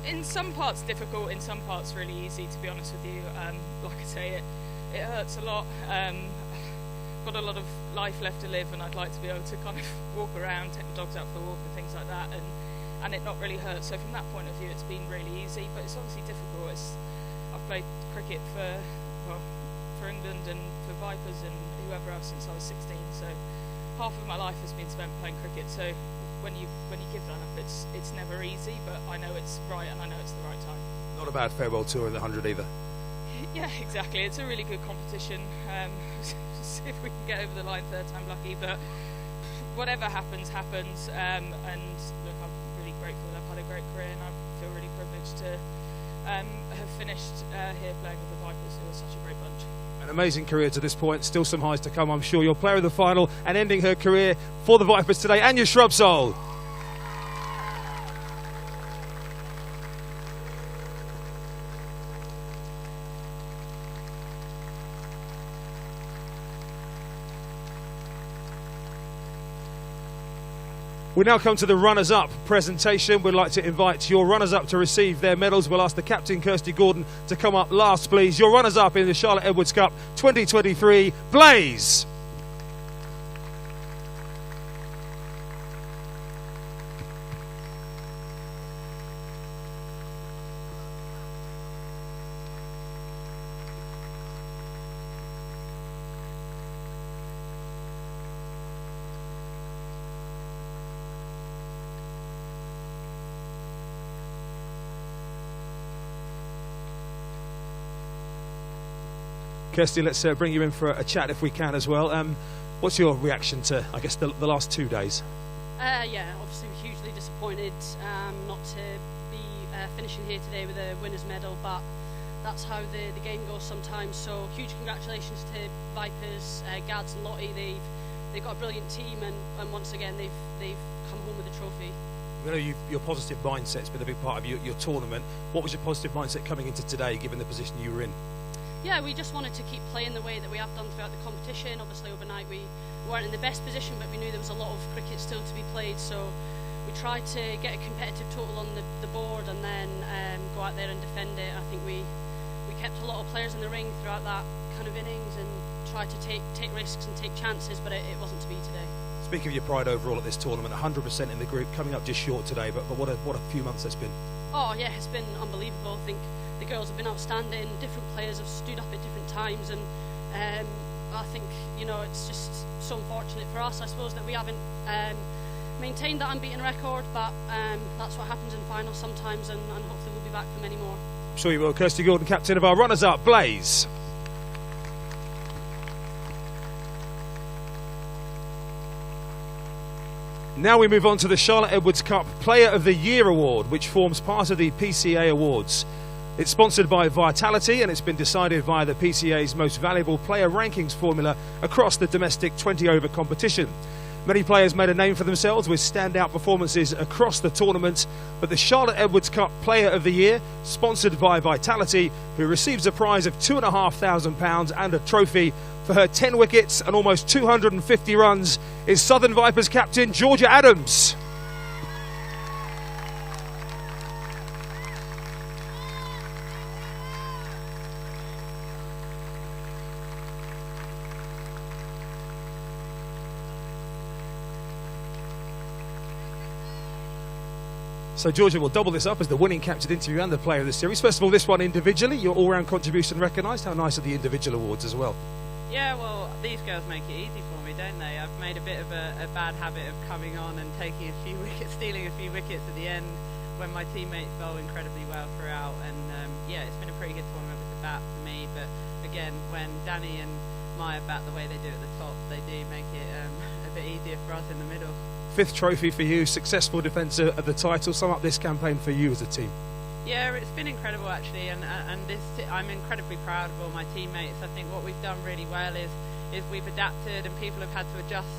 E: In some parts difficult, in some parts really easy, to be honest with you. Like I say, it hurts a lot. Got a lot of life left to live, and I'd like to be able to kind of walk around, take the dogs out for a walk and things like that, and it not really hurt. So from that point of view, it's been really easy, but it's obviously difficult. I've played cricket for England and for Vipers and whoever else since I was 16, so half of my life has been spent playing cricket. So when you give that up, it's never easy, but I know it's right and I know it's the right time.
D: Not a bad farewell tour in the 100 either.
E: Yeah, exactly. It's a really good competition. See if we can get over the line third time lucky, but whatever happens. And look, I'm really grateful. I've had a great career, and I feel really privileged to have finished here playing with the Vipers, who are such a great bunch.
D: An amazing career to this point, still some highs to come, I'm sure. Your player of the final and ending her career for the Vipers today, Anya Shrubsole. We now come to the runners-up presentation. We'd like to invite your runners-up to receive their medals. We'll ask the captain, Kirsty Gordon, to come up last, please. Your runners-up in the Charlotte Edwards Cup 2023, Blaze. Kirsty, let's bring you in for a chat if we can as well. What's your reaction to, I guess, the last 2 days?
F: Yeah, obviously hugely disappointed not to be finishing here today with a winner's medal, but that's how the game goes sometimes. So huge congratulations to Vipers, Gads and Lottie. They've got a brilliant team, and once again they've come home with a trophy.
D: I know your positive mindset's been a big part of your tournament. What was your positive mindset coming into today, given the position you were in?
F: Yeah, we just wanted to keep playing the way that we have done throughout the competition. Obviously overnight we weren't in the best position, but we knew there was a lot of cricket still to be played, so we tried to get a competitive total on the board and then go out there and defend it. I think we kept a lot of players in the ring throughout that kind of innings and tried to take risks and take chances, but it wasn't to be today.
D: Speaking of your pride overall at this tournament, 100% in the group, coming up just short today, but what a few months it's been. Oh
F: yeah, it's been unbelievable. I think the girls have been outstanding. Different players have stood up at different times, and I think it's just so unfortunate for us, I suppose, that we haven't maintained that unbeaten record, but that's what happens in finals sometimes, and hopefully we'll be back for many more.
D: I'm sure you will. Kirsty Gordon, captain of our runners-up, Blaze. Now we move on to the Charlotte Edwards Cup Player of the Year Award, which forms part of the PCA Awards. It's sponsored by Vitality, and it's been decided via the PCA's most valuable player rankings formula across the domestic 20-over competition. Many players made a name for themselves with standout performances across the tournament, but the Charlotte Edwards Cup Player of the Year, sponsored by Vitality, who receives a prize of £2,500 and a trophy, for her 10 wickets and almost 250 runs is Southern Vipers captain Georgia Adams. So Georgia will double this up as the winning captain interview and the player of the series. First of all, this one individually, your all-round contribution recognised. How nice are the individual awards as well?
G: Yeah, well, these girls make it easy for me, don't they? I've made a bit of a bad habit of coming on and taking a few wickets, stealing a few wickets at the end when my teammates bowl incredibly well throughout. And yeah, it's been a pretty good tournament with the bat for me. But again, when Danny and Maya bat the way they do at the top, they do make it a bit easier for us in the middle.
D: 5th trophy for you, successful defence of the title. Sum up this campaign for you as a team.
G: Yeah, it's been incredible actually, and I'm incredibly proud of all my teammates. I think what we've done really well is we've adapted, and people have had to adjust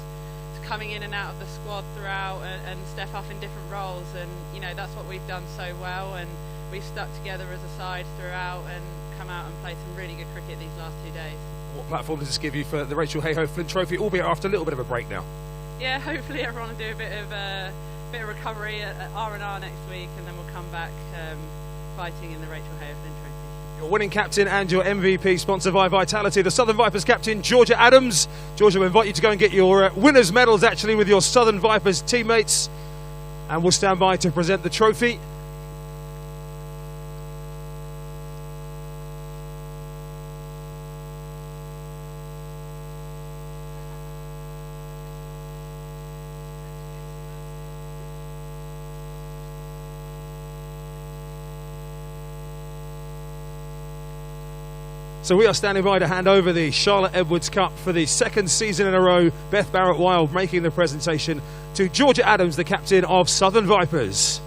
G: to coming in and out of the squad throughout and step up in different roles, and you know that's what we've done so well, and we've stuck together as a side throughout and come out and played some really good cricket these last 2 days.
D: What platform does this give you for the Rachel Hayhoe Flint Trophy, albeit after a little bit of a break now?
G: Yeah, hopefully everyone will do a bit of recovery at R&R next week, and then we'll come back fighting in the Rachel Hayhoe Flint Trophy.
D: Your winning captain and your MVP, sponsored by Vitality, the Southern Vipers captain Georgia Adams. Georgia, we invite you to go and get your winners' medals actually with your Southern Vipers teammates, and we'll stand by to present the trophy. So we are standing by to hand over the Charlotte Edwards Cup for the 2nd season in a row. Beth Barrett-Wild making the presentation to Georgia Adams, the captain of Southern Vipers.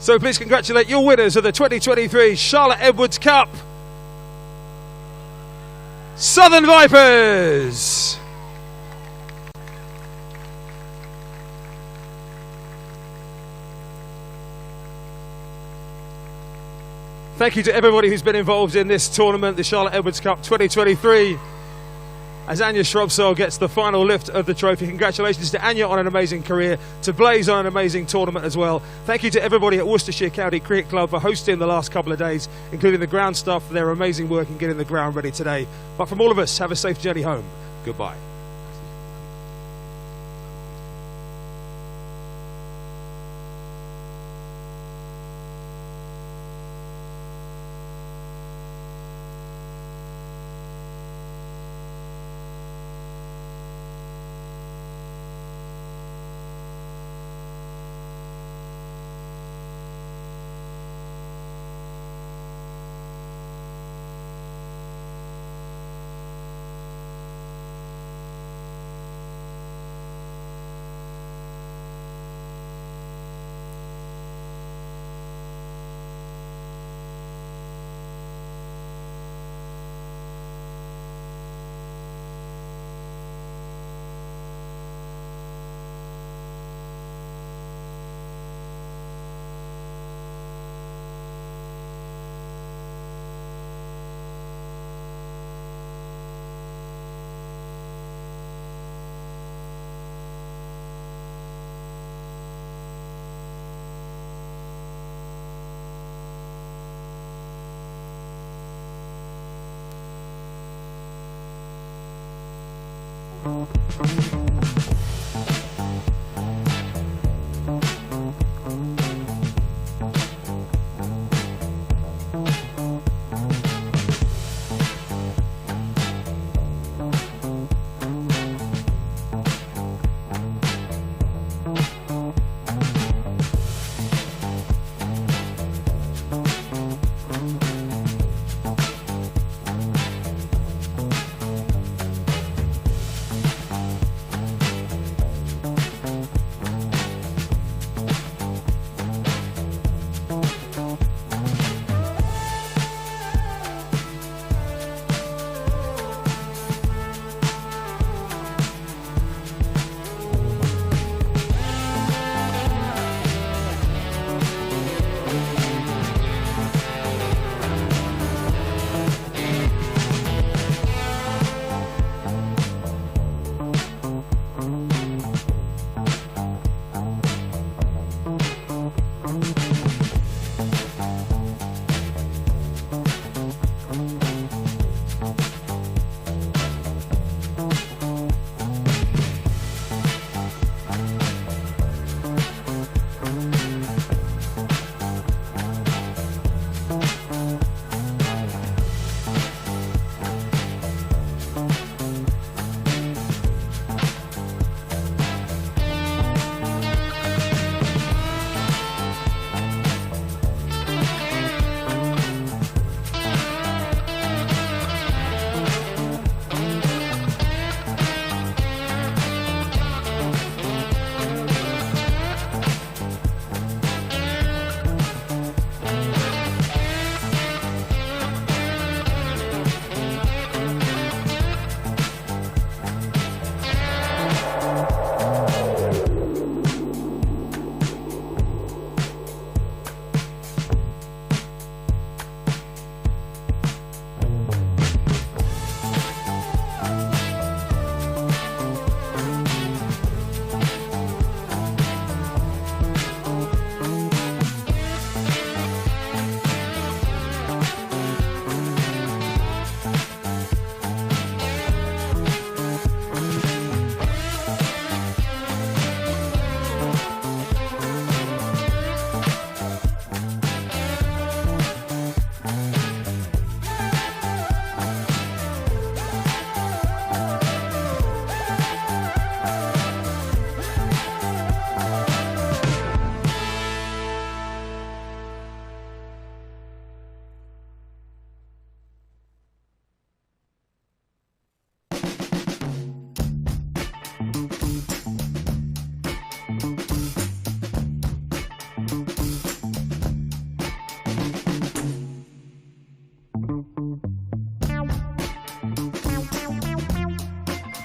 D: So please congratulate your winners of the 2023 Charlotte Edwards Cup. Southern Vipers! Thank you to everybody who's been involved in this tournament, the Charlotte Edwards Cup 2023. As Anya Shrubsole gets the final lift of the trophy. Congratulations to Anya on an amazing career, to Blaze on an amazing tournament as well. Thank you to everybody at Worcestershire County Cricket Club for hosting the last couple of days, including the ground staff for their amazing work in getting the ground ready today. But from all of us, have a safe journey home. Goodbye.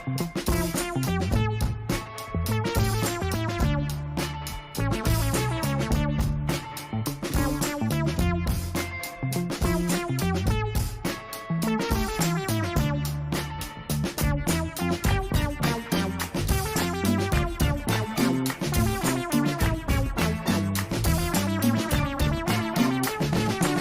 D: Bye.